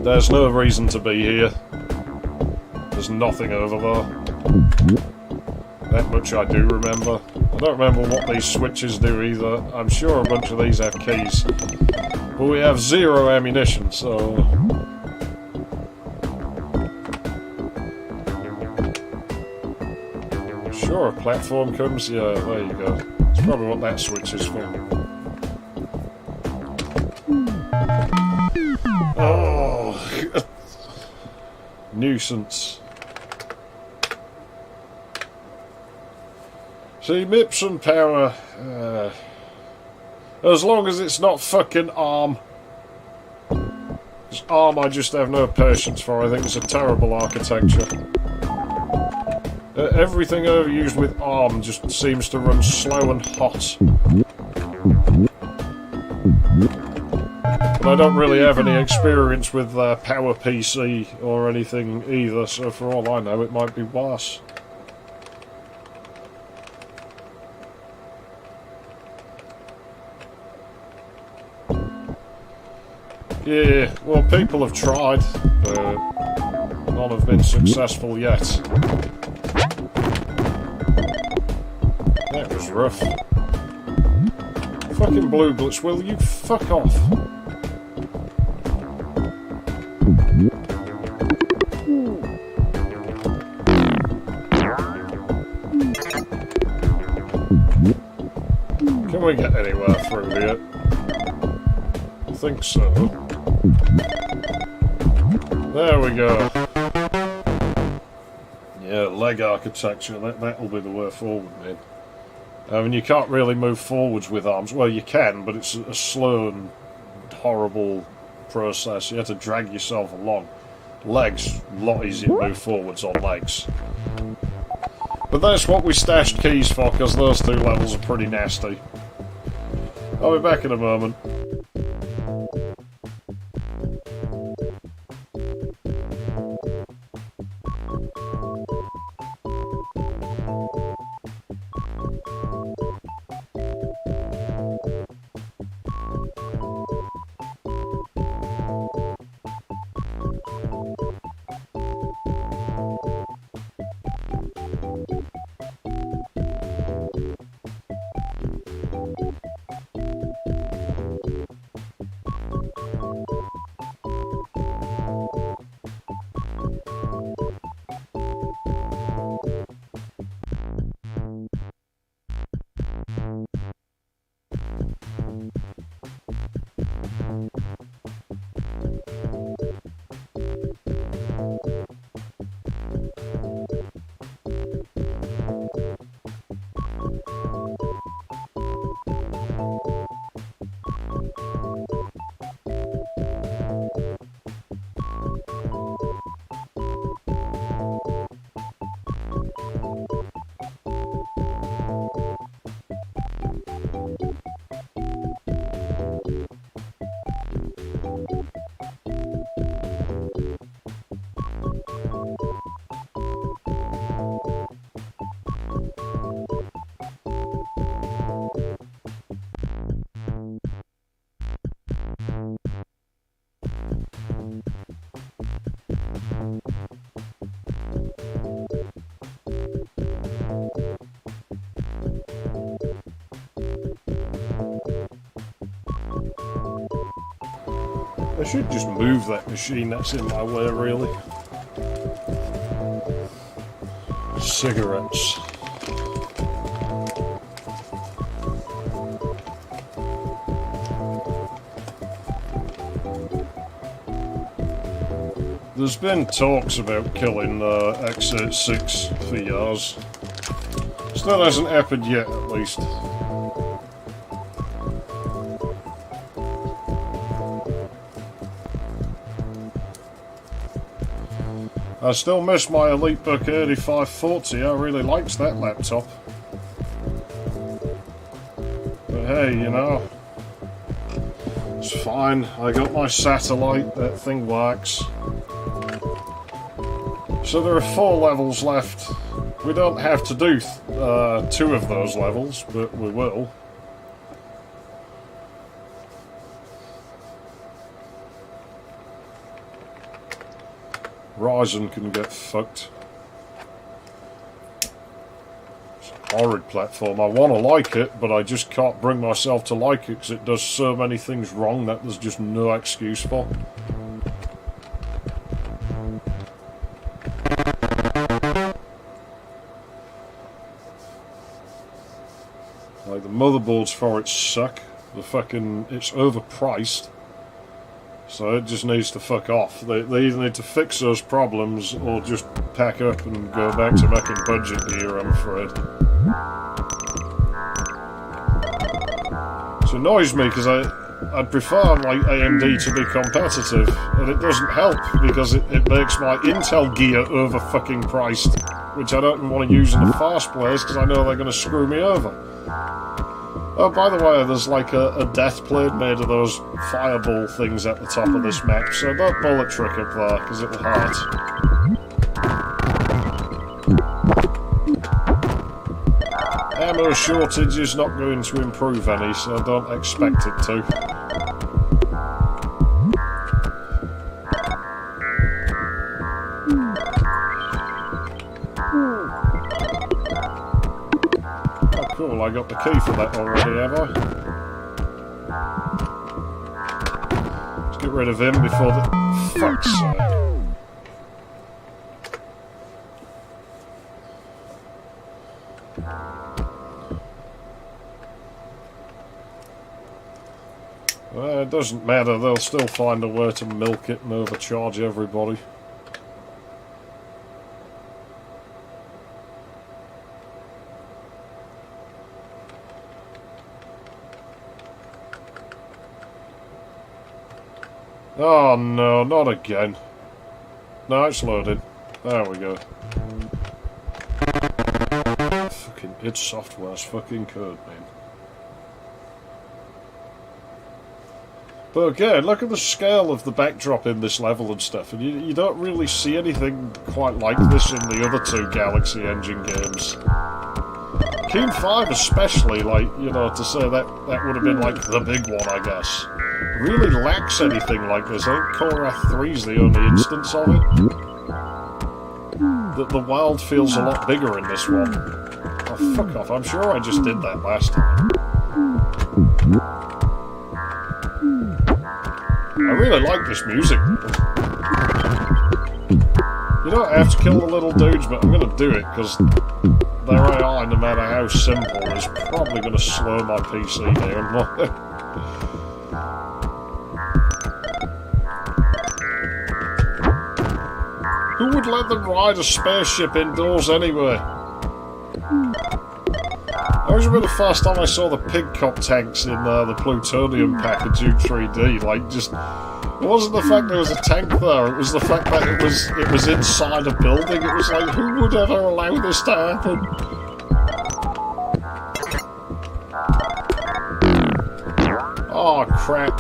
There's no reason to be here. There's nothing over there. That much I do remember. I don't remember what these switches do either. I'm sure a bunch of these have keys. But we have 0 ammunition, so... Sure, a platform comes. Yeah, there you go. That's probably what that switch is for. Oh, nuisance. See, MIPS and power. As long as it's not fucking ARM. 'Cause ARM I just have no patience for. I think it's a terrible architecture. Everything I've used with ARM just seems to run slow and hot. But I don't really have any experience with PowerPC or anything either, so for all I know it might be worse. Yeah, well, people have tried, but none have been successful yet. That was rough. Fucking Blue Glitch, will you fuck off? Can we get anywhere through here? I think so. There we go. Yeah, leg architecture, that'll be the way forward, man. I mean, you can't really move forwards with arms. Well, you can, but it's a slow and horrible process. You have to drag yourself along. Legs, a lot easier to move forwards on legs. But that's what we stashed keys for, because those 2 levels are pretty nasty. I'll be back in a moment. I should just move that machine that's in my way, really. Cigarettes. There's been talks about killing X86 for years. Still hasn't happened yet, at least. I still miss my EliteBook 8540. I really liked that laptop. But hey, you know, it's fine. I got my satellite. That thing works. So there are 4 levels left. We don't have to do 2 of those levels, but we will. Ryzen can get fucked. It's a horrid platform. I want to like it, but I just can't bring myself to like it because it does so many things wrong that there's just no excuse for. Like, the motherboards for it suck. It's overpriced. So it just needs to fuck off. They either need to fix those problems or just pack up and go back to making budget gear, I'm afraid. It annoys me because I'd prefer like AMD to be competitive, and it doesn't help because it makes my Intel gear over fucking priced, which I don't want to use in the first place because I know they're going to screw me over. Oh, by the way, there's like a death plate made of those fireball things at the top of this map, so don't bullet trick up there, because it'll hurt. Ammo shortage is not going to improve any, so don't expect it to. Cool, I got the key for that already, have I? Let's get rid of him before the... Fuck's sake. Well, it doesn't matter, they'll still find a way to milk it and overcharge everybody. Oh no, not again. No, it's loaded. There we go. Fucking id Software's fucking code, man. But again, look at the scale of the backdrop in this level and stuff, and you don't really see anything quite like this in the other 2 Galaxy Engine games. Keen 5 especially, like, you know, to say that would have been like the big one, I guess. Really lacks anything like this. I think Core F3's the only instance of it. The world feels a lot bigger in this one. Oh, fuck off. I'm sure I just did that last time. I really like this music. You don't have to kill the little dudes, but I'm going to do it, because their AI, no matter how simple, is probably going to slow my PC down. Who would let them ride a spaceship indoors anyway? I was remember the first time I saw the pig cop tanks in the Plutonium pack of Duke 3D. Like, just... It wasn't the fact there was a tank there, it was the fact that it was inside a building. It was like, who would ever allow this to happen? Oh, crap.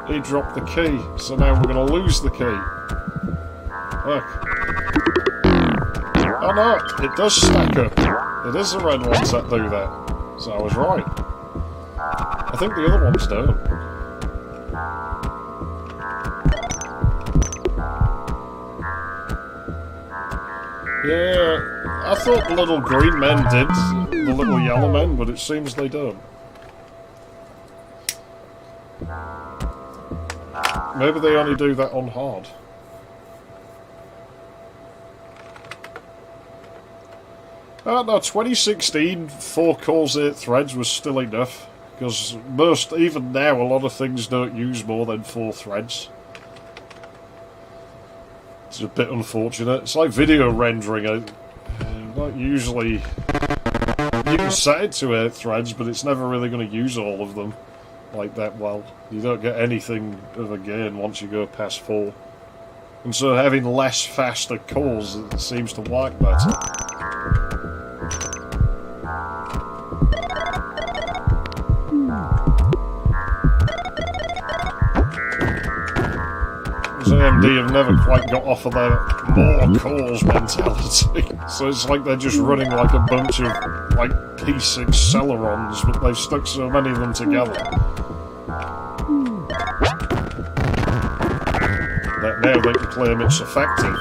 He dropped the key, so now we're going to lose the key. Look. Oh no, it does stack up. It is the red ones that do that. So I was right. I think the other ones don't. Yeah, I thought the little green men did, the little yellow men, but it seems they don't. Maybe they only do that on hard. No, 2016, 4 cores, 8 threads was still enough, because even now, a lot of things don't use more than 4 threads. It's a bit unfortunate. It's like video rendering. Not usually you can set it to 8 threads, but it's never really going to use all of them like that well. You don't get anything of a gain once you go past 4. And so having less faster cores, it seems to work better. AMD have never quite got off of their more cores mentality. So it's like they're just running like a bunch of like P6 Celerons, but they've stuck so many of them together that now they can claim it's effective.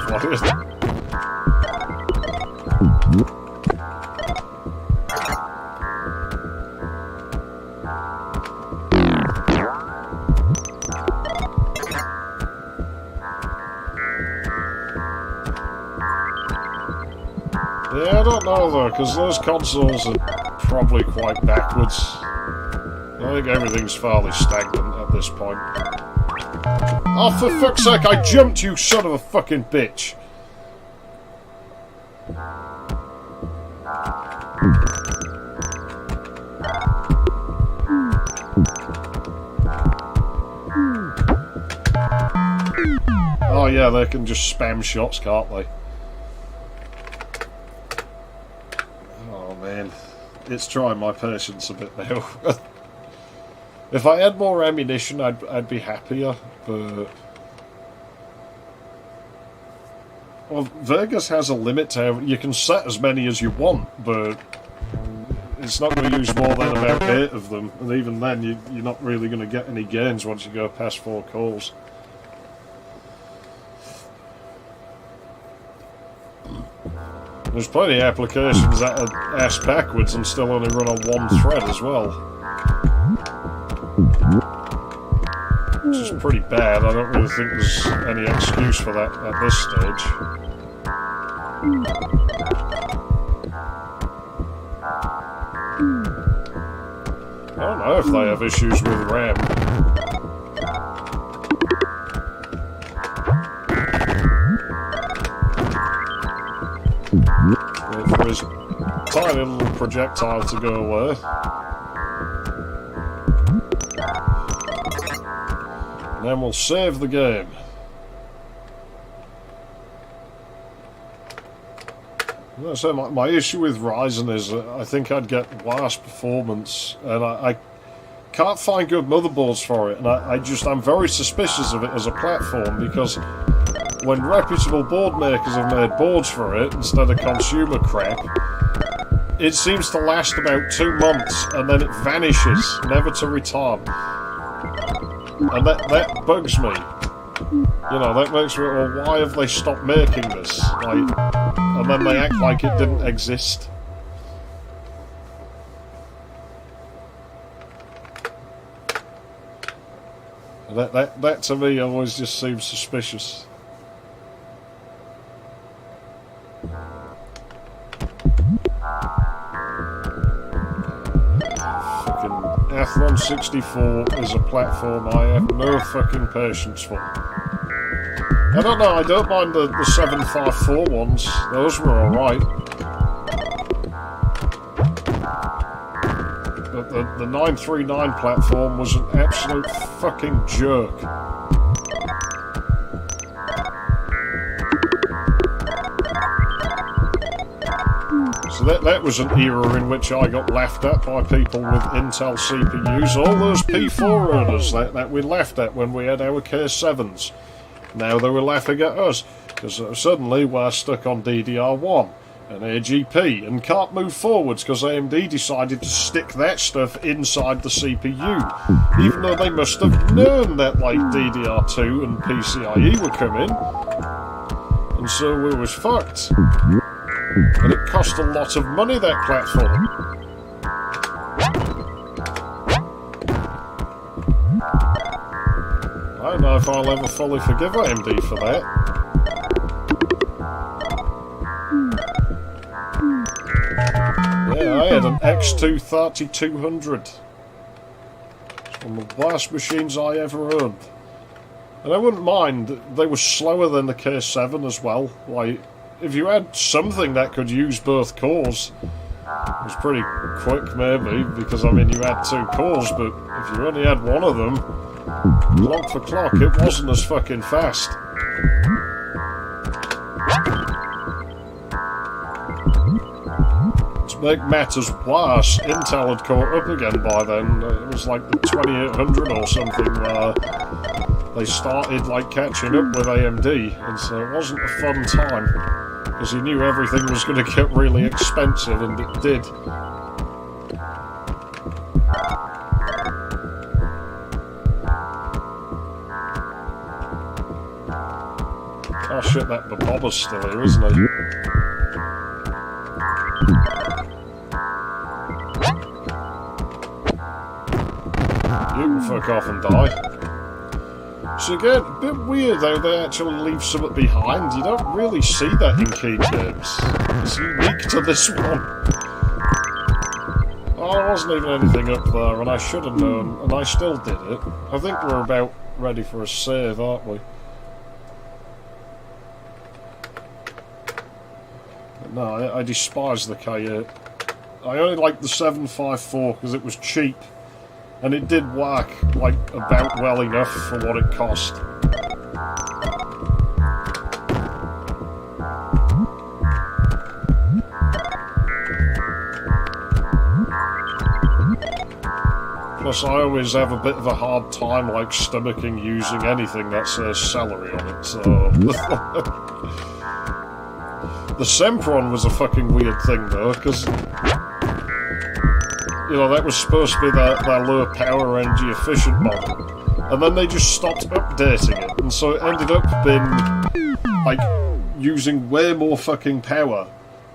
Yeah, I don't know though, because those consoles are probably quite backwards. I think everything's fairly stagnant at this point. Oh, for fuck's sake, I jumped, you son of a fucking bitch! Oh yeah, they can just spam shots, can't they? It's trying my patience a bit now. If I had more ammunition, I'd be happier, but... Well, Vegas has a limit to how... You can set as many as you want, but it's not going to use more than about 8 of them, and even then you're not really going to get any gains once you go past 4 cores. There's plenty of applications that are ass backwards and still only run on 1 thread as well. Which is pretty bad. I don't really think there's any excuse for that at this stage. I don't know if they have issues with RAM. Wait for his tiny little projectile to go away. And then we'll save the game. So my issue with Ryzen is I think I'd get worse performance, and I can't find good motherboards for it, and I'm very suspicious of it as a platform, because when reputable board makers have made boards for it instead of consumer crap, it seems to last about 2 months and then it vanishes, never to return. And that bugs me. You know, that makes me, well, why have they stopped making this? Like, and then they act like it didn't exist. That to me always just seems suspicious. Athlon 64 is a platform I have no fucking patience for. I don't know, I don't mind the 754 ones, those were alright. But the 939 platform was an absolute fucking jerk. So that was an era in which I got laughed at by people with Intel CPUs. All those P4 owners that we laughed at when we had our K7s. Now they were laughing at us, because suddenly we're stuck on DDR1 and AGP and can't move forwards because AMD decided to stick that stuff inside the CPU, even though they must have known that like DDR2 and PCIe were coming, and so we was fucked. And it cost a lot of money, that platform. I don't know if I'll ever fully forgive AMD for that. Yeah, I had an X2 3200. It's one of the worst machines I ever owned. And I wouldn't mind, they were slower than the K7 as well. Like, if you had something that could use both cores, It was pretty quick, maybe, because, I mean, you had 2 cores, but if you only had one of them, clock for clock, it wasn't as fucking fast. To make matters worse, Intel had caught up again by then. It was like the 2800 or something where they started, like, catching up with AMD, and so it wasn't a fun time. Because you knew everything was going to get really expensive, and it did. Oh shit, that Bobber's still here, isn't he? You can fuck off and die. So again, a bit weird how they actually leave something behind. You don't really see that in Key games. It's unique to this one. Oh, there wasn't even anything up there, and I should have known, and I still did it. I think we're about ready for a save, aren't we? But no, I despise the K8. I only liked the 754 because it was cheap. And it did work, like, about well enough for what it cost. Plus, I always have a bit of a hard time, like, stomaching using anything that says celery on it, so... The Sempron was a fucking weird thing, though, because... You know, that was supposed to be their low power energy efficient model. And then they just stopped updating it. And so it ended up being, like, using way more fucking power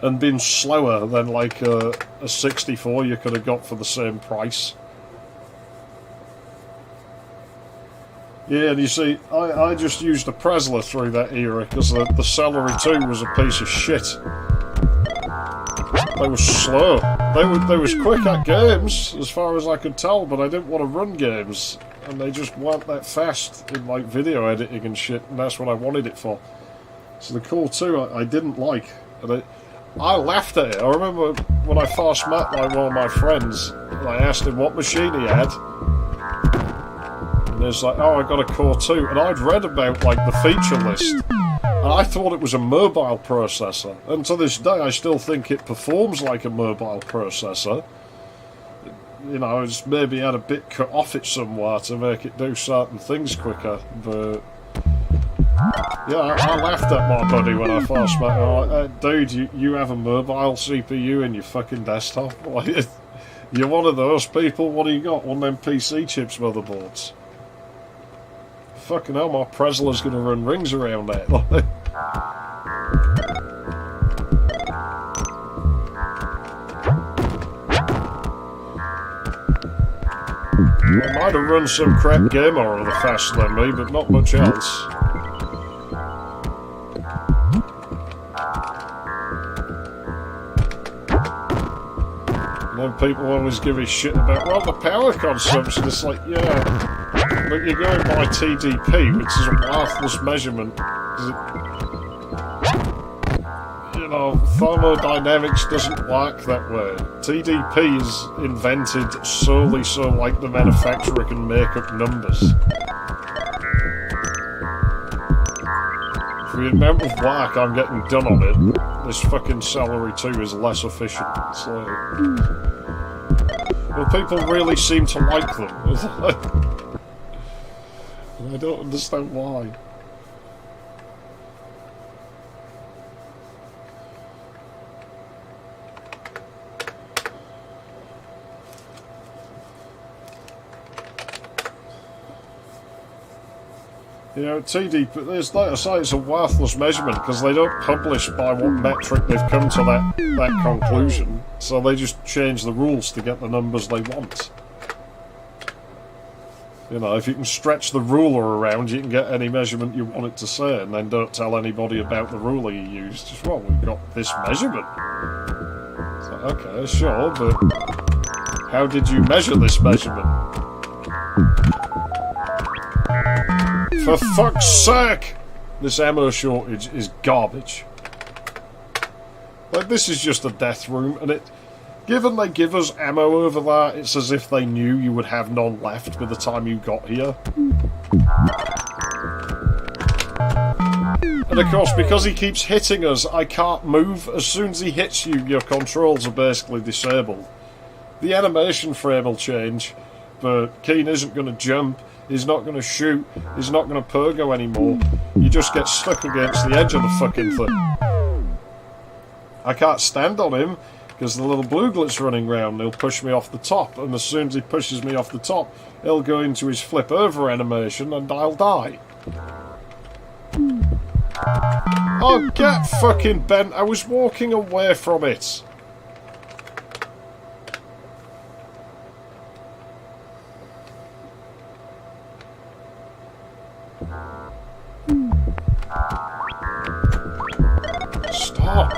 and being slower than, like, a 64 you could have got for the same price. Yeah, and you see, I just used a Presler through that era because the Celery 2 was a piece of shit. They were slow. They was quick at games, as far as I could tell, but I didn't want to run games. And they just weren't that fast in, like, video editing and shit, and that's what I wanted it for. So the Core 2 I didn't like. And I laughed at it. I remember when I first met, like, one of my friends, and I asked him what machine he had. And he was like, oh, I got a Core 2. And I'd read about, like, the feature list. And I thought it was a mobile processor, and to this day I still think it performs like a mobile processor. You know, it's maybe had a bit cut off it somewhere to make it do certain things quicker, but... Yeah, I laughed at my buddy when I first met him. Like, dude, you have a mobile CPU in your fucking desktop? Like, you're one of those people? What do you got? One of them PC chips motherboards? Fucking hell, my Presler's gonna run rings around that. I might have run some crap game or other faster than me, but not much else. And then people always give a shit about, well, the power consumption. It's like, yeah. But you're going by TDP, which is a worthless measurement. You know, thermodynamics doesn't work that way. TDP is invented solely so, like, the manufacturer can make up numbers. For the amount of work I'm getting done on it, this fucking Celery 2 is less efficient. So, well, people really seem to like them. I don't understand why. You know, TDP, there's, like I say, it's a worthless measurement because they don't publish by what metric they've come to that conclusion. So they just change the rules to get the numbers they want. You know, if you can stretch the ruler around, you can get any measurement you want it to say, and then don't tell anybody about the ruler you used. Just, well, we've got this measurement. It's like, okay, sure, but how did you measure this measurement? For fuck's sake! This ammo shortage is garbage. Like, this is just a death room, and Given they give us ammo over there, it's as if they knew you would have none left by the time you got here. And of course, because he keeps hitting us, I can't move. As soon as he hits you, your controls are basically disabled. The animation frame will change, but Keen isn't going to jump, he's not going to shoot, he's not going to pogo anymore. You just get stuck against the edge of the fucking thing. I can't stand on him, because the little Blooglet's running round, he'll push me off the top, and as soon as he pushes me off the top, he'll go into his flip over animation and I'll die. Oh, get fucking bent, I was walking away from it. Stop.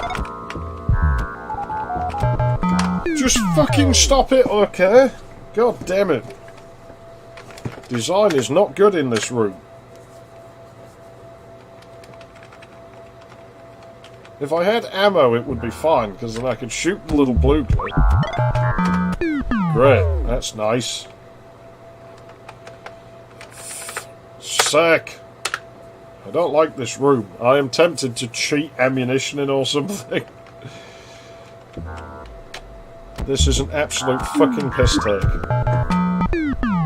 Just fucking stop it, okay? God damn it. Design is not good in this room. If I had ammo, it would be fine, because then I could shoot the little blue clip. Great, that's nice. Sick. I don't like this room. I am tempted to cheat ammunition in or something. This is an absolute fucking piss take.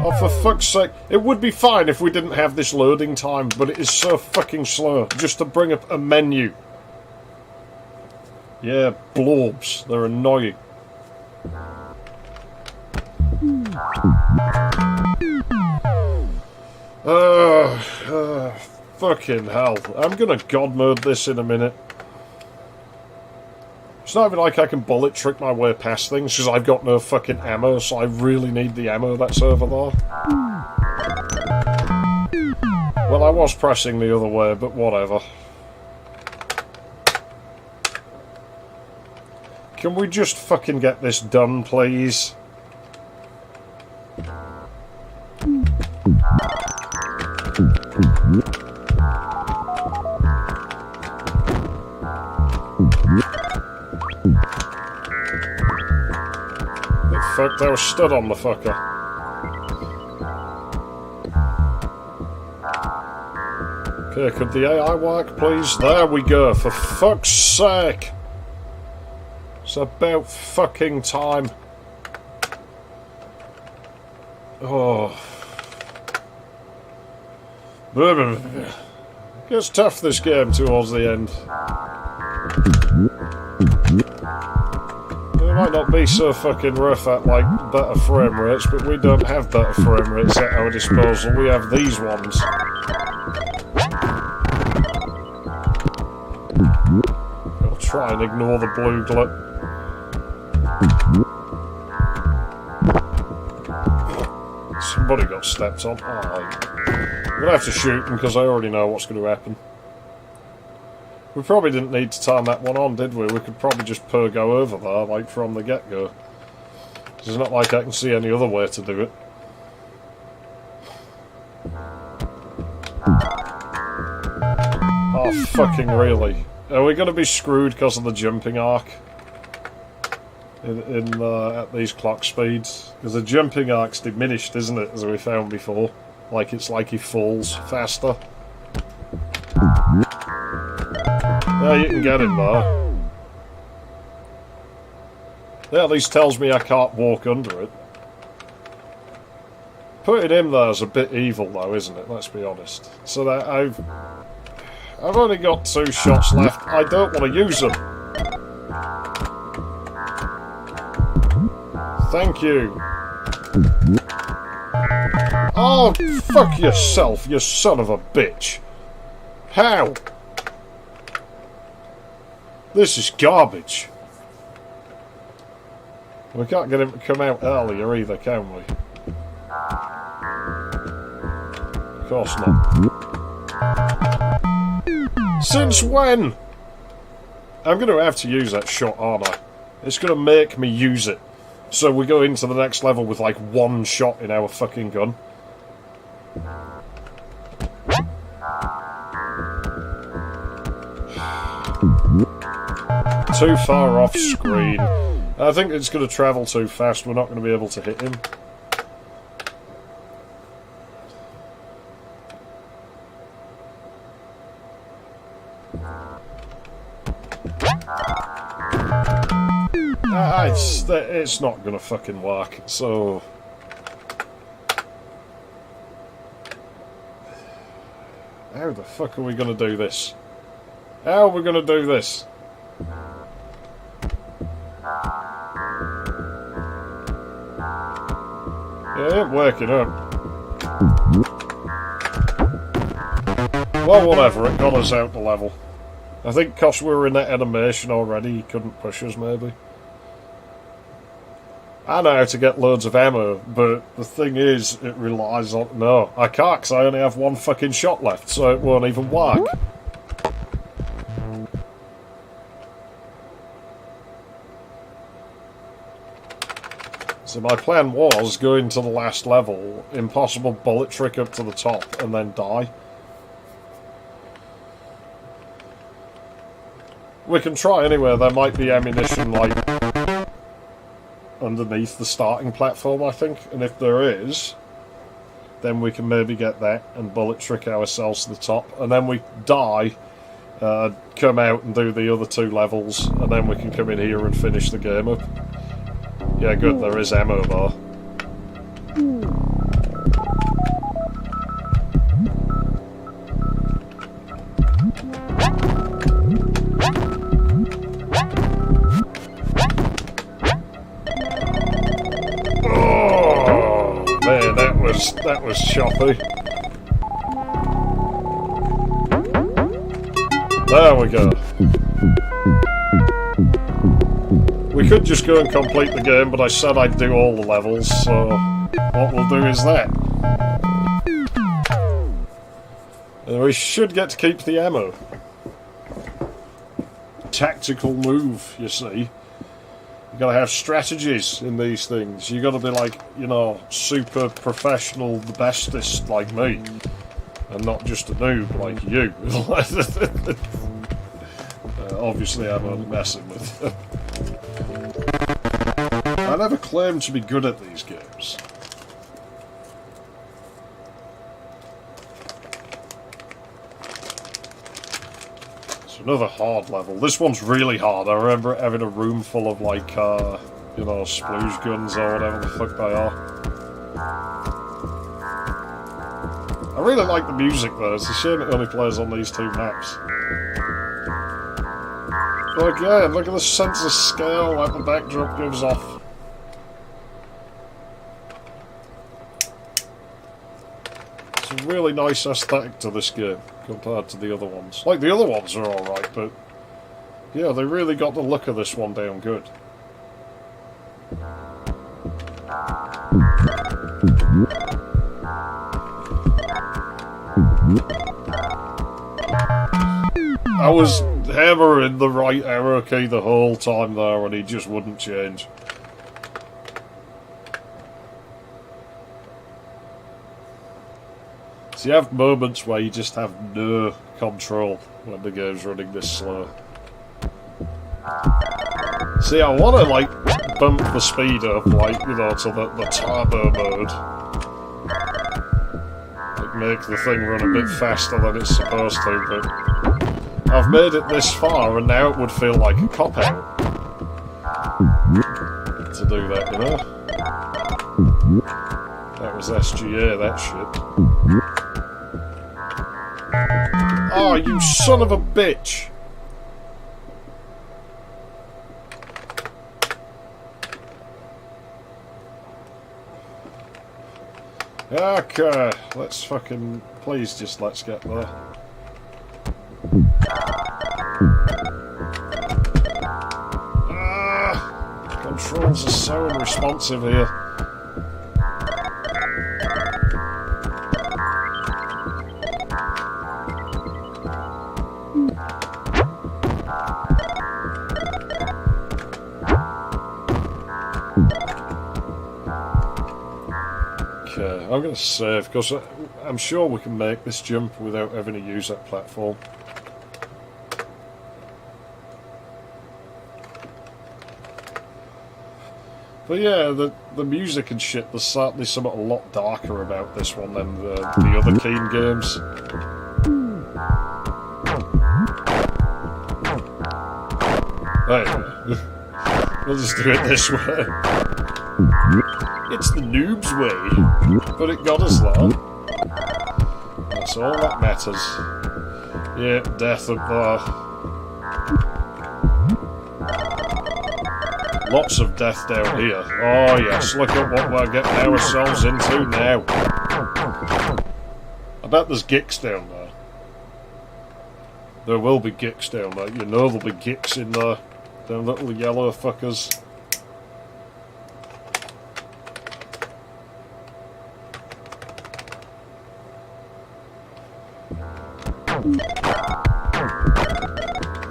Oh, for fuck's sake. It would be fine if we didn't have this loading time, but it is so fucking slow. Just to bring up a menu. Yeah, blobs. They're annoying. Fucking hell. I'm gonna god mode this in a minute. It's not even like I can bullet trick my way past things, because I've got no fucking ammo, so I really need the ammo that's over there. Well, I was pressing the other way, but whatever. Can we just fucking get this done, please? Fuck, I was stood on the fucker. Okay, could the AI work, please? There we go, for fuck's sake! It's about fucking time. Oh. Gets tough, this game, towards the end. It might not be so fucking rough at, like, better frame rates, but we don't have better frame rates at our disposal. We have these ones. I'll try and ignore the blue glut. Somebody got stepped on. Oh, I'm gonna have to shoot them because I already know what's going to happen. We probably didn't need to turn that one on, did we? We could probably just go over there, like, from the get-go. It's not like I can see any other way to do it. Oh, fucking really? Are we going to be screwed because of the jumping arc? At these clock speeds? Because the jumping arc's diminished, isn't it, as we found before? Like, it's like he falls faster. Yeah, you can get him there. That at least tells me I can't walk under it. Putting him there is a bit evil though, isn't it? Let's be honest. So that I've only got 2 shots left. I don't want to use them. Thank you. Oh, fuck yourself, you son of a bitch. How? This is garbage. We can't get him to come out earlier either, can we? Of course not. Since when? I'm going to have to use that shot, aren't I? It's going to make me use it. So we go into the next level with like 1 shot in our fucking gun. Too far off screen. I think it's going to travel too fast. We're not going to be able to hit him. It's not going to fucking work, so... How the fuck are we going to do this? How are we going to do this? Yeah, it ain't working out. Well, whatever, it got us out the level. I think because we were in that animation already, he couldn't push us, maybe. I know how to get loads of ammo, but the thing is, it relies on... No, I can't, because I only have one fucking shot left, so it won't even work. So my plan was going to the last level, impossible bullet trick up to the top, and then die. We can try anyway, there might be ammunition, like, underneath the starting platform, I think, and if there is, then we can maybe get that and bullet trick ourselves to the top, and then we die, come out and do the other 2 levels, and then we can come in here and finish the game up. Yeah, good, there is ammo bar. That was choppy. There we go. We could just go and complete the game, but I said I'd do all the levels, so what we'll do is that. And we should get to keep the ammo. Tactical move, you see. You gotta have strategies in these things. You gotta be like, you know, super professional, the bestest like me. And not just a noob like you. Obviously I'm only messing with you. I never claimed to be good at these games. Another hard level. This one's really hard. I remember having a room full of, like, you know, splooge guns or whatever the fuck they are. I really like the music, though. It's a shame it only plays on these 2 maps. But again, look at the sense of scale that the backdrop gives off. It's a really nice aesthetic to this game compared to the other ones. Like, the other ones are alright, but yeah, they really got the look of this one down good. I was hammering the right arrow key the whole time there and he just wouldn't change. So you have moments where you just have no control when the game's running this slow. See, I want to, like, bump the speed up, like, you know, to the turbo mode. Like, make the thing run a bit faster than it's supposed to, but I've made it this far and now it would feel like a cop-out to do that, you know? That was SGA, that shit. Oh, you son of a bitch! Okay, let's fucking... Please just let's get there. Controls are so unresponsive here. Okay, I'm going to save, because I'm sure we can make this jump without having to use that platform. But yeah, the music and shit, there's certainly something a lot darker about this one than the other Keen games. Hey, we'll just do it this way. It's the noob's way, but it got us there. That's all that matters. Yeah, death up there. Lots of death down here. Oh yes, look at what we're getting ourselves into now. I bet there's geeks down there. There will be geeks down there. You know there'll be geeks in there. Them little yellow fuckers.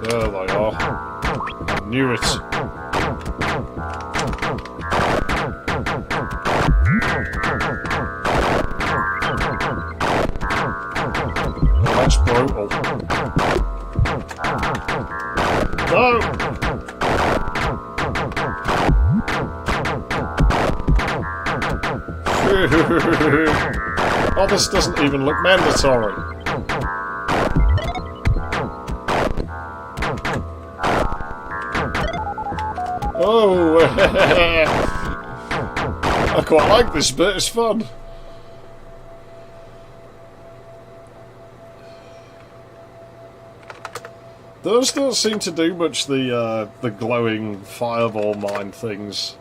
There they are. I knew it. Oh, that's brutal. No! Oh, this doesn't even look mandatory. Oh, I quite like this bit, it's fun. Those don't seem to do much, the glowing fireball mine things.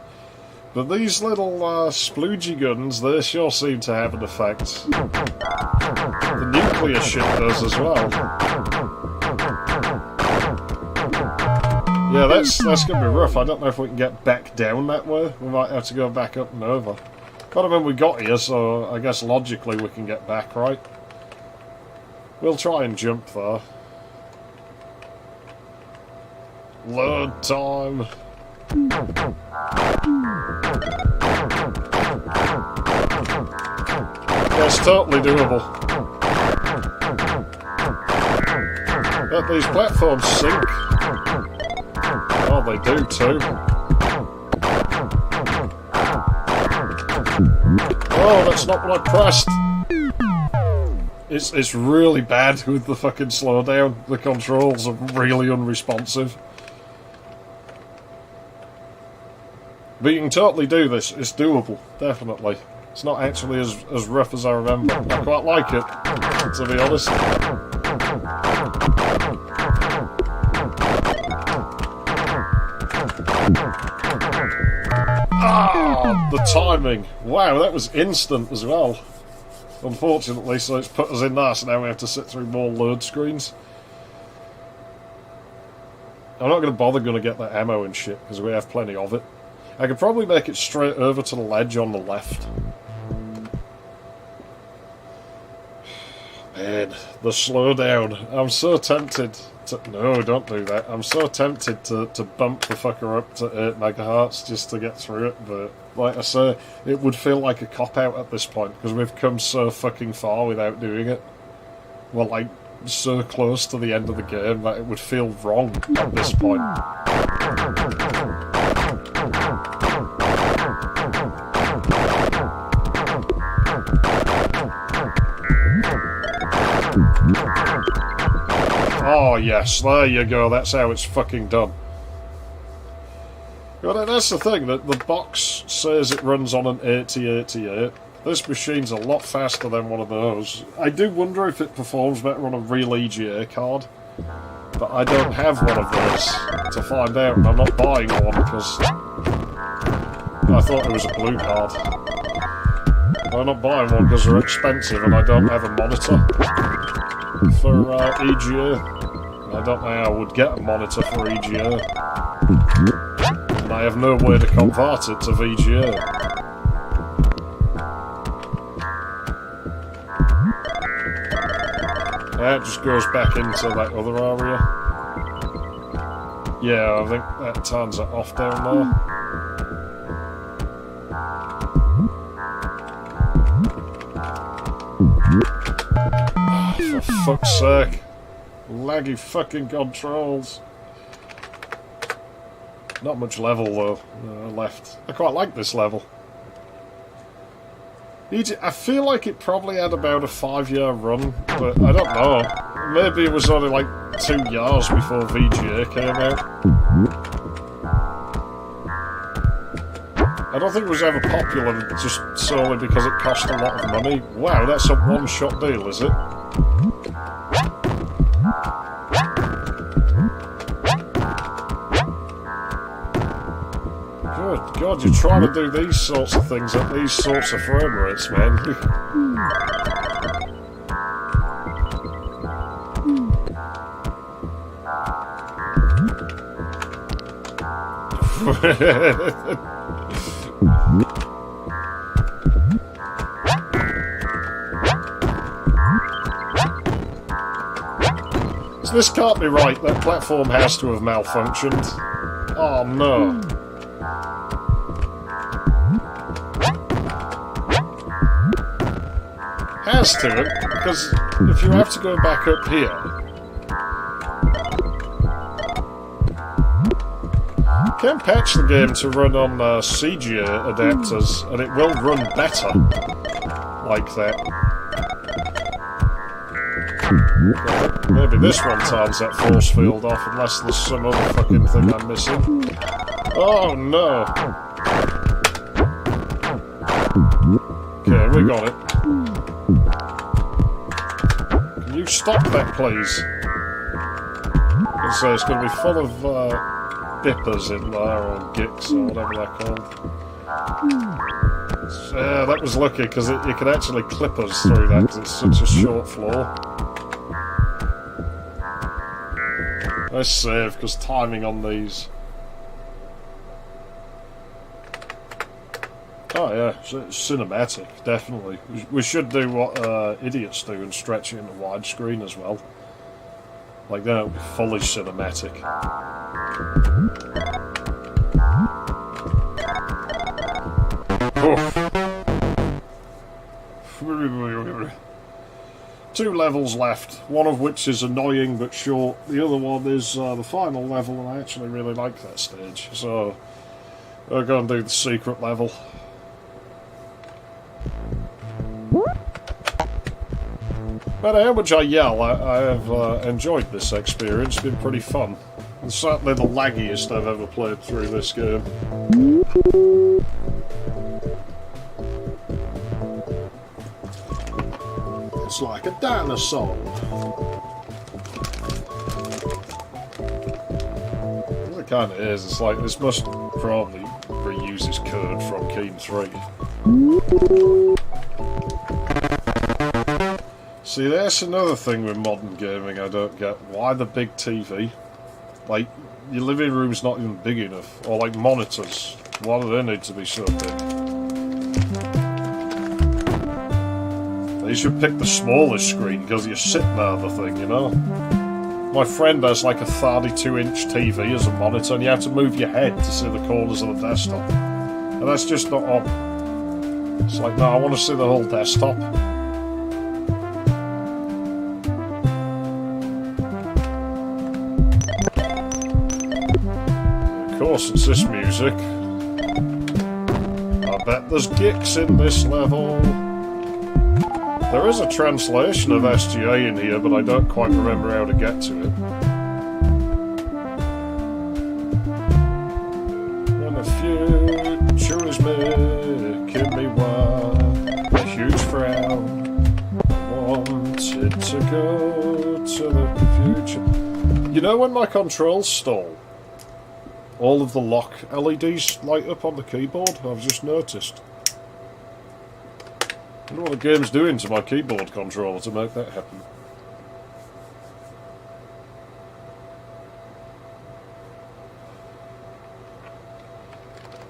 But these little sploogey guns, they sure seem to have an effect. The nuclear shit does as well. Yeah, that's going to be rough. I don't know if we can get back down that way. We might have to go back up and over. But I mean, we got here, so I guess logically we can get back, right? We'll try and jump there. Load time. That's totally doable. But these platforms sink. Oh, they do too. Oh, that's not what I pressed. It's really bad with the fucking slowdown. The controls are really unresponsive. But you can totally do this. It's doable, definitely. It's not actually as rough as I remember. I quite like it, to be honest. Ah, the timing. Wow, that was instant as well. Unfortunately, so it's put us in there, so now we have to sit through more load screens. I'm not going to bother going to get that ammo and shit, because we have plenty of it. I could probably make it straight over to the ledge on the left. Man, the slowdown. I'm so tempted to... No, don't do that. I'm so tempted to bump the fucker up to 8 megahertz just to get through it, but like I say, it would feel like a cop-out at this point, because we've come so fucking far without doing it. We're like so close to the end of the game that it would feel wrong at this point. Oh yes, there you go, that's how it's fucking done. Well, that's the thing, that the box says it runs on an 8088. This machine's a lot faster than one of those. I do wonder if it performs better on a real EGA card, but I don't have one of those to find out, and I'm not buying one because I thought it was a blue card. I'm not buying one because they're expensive and I don't have a monitor for EGA. I don't know how I would get a monitor for EGA. And I have no way to convert it to VGA. That just goes back into that other area. Yeah, I think that turns it off down there. Oh, for fuck's sake. Laggy fucking controls. Not much level though left. I quite like this level. I feel like it probably had about a 5-year run, but I don't know. Maybe it was only like 2 years before VGA came out. I don't think it was ever popular just solely because it cost a lot of money. Wow, that's a one-shot deal, is it? Good God, you're trying to do these sorts of things at these sorts of frame rates, man. So this can't be right. That platform has to have malfunctioned. Oh no. Has to, because if you have to go back up here, you can patch the game to run on CGA adapters, and it will run better like that. Maybe this one turns that force field off, unless there's some other fucking thing I'm missing. Oh no! Okay, we got it. Can you stop that, please? So it's going to be full of dippers in there, or gicks, or whatever they're called. That was lucky, because you could actually clip us through that, because it's such a short floor. Let's save, because timing on these... Oh yeah, cinematic, definitely. We should do what idiots do and stretch it into widescreen as well. Like then it'll be fully cinematic. Oh. 2 levels left, one of which is annoying but short. The other one is the final level, and I actually really like that stage. So we're going to do the secret level. No matter how much I yell, I have enjoyed this experience. It's been pretty fun. It's certainly the laggiest I've ever played through this game. It's like a dinosaur. It kind of is. It's like this must probably reuse its code from Keen 3. See, that's another thing with modern gaming I don't get. Why the big TV? Like, your living room's not even big enough. Or like monitors. Why do they need to be so big? You should pick the smallest screen because you're sitting there the thing, you know? My friend has like a 32-inch TV as a monitor, and you have to move your head to see the corners of the desktop. And that's just not on. It's like, no, I want to see the whole desktop. Of course, it's this music. I bet there's gigs in this level. There is a translation of SGA in here, but I don't quite remember how to get to it. And the future is making me wild, a huge frown. I wanted to go to the future. You know when my controls stall, all of the lock LEDs light up on the keyboard? I've just noticed. I wonder what the game's doing to my keyboard controller to make that happen.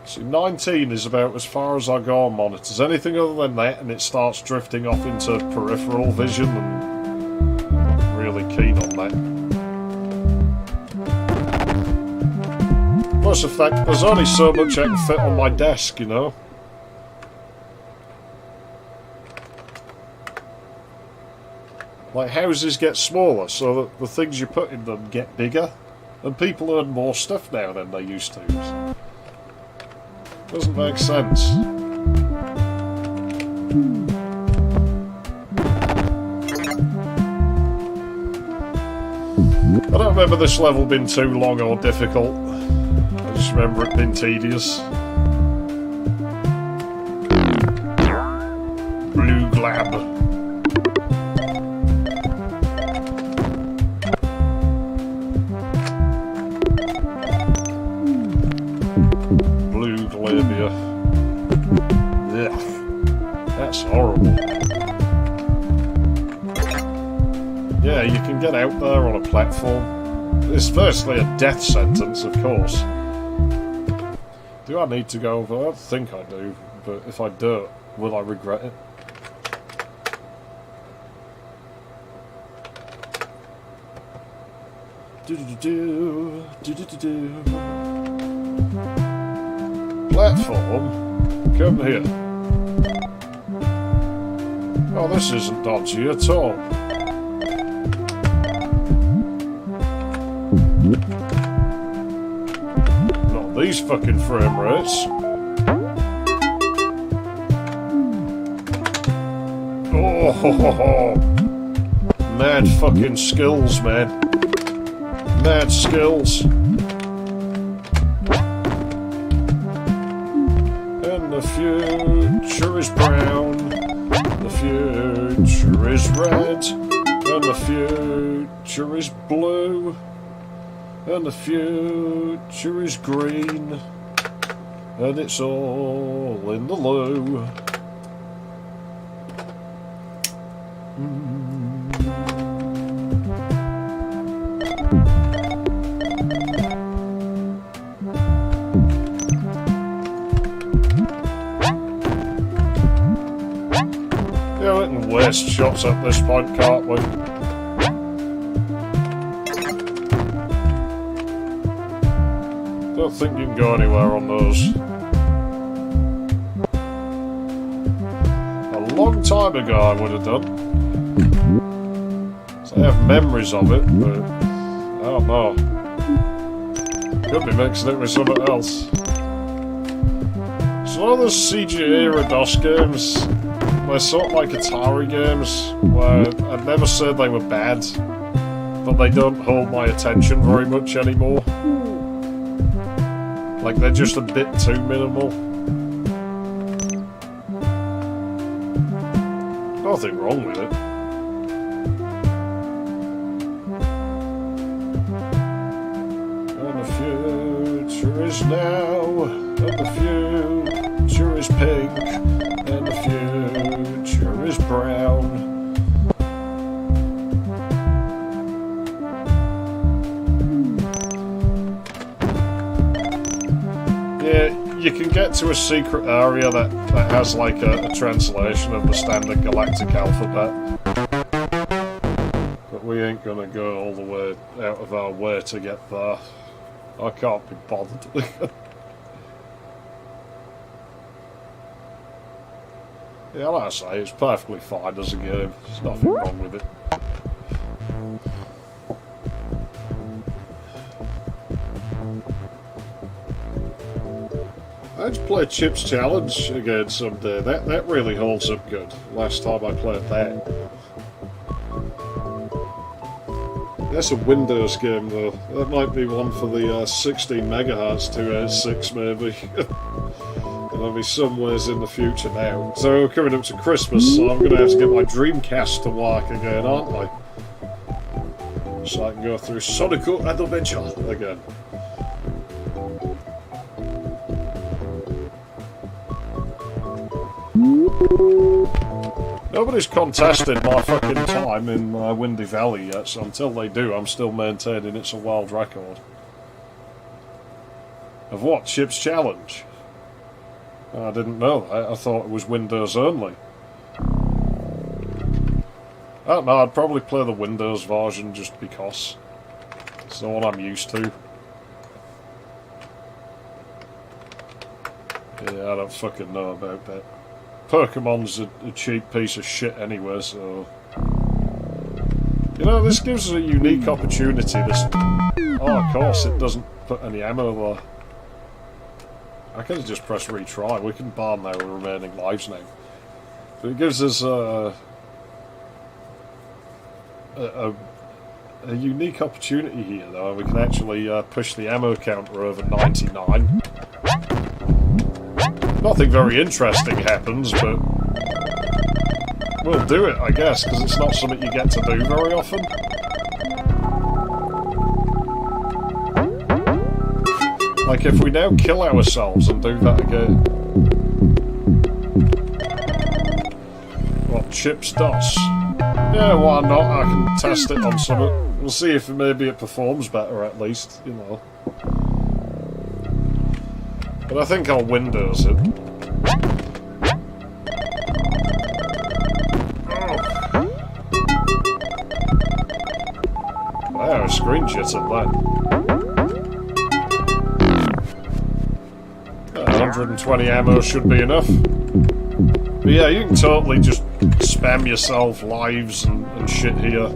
See, 19 is about as far as I go on monitors. Anything other than that and it starts drifting off into peripheral vision, and I'm really keen on that. Plus the fact there's only so much I can fit on my desk, you know. Like, houses get smaller, so that the things you put in them get bigger. And people earn more stuff now than they used to. So doesn't make sense. I don't remember this level being too long or difficult. I just remember it being tedious. Blue glab. Blue glabia. Ugh. That's horrible. Yeah, you can get out there on a platform. It's firstly a death sentence, of course. Do I need to go over? I don't think I do, but if I do, will I regret it? Platform? Come here. Oh, this isn't dodgy at all. Not these fucking frame rates. Oh, ho, ho, ho. Mad fucking skills, man. Mad skills. And the future is brown. The future is red. And the future is blue. And the future is green. And it's all in the loo. Yeah, we can waste shots at this point, can't we? Don't think you can go anywhere on those. A long time ago I would have done. So I have memories of it, but I don't know. Could be mixing it with something else. So all those CG era DOS games, they're sort of like Atari games, where I'd never said they were bad, but they don't hold my attention very much anymore. Like, they're just a bit too minimal. Nothing wrong with it. And the future is now, and the future is pink, and the future is brown. You can get to a secret area that has like a translation of the standard galactic alphabet. But we ain't gonna go all the way out of our way to get there. I can't be bothered. Yeah, like I say, it's perfectly fine as a game. There's nothing wrong with it. I'd play Chip's Challenge again someday. That really holds up good. Last time I played that. That's a Windows game though. That might be one for the 16 megahertz 286 maybe. There'll be some ways in the future now. So we're coming up to Christmas, so I'm going to have to get my Dreamcast to work again, aren't I? So I can go through Sonic Adventure again. Nobody's contested my fucking time in Windy Valley yet, so until they do, I'm still maintaining it's a world record. Of what? Chip's Challenge? I didn't know that. I thought it was Windows only. I don't know, I'd probably play the Windows version just because. It's the one I'm used to. Yeah, I don't fucking know about that. Pokemon's a cheap piece of shit anyway, so... You know, this gives us a unique opportunity. This... Oh, of course, it doesn't put any ammo there. I could have just pressed retry. We can barn our remaining lives now. But it gives us a unique opportunity here, though. We can actually push the ammo counter over 99. Nothing very interesting happens, but we'll do it, I guess, because it's not something you get to do very often. Like, if we now kill ourselves and do that again... What, chips DOS? Yeah, why not? I can test it on something. We'll see if maybe it performs better, at least, you know. But I think I'll Windows it. Wow, screen jittered that. 120 ammo should be enough. But yeah, you can totally just spam yourself lives and shit here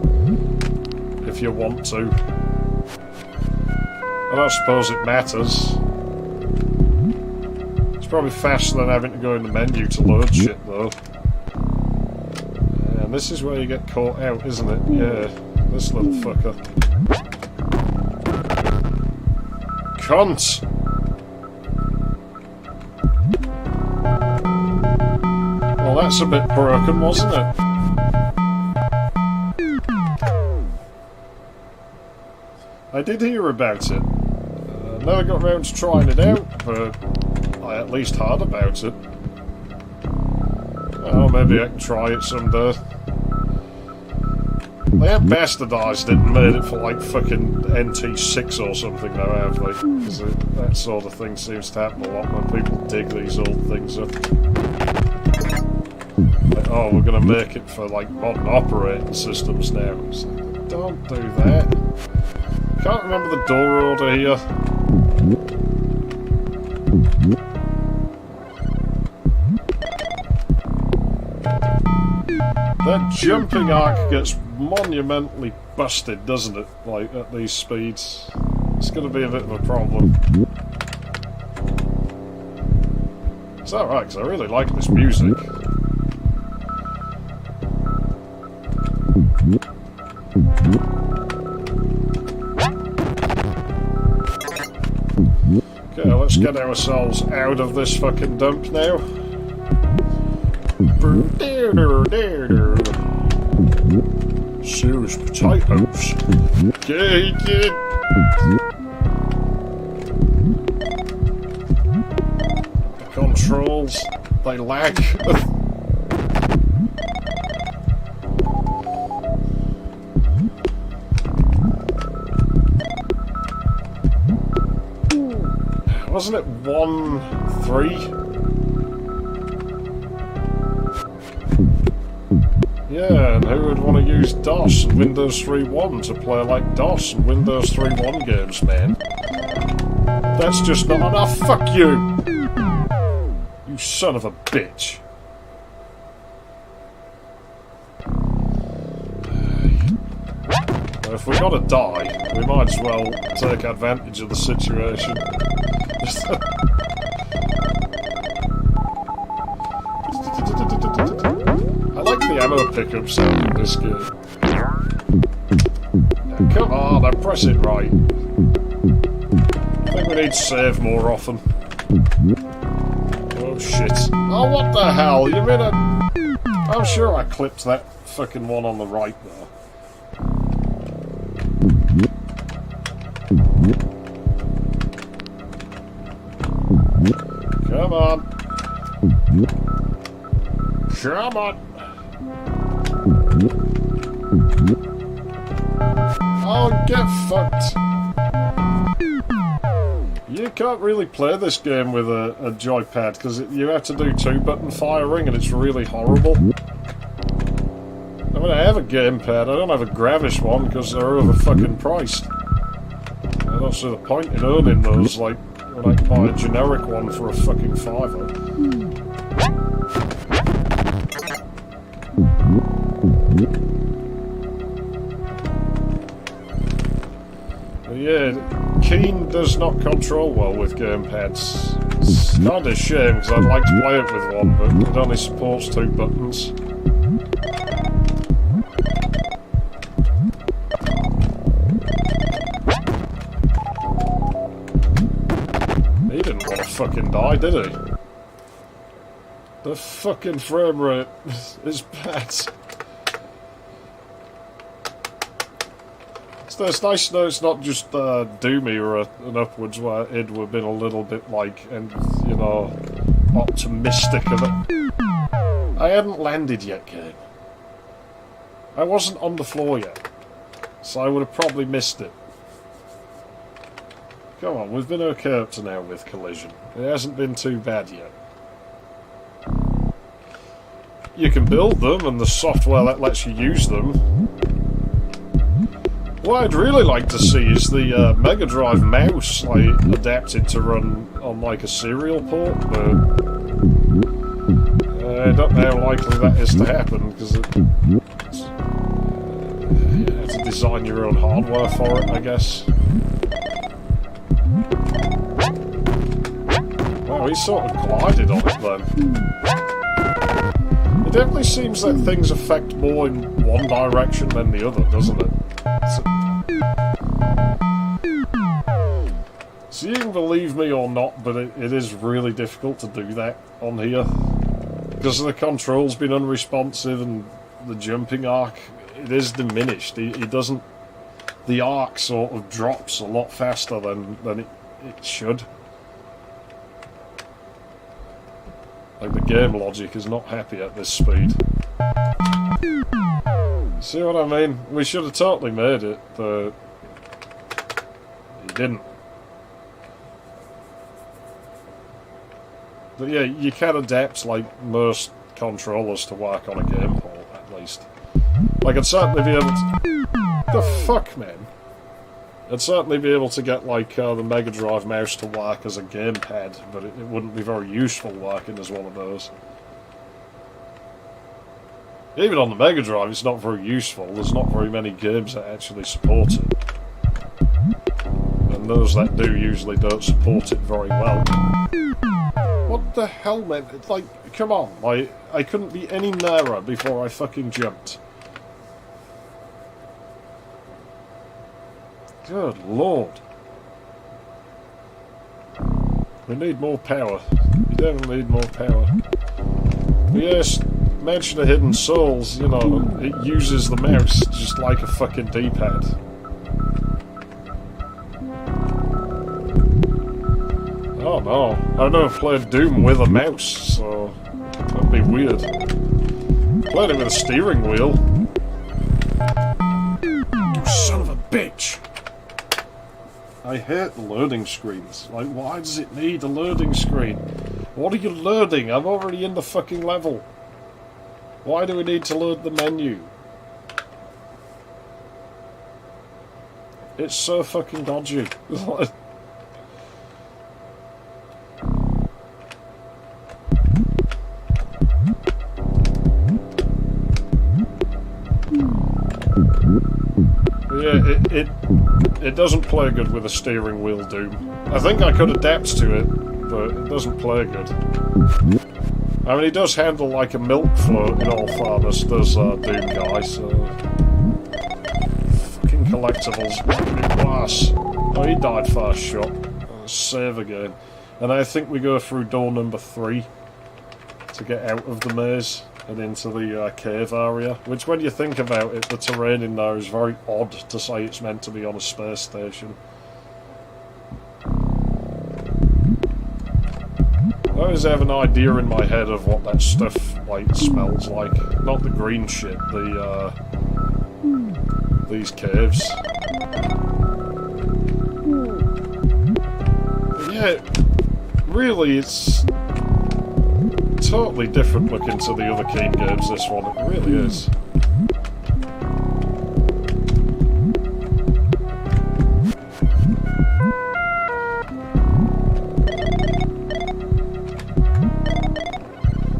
if you want to. I don't suppose it matters. It's probably faster than having to go in the menu to load shit though. And this is where you get caught out, isn't it? Yeah, this little fucker. Cunt! Well, that's a bit broken, wasn't it? I did hear about it. Never got round to trying it out, but I at least heard about it. Oh, maybe I can try it someday. They have bastardised it and made it for like fucking NT6 or something though, have they? Because that sort of thing seems to happen a lot when people dig these old things up. Like, oh, we're going to make it for like modern operating systems now. It's like, don't do that. Can't remember the door order here. That jumping arc gets monumentally busted, doesn't it? Like, at these speeds. It's going to be a bit of a problem. Is that right? Because I really like this music. Okay, let's get ourselves out of this fucking dump now. Serious potatoes. Okay, kid. The controls, they lag. Wasn't it 1-3? Yeah, and who would want to use DOS and Windows 3.1 to play like DOS and Windows 3.1 games, man? That's just not enough. Fuck you! You son of a bitch. Well, if we're gonna die, we might as well take advantage of the situation. I like the ammo pickup sound in this game. Now, come on, I'm pressing right. I think we need to save more often. Oh shit. Oh, what the hell? You mean I'm sure I clipped that fucking one on the right there. Come on. Come on. Oh, get fucked. You can't really play this game with a joypad because you have to do 2-button firing and it's really horrible. I mean, I have a gamepad, I don't have a Gravish one because they're over fucking priced. I don't see the point in owning those, like, when I can buy a generic one for a fucking $5. But yeah, Keen does not control well with gamepads. It's kind of a shame because I'd like to play it with one, but it only supports 2 buttons. He didn't want to fucking die, did he? The fucking frame rate is bad. So it's nice to know it's not just doomy or an upwards where it would have been a little bit like, and you know, optimistic of it. I hadn't landed yet, game. I wasn't on the floor yet, so I would have probably missed it. Come on, we've been okay up to now with Collision. It hasn't been too bad yet. You can build them, and the software that lets you use them. What I'd really like to see is the Mega Drive mouse like adapted to run on like a serial port, but I don't know how likely that is to happen because you have to design your own hardware for it, I guess. Wow, he sort of glided on it then. It definitely seems that things affect more in one direction than the other, doesn't it? So you can believe me or not, but it is really difficult to do that on here. Because the control's been unresponsive and the jumping arc, it is diminished. It doesn't... The arc sort of drops a lot faster than it should. Like the game logic is not happy at this speed. See what I mean? We should have totally made it, but he didn't. But yeah, you can adapt like most controllers to work on a game port, at least. Like I'd certainly be able to... The fuck, man? I'd certainly be able to get like the Mega Drive mouse to work as a gamepad, but it wouldn't be very useful working as one of those. Even on the Mega Drive, it's not very useful. There's not very many games that actually support it. And those that do usually don't support it very well. What the hell, man? It's like, come on. I couldn't be any nearer before I fucking jumped. Good lord. We need more power. We definitely need more power. But yes, Mansion of Hidden Souls, you know, it uses the mouse just like a fucking D-pad. Oh no, I've never played Doom with a mouse, so that'd be weird. Played it with a steering wheel. You son of a bitch! I hate the loading screens. Like, why does it need a loading screen? What are you loading? I'm already in the fucking level. Why do we need to load the menu? It's so fucking dodgy. Yeah, it doesn't play good with a steering wheel, Doom. I think I could adapt to it, but it doesn't play good. I mean, he does handle like a milk float in all fairness, does Doom Guy, so... Fucking collectibles, fucking glass. Oh, he died fast shot. Save again. And I think we go through door number 3 to get out of the maze and into the cave area, which when you think about it, the terrain in there is very odd to say it's meant to be on a space station. I always have an idea in my head of what that stuff like smells like. Not the green shit, these caves. But yeah, really it's totally different looking to the other Keen games, this one, it really is.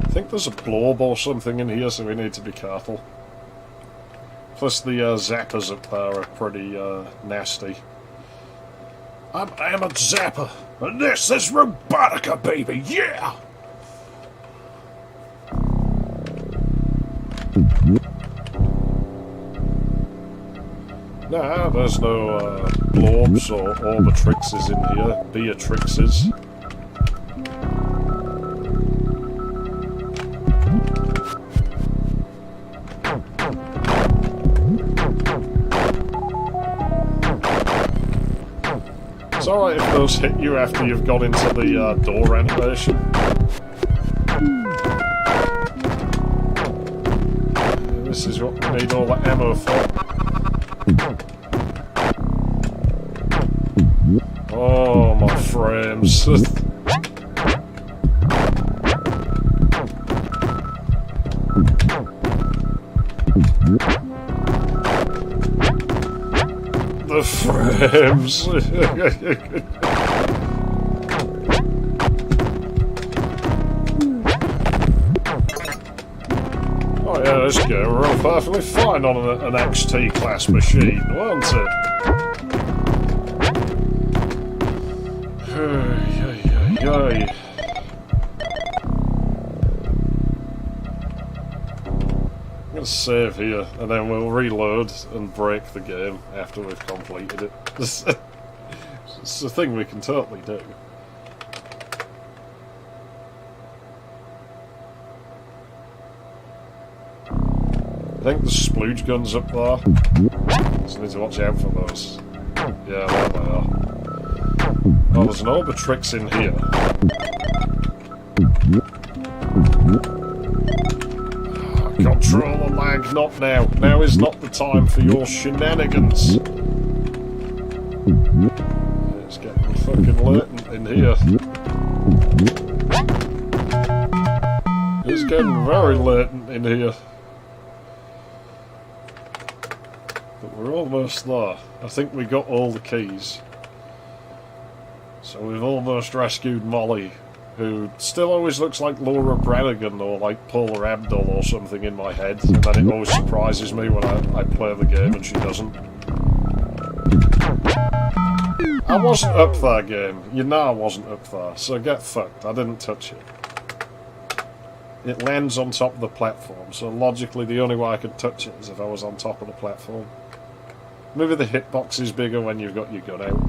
I think there's a blob or something in here, so we need to be careful. Plus the zappers up there are pretty nasty. I'm Ahmed Zappa, and this is Robotica, baby, yeah! Nah, there's no Blorbs or Orbitrixes in here. Beatrixes. It's alright if those hit you after you've got into the door animation. This is what we need all the ammo for. Oh, my frames. The frames. Oh yeah, this game will run perfectly fine on an XT class machine, won't it? Yay. I'm going to save here, and then we'll reload and break the game after we've completed it. It's a thing we can totally do. I think the splooge guns up there, so I need to watch out for those. Yeah, there they are. Oh, there's an Orbitrix in here. Control the lag, not now. Now is not the time for your shenanigans. It's getting fucking latent in here. It's getting very latent in here. But we're almost there. I think we got all the keys. So we've almost rescued Molly, who still always looks like Laura Branigan or like Paula Abdul or something in my head, and then it always surprises me when I play the game and she doesn't. I wasn't up there, game. You know I wasn't up there, so get fucked. I didn't touch it. It lands on top of the platform, so logically the only way I could touch it is if I was on top of the platform. Maybe the hitbox is bigger when you've got your gun out.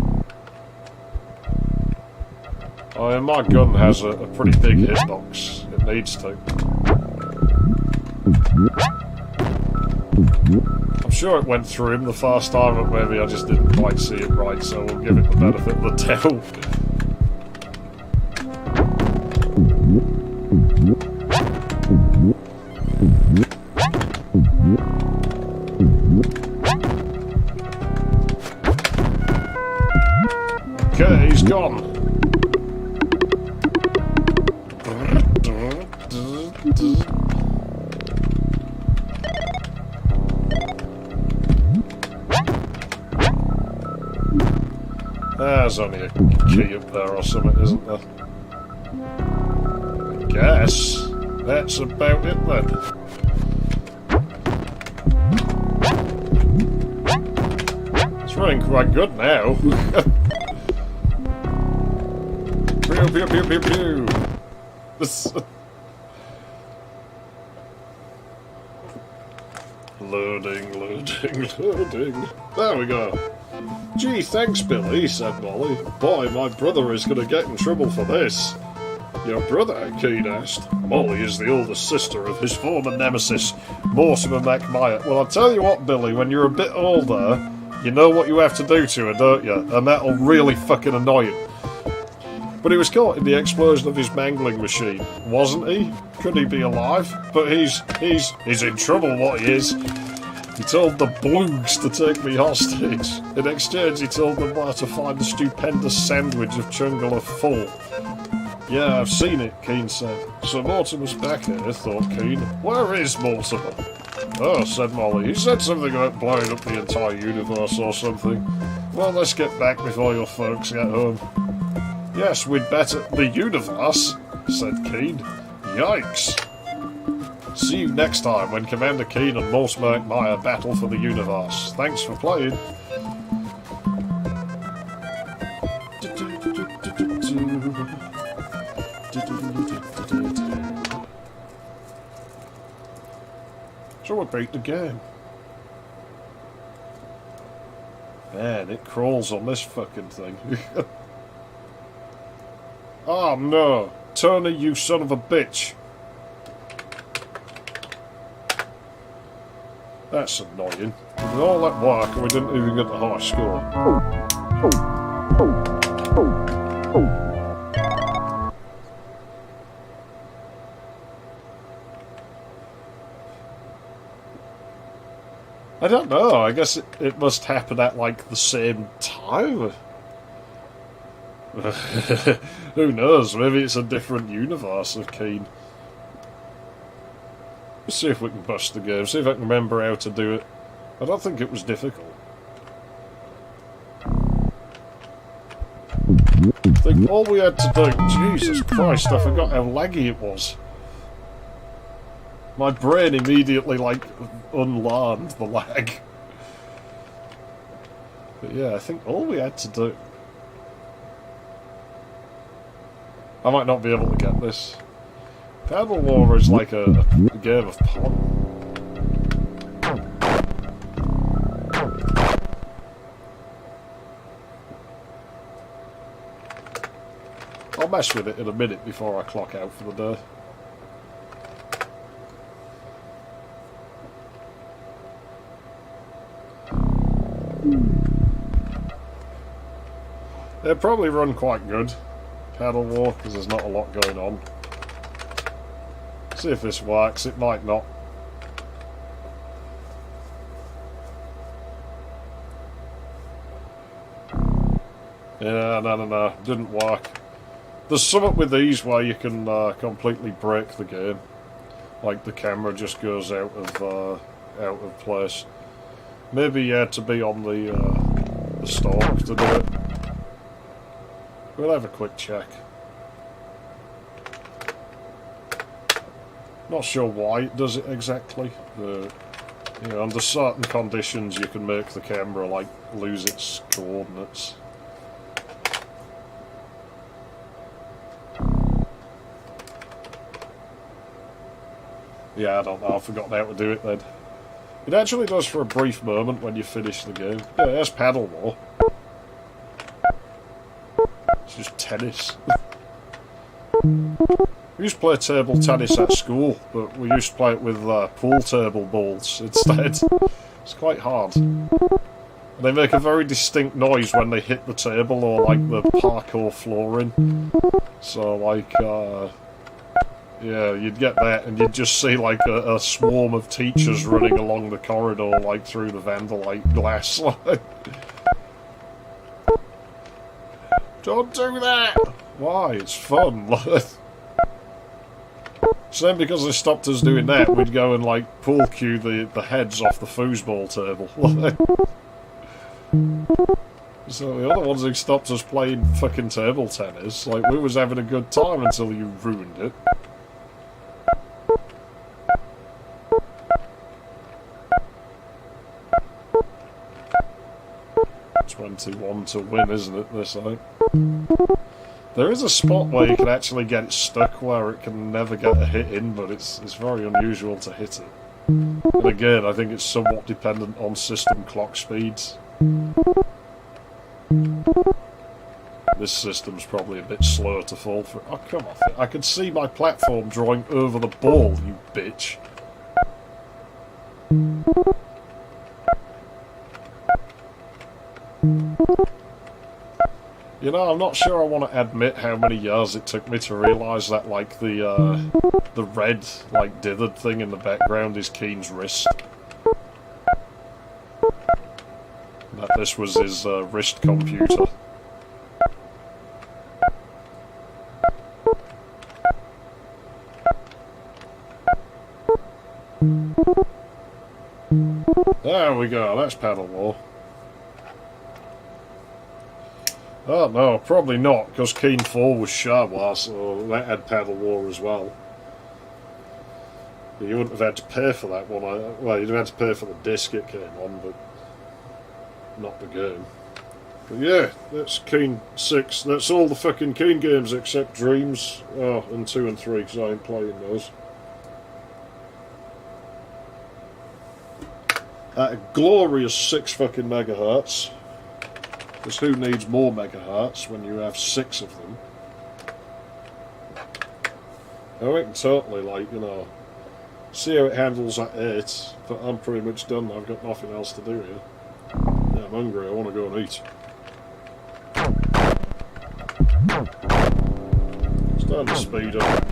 Oh, and my gun has a pretty big hitbox. It needs to. I'm sure it went through him the first time, but maybe I just didn't quite see it right, so we'll give it the benefit of the doubt. Okay, he's gone. There's only a key up there or something, isn't there? I guess that's about it then. It's running quite good now. Pew pew pew pew pew. Loading. There we go. Gee, thanks, Billy, said Molly. Boy, my brother is going to get in trouble for this. Your brother? Keane asked. Molly is the oldest sister of his former nemesis, Mortimer McMire. Well, I'll tell you what, Billy, when you're a bit older, you know what you have to do to her, don't you? And that'll really fucking annoy him. But he was caught in the explosion of his mangling machine, wasn't he? Could he be alive? But he's in trouble, what he is. He told the Bloogs to take me hostage. In exchange, he told them where to find the stupendous sandwich of Chungala full. Yeah, I've seen it, Keane said. So Mortimer's back here, thought Keane. Where is Mortimer? Oh, said Molly. He said something about blowing up the entire universe or something. Well, let's get back before your folks get home. Yes, we'd better... The universe? Said Keane. Yikes. See you next time when Commander Keane and Mortimer McMire battle for the universe. Thanks for playing. So we beat the game. Man, it crawls on this fucking thing. Oh no! Tony, you son of a bitch! That's annoying. We did all that work and we didn't even get the high score. I don't know, I guess it must happen at like the same time. Who knows, maybe it's a different universe of Keen. Let's see if we can bust the game, see if I can remember how to do it. I don't think it was difficult. I think all we had to do... Jesus Christ, I forgot how laggy it was. My brain immediately, like, unlearned the lag. But yeah, I think all we had to do... I might not be able to get this. Paddle War is like a game of pong. I'll mess with it in a minute before I clock out for the day. They probably run quite good, Paddle War, because there's not a lot going on. See if this works, it might not. Yeah, no, didn't work. There's something with these where you can completely break the game. Like the camera just goes out of place. Maybe you had to be on the stalk to do it. We'll have a quick check. Not sure why it does it exactly. You know, under certain conditions you can make the camera like lose its coordinates. Yeah, I don't know, I forgot how to do it then. It actually does for a brief moment when you finish the game. Yeah, there's Paddle War. It's just tennis. We used to play table tennis at school, but we used to play it with pool table balls instead. It's quite hard. And they make a very distinct noise when they hit the table or like the parkour flooring. So like, yeah, you'd get that and you'd just see like a swarm of teachers running along the corridor like through the Vandalite glass. Don't do that! Why? It's fun. So then because they stopped us doing that, we'd go and like pool cue the heads off the foosball table. So the other ones who stopped us playing fucking table tennis, like we was having a good time until you ruined it. 21 to win, isn't it, this time? There is a spot where you can actually get it stuck where it can never get a hit in, but it's very unusual to hit it. And again, I think it's somewhat dependent on system clock speeds. This system's probably a bit slower to fall for. Oh, come off it. I can see my platform drawing over the ball, you bitch. You know, I'm not sure I want to admit how many years it took me to realise that, like, the red, like, dithered thing in the background is Keen's wrist. That this was his wrist computer. There we go, that's Paddle War. Oh no, probably not, because Keen 4 was Sharewar, so that had Paddle War as well. You wouldn't have had to pay for that one. Well, you'd have had to pay for the disc it came on, but not the game. But yeah, that's Keen 6. That's all the fucking Keen games except Dreams. Oh, and 2 and 3, because I ain't playing those. at a glorious 6 fucking megahertz. Because who needs more megahertz when you have 6 of them? And we can totally, like, you know, see how it handles at 8, but I'm pretty much done. I've got nothing else to do here. Yeah, I'm hungry. I want to go and eat. Starting to speed up.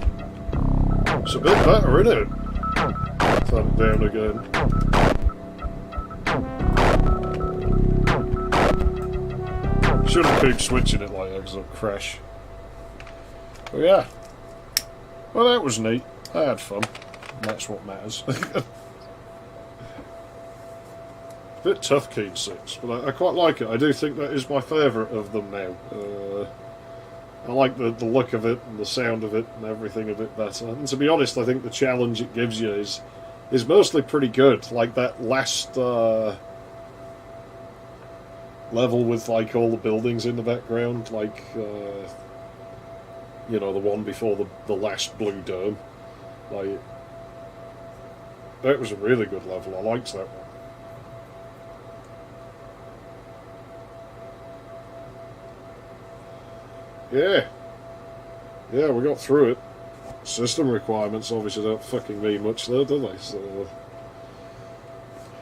It's a bit better, isn't it? Turn it down again. Shouldn't keep switching it like that because it'll crash. But yeah. Well, that was neat. I had fun. And that's what matters. Bit tough, Keen 6, but I quite like it. I do think that is my favourite of them now. I like the look of it and the sound of it and everything a bit better. And to be honest, I think the challenge it gives you is mostly pretty good. Like that last level with like all the buildings in the background, like you know, the one before the last blue dome. Like, that was a really good level. I liked that one. Yeah. Yeah, we got through it. System requirements obviously don't fucking mean much though, do they? So,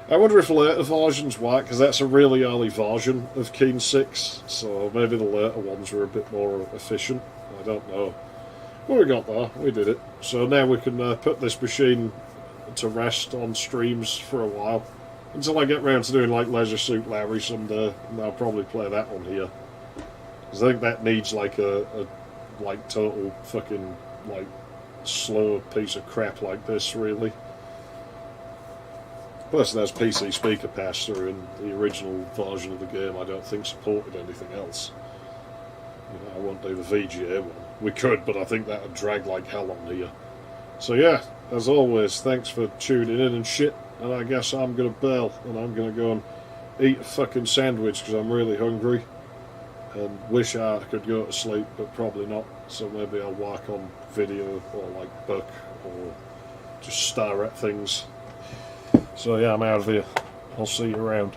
I wonder if later versions work, because that's a really early version of Keen 6, so maybe the later ones were a bit more efficient. I don't know. Well, we got there. We did it. So now we can put this machine to rest on streams for a while. Until I get round to doing like Leisure Suit Larry someday, and I'll probably play that one here. Because I think that needs like a like total fucking like slow piece of crap like this, really. Plus there's PC speaker pass-through, and the original version of the game I don't think supported anything else. You know, I won't do the VGA one. We could, but I think that would drag like hell on here. So yeah, as always, thanks for tuning in and shit, and I guess I'm going to bail, and I'm going to go and eat a fucking sandwich because I'm really hungry, and wish I could go to sleep, but probably not, so maybe I'll work on video, or like book, or just stare at things. So yeah, I'm out of here. I'll see you around.